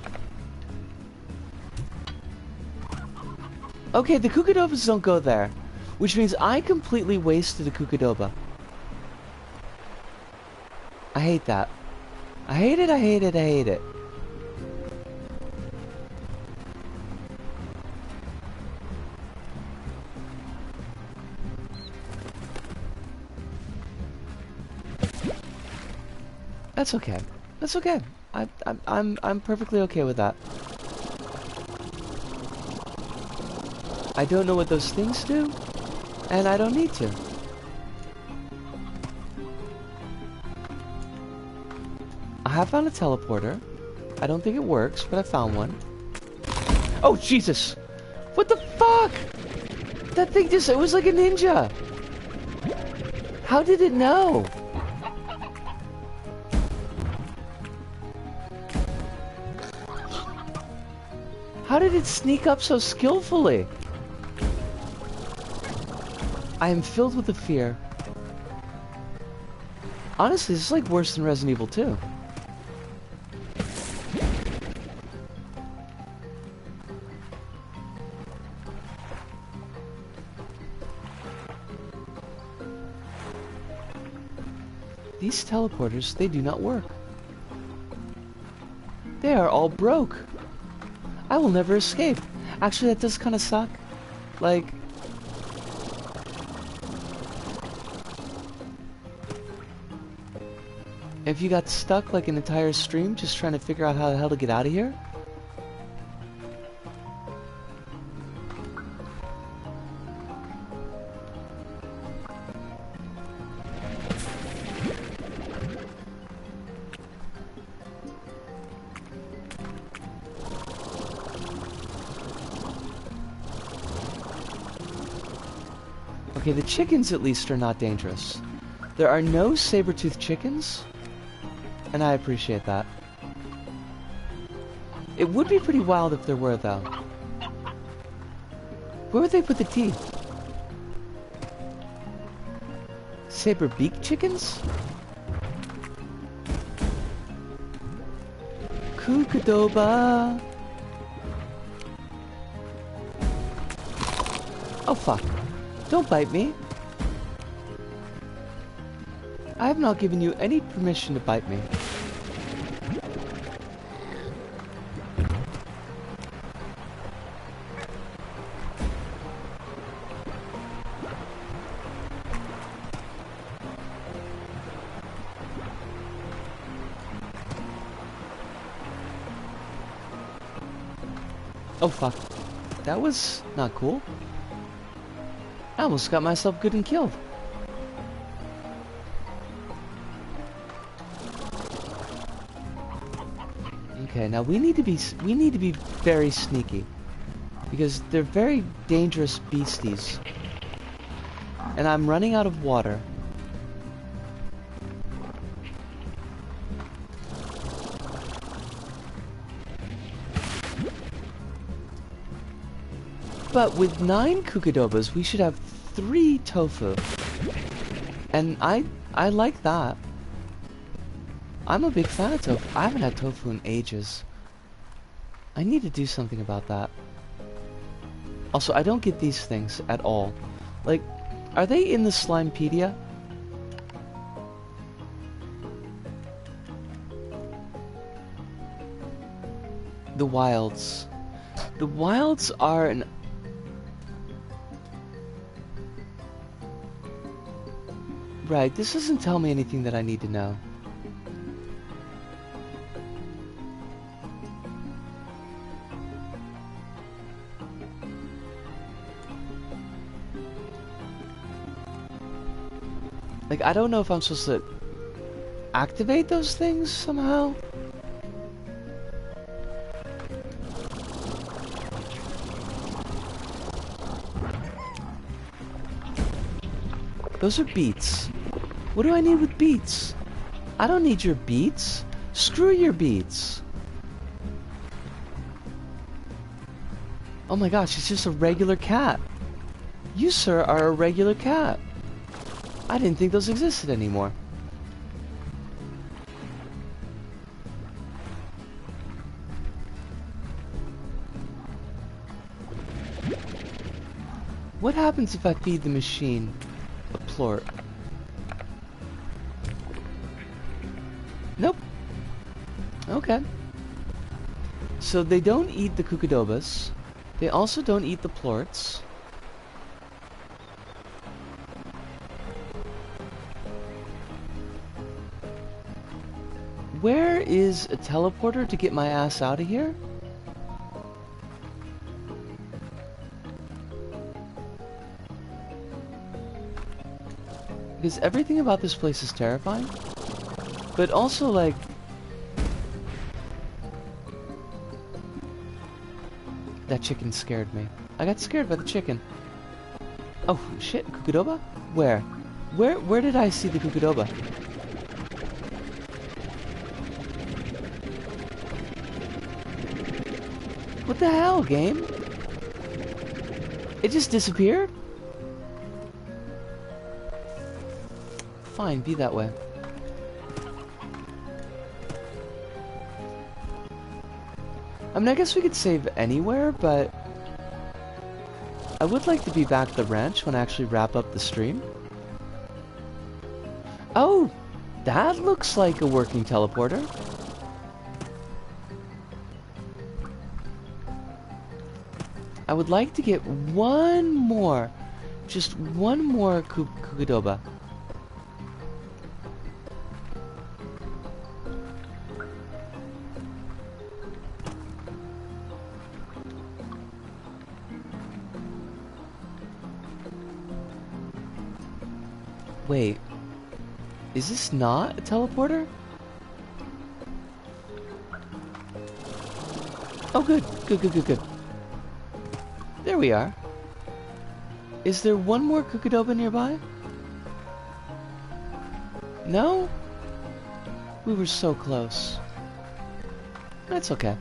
Okay, the Cucadobas don't go there, which means I completely wasted a Cucadoba. I hate that. I hate it, I hate it, I hate it. That's okay. That's okay. I'm perfectly okay with that. I don't know what those things do, and I don't need to. I have found a teleporter. I don't think it works, but I found one. Oh, Jesus! What the fuck? That thing just, it was like a ninja. How did it know? How did it sneak up so skillfully? I am filled with a fear. Honestly, this is like worse than Resident Evil 2. These teleporters, they do not work. They are all broke. I will never escape. Actually, that does kind of suck. Like... if you got stuck like an entire stream just trying to figure out how the hell to get out of here? Okay, the chickens at least are not dangerous. There are no saber-toothed chickens, and I appreciate that. It would be pretty wild if there were, though. Where would they put the teeth? Saber-beaked chickens? Kookadoba! Oh, fuck. Don't bite me. I have not given you any permission to bite me. Oh fuck. That was not cool. I almost got myself good and killed. Okay, now we need to be very sneaky, because they're very dangerous beasties. And I'm running out of water. But with 9 Kukadobas, we should have 3 tofu. And I like that. I'm a big fan of tofu. I haven't had tofu in ages. I need to do something about that. Also, I don't get these things at all. Like, are they in the Slimepedia? The wilds. The wilds are an... Right, this doesn't tell me anything that I need to know. Like, I don't know if I'm supposed to activate those things somehow. Those are beets. What do I need with beets? I don't need your beets. Screw your beets. Oh my gosh, it's just a regular cat. You, sir, are a regular cat. I didn't think those existed anymore. What happens if I feed the machine a plort? Nope. Okay. So they don't eat the Kukadobas. They also don't eat the plorts. is a teleporter to get my ass out of here? Because everything about this place is terrifying. But also, like... That chicken scared me. I got scared by the chicken. Oh, shit. Kukudoba? Where? Where did I see the Kukudoba? What the hell, game? It just disappeared? Fine, be that way. I mean, I guess we could save anywhere, but... I would like to be back at the ranch when I actually wrap up the stream. Oh! That looks like a working teleporter. I would like to get one more. Just one more Kukudoba. Wait, is this not a teleporter? Oh good, good. There we are. Is there one more Kukudoba nearby? No? We were so close. That's okay.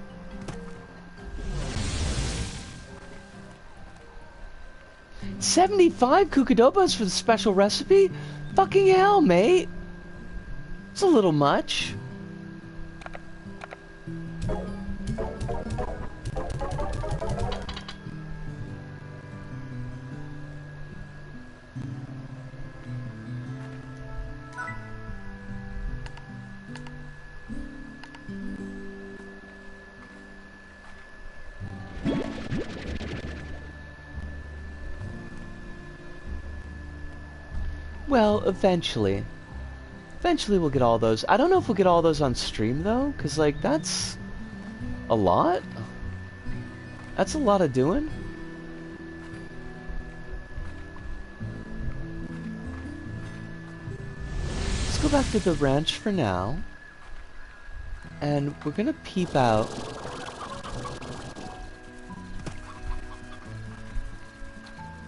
$75 Kukudobas for the special recipe? Fucking hell, mate! It's a little much. Well, eventually. Eventually we'll get all those. I don't know if we'll get all those on stream, though, because, like, that's a lot. That's a lot of doing. Let's go back to the ranch for now. And we're gonna peep out.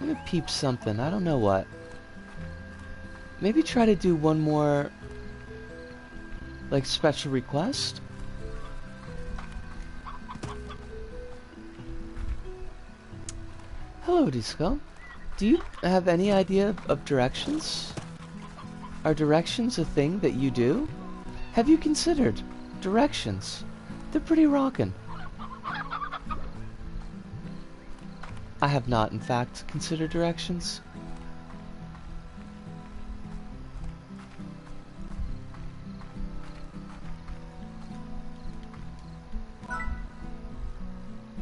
I'm gonna peep something. I don't know what. Maybe try to do one more, like, special request? Hello, Disco. Do you have any idea of directions? Are directions a thing that you do? Have you considered directions? They're pretty rockin'. I have not, in fact, considered directions.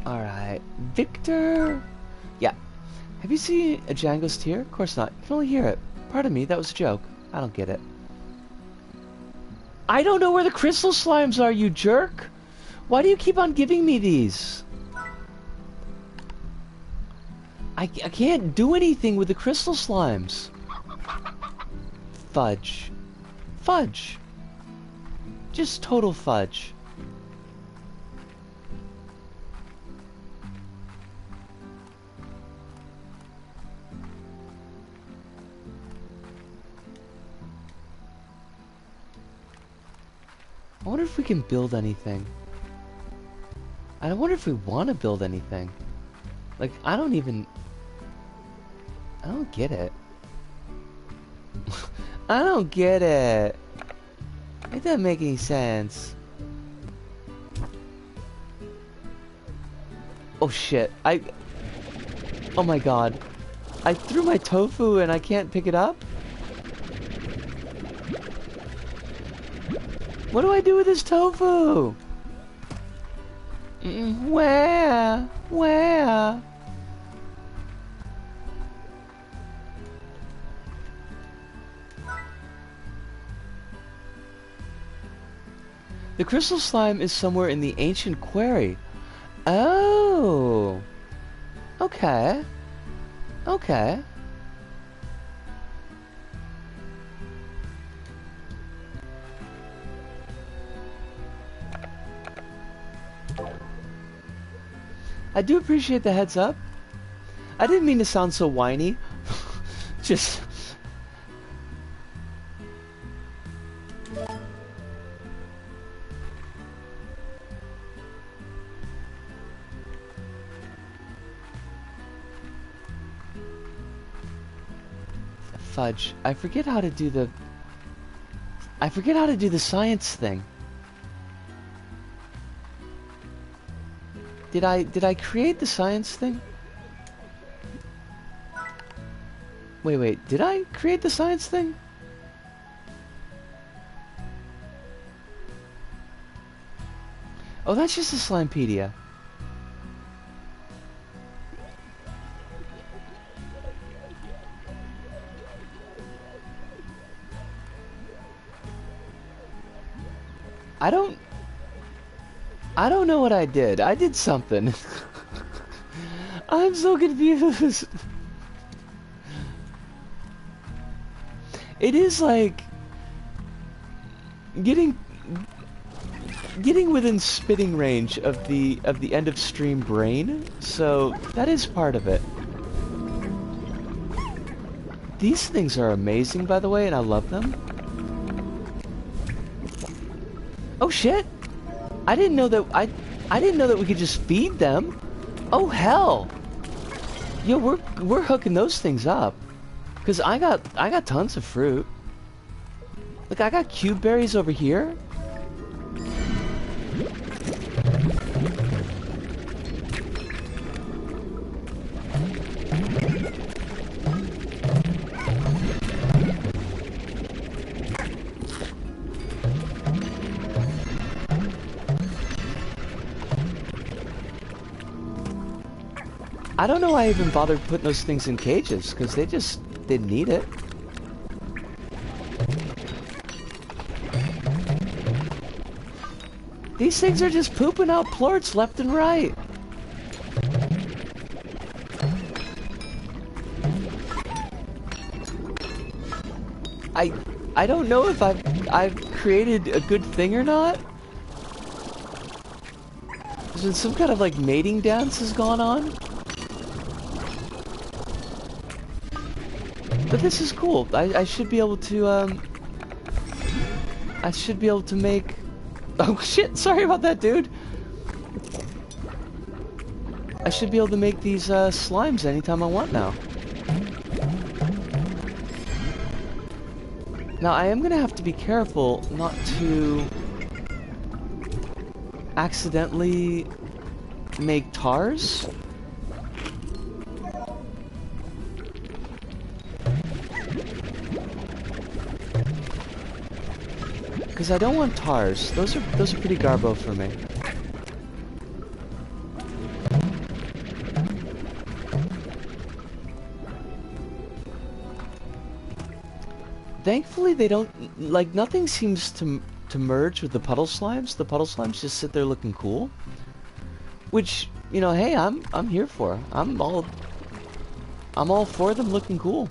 Alright, Victor! Yeah. Have you seen a Django's tear? Of course not. You can only hear it. Pardon me, that was a joke. I don't get it. I don't know where the crystal slimes are, you jerk! Why do you keep on giving me these? I can't do anything with the crystal slimes. Fudge. Fudge. Just total fudge. I wonder if we can build anything. I wonder if we want to build anything. Like, I don't get it. I don't get it. It doesn't make any sense. Oh shit. Oh my god. I threw my tofu and I can't pick it up? What do I do with this tofu? Where? Where? The crystal slime is somewhere in the ancient quarry. Oh. Okay. Okay. I do appreciate the heads up. I didn't mean to sound so whiny. Just... Fudge. I forget how to do the science thing. Did I create the science thing? Wait, did I create the science thing? Oh, that's just a Slimepedia. I don't know what I did. I did something. I'm so confused. It is like getting within spitting range of the end of stream brain, so that is part of it. These things are amazing, by the way, and I love them. Oh shit! I didn't know that I didn't know that we could just feed them. Oh hell! Yo, we're hooking those things up. Cause I got tons of fruit. Look, I got cube berries over here. I don't know why I even bothered putting those things in cages, because they just didn't need it. These things are just pooping out plorts left and right. I don't know if I've created a good thing or not. There's been some kind of like mating dance has gone on. But this is cool. I should be able to I should be able to make... Oh shit, sorry about that, dude. I should be able to make these slimes anytime I want now. Now I am gonna have to be careful not to accidentally make tars. Because I don't want tars. Those are pretty garbo for me. Thankfully they don't, like, nothing seems to merge with the puddle slimes. The puddle slimes just sit there looking cool. Which, you know, hey, I'm here for. I'm all for them looking cool.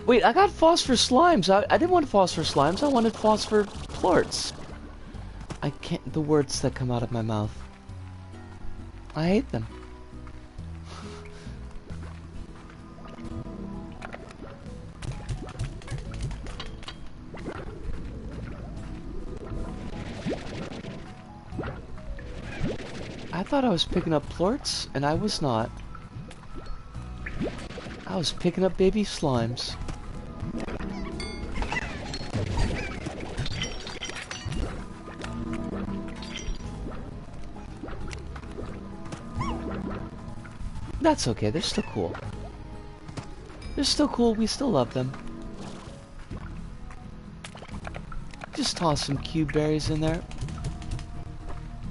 Wait, I got phosphor slimes. I didn't want phosphor slimes. I wanted phosphor plorts. I can't... The words that come out of my mouth. I hate them. I thought I was picking up plorts, and I was not. I was picking up baby slimes. That's okay, they're still cool. They're still cool, we still love them. Just toss some cube berries in there.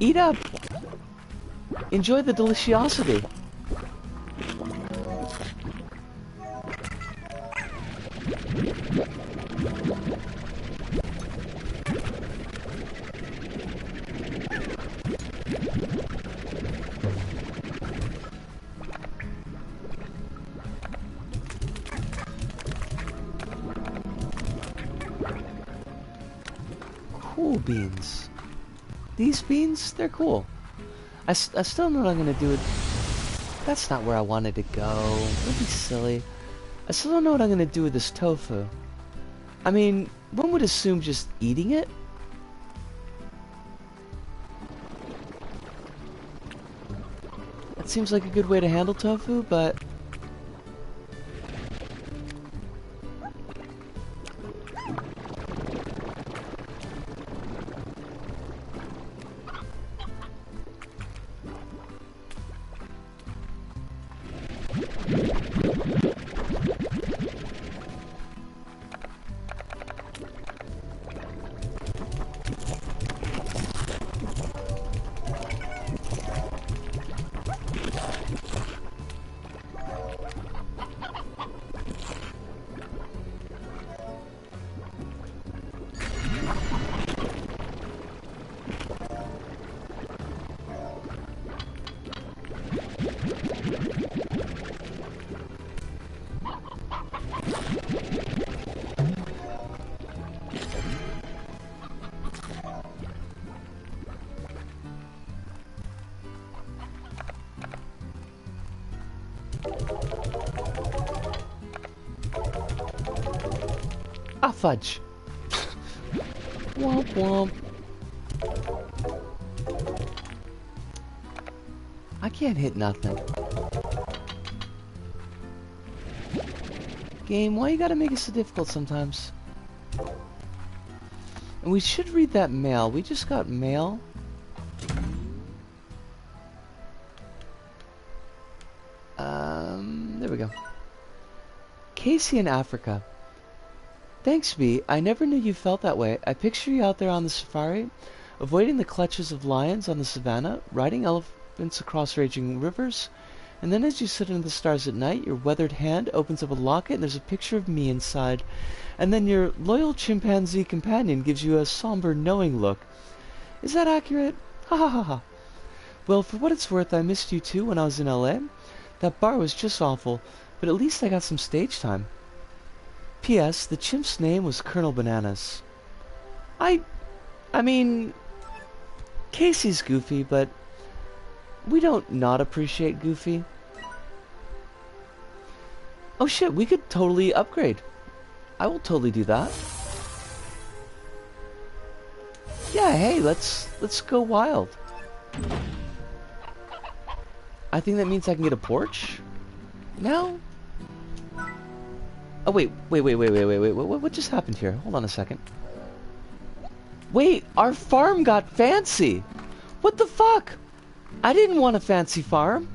Eat up! Enjoy the deliciosity. Cool beans. These beans, they're cool. I still don't know what I'm gonna do with... That's not where I wanted to go. Don't be silly. I still don't know what I'm gonna do with this tofu. I mean, one would assume just eating it? That seems like a good way to handle tofu, but... Ah, fudge. Womp womp. I can't hit nothing. Game, why you gotta make it so difficult sometimes? And we should read that mail. We just got mail. There we go. Casey in Africa. Thanks, B. I never knew you felt that way. I picture you out there on the safari, avoiding the clutches of lions on the savannah, riding elephants across raging rivers, and then as you sit under the stars at night, your weathered hand opens up a locket and there's a picture of me inside. And then your loyal chimpanzee companion gives you a somber, knowing look. Is that accurate? Ha ha ha ha. Well, for what it's worth, I missed you too when I was in LA. That bar was just awful, but at least I got some stage time. P.S. The chimp's name was Colonel Bananas. I mean, Casey's goofy, but we don't not appreciate goofy. Oh shit, we could totally upgrade. I will totally do that. Yeah, hey, let's go wild. I think that means I can get a porch now. Oh wait, what just happened here? Hold on a second. Wait, our farm got fancy! What the fuck? I didn't want a fancy farm.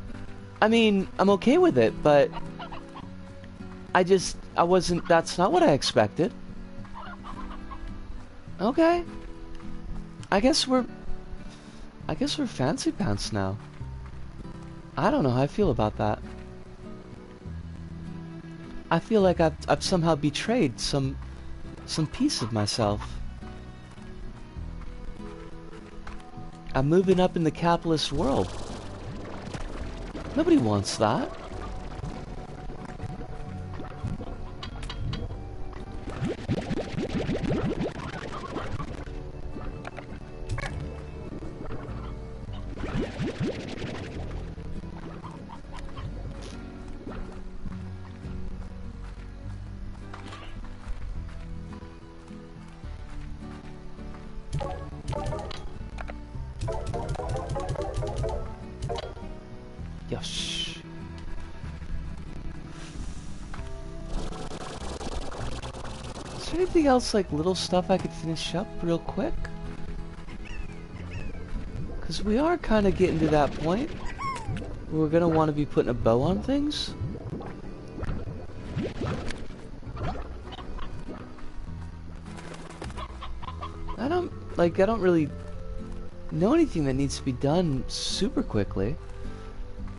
I mean, I'm okay with it, but... I wasn't, that's not what I expected. Okay. I guess we're fancy pants now. I don't know how I feel about that. I feel like I've somehow betrayed some piece of myself. I'm moving up in the capitalist world. Nobody wants that. Yosh. Is there anything else, like little stuff I could finish up real quick? Because we are kind of getting to that point where we're going to want to be putting a bow on things. I don't really know anything that needs to be done super quickly.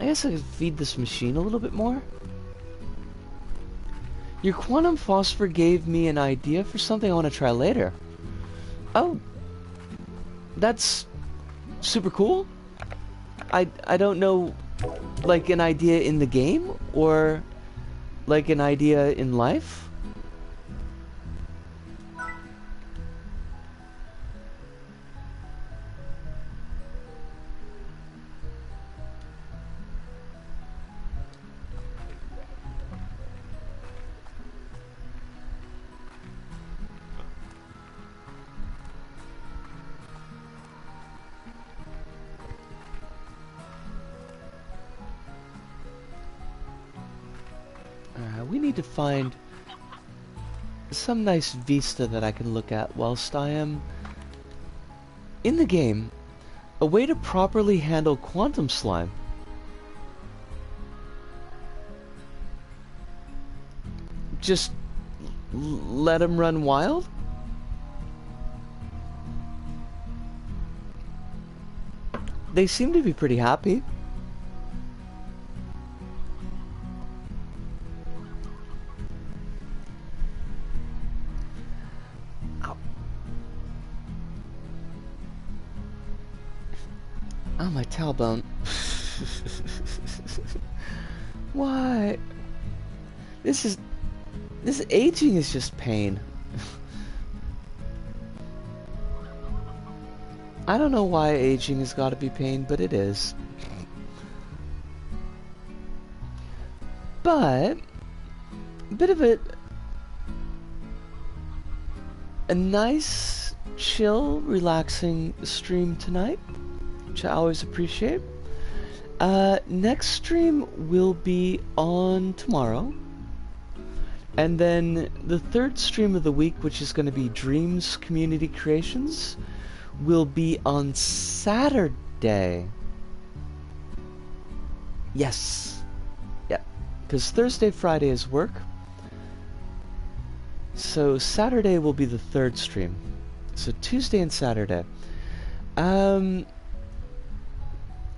I guess I could feed this machine a little bit more. Your quantum phosphor gave me an idea for something I want to try later. Oh, that's super cool. I don't know, like an idea in the game or like an idea in life. We need to find some nice vista that I can look at whilst I am in the game. A way to properly handle quantum slime. Just let him run wild? They seem to be pretty happy. Oh, my tailbone. Why? This aging is just pain. I don't know why aging has got to be pain, but it is. But a bit of a nice, chill, relaxing stream tonight, which I always appreciate. Next stream will be on tomorrow. And then the third stream of the week, which is going to be Dreams Community Creations, will be on Saturday. Yes. Yeah. Because Thursday, Friday is work. So Saturday will be the third stream. So Tuesday and Saturday.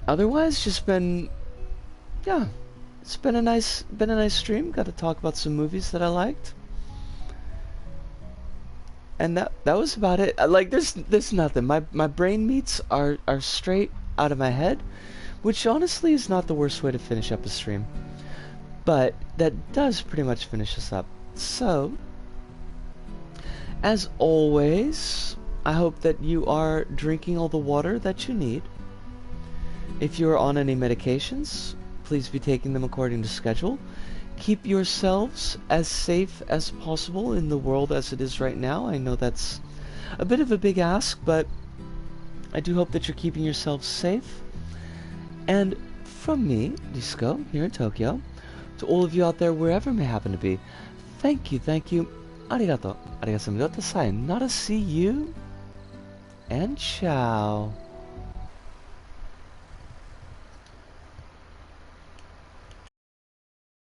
Otherwise, just been, yeah, it's been a nice stream. Got to talk about some movies that I liked, and that was about it. Like, there's nothing. My brain meats are straight out of my head, which honestly is not the worst way to finish up a stream. But that does pretty much finish us up. So, as always, I hope that you are drinking all the water that you need. If you are on any medications, please be taking them according to schedule. Keep yourselves as safe as possible in the world as it is right now. I know that's a bit of a big ask, but I do hope that you're keeping yourselves safe. And from me, Disco, here in Tokyo, to all of you out there wherever may happen to be, thank you, arigato, sayonara, see you, and ciao.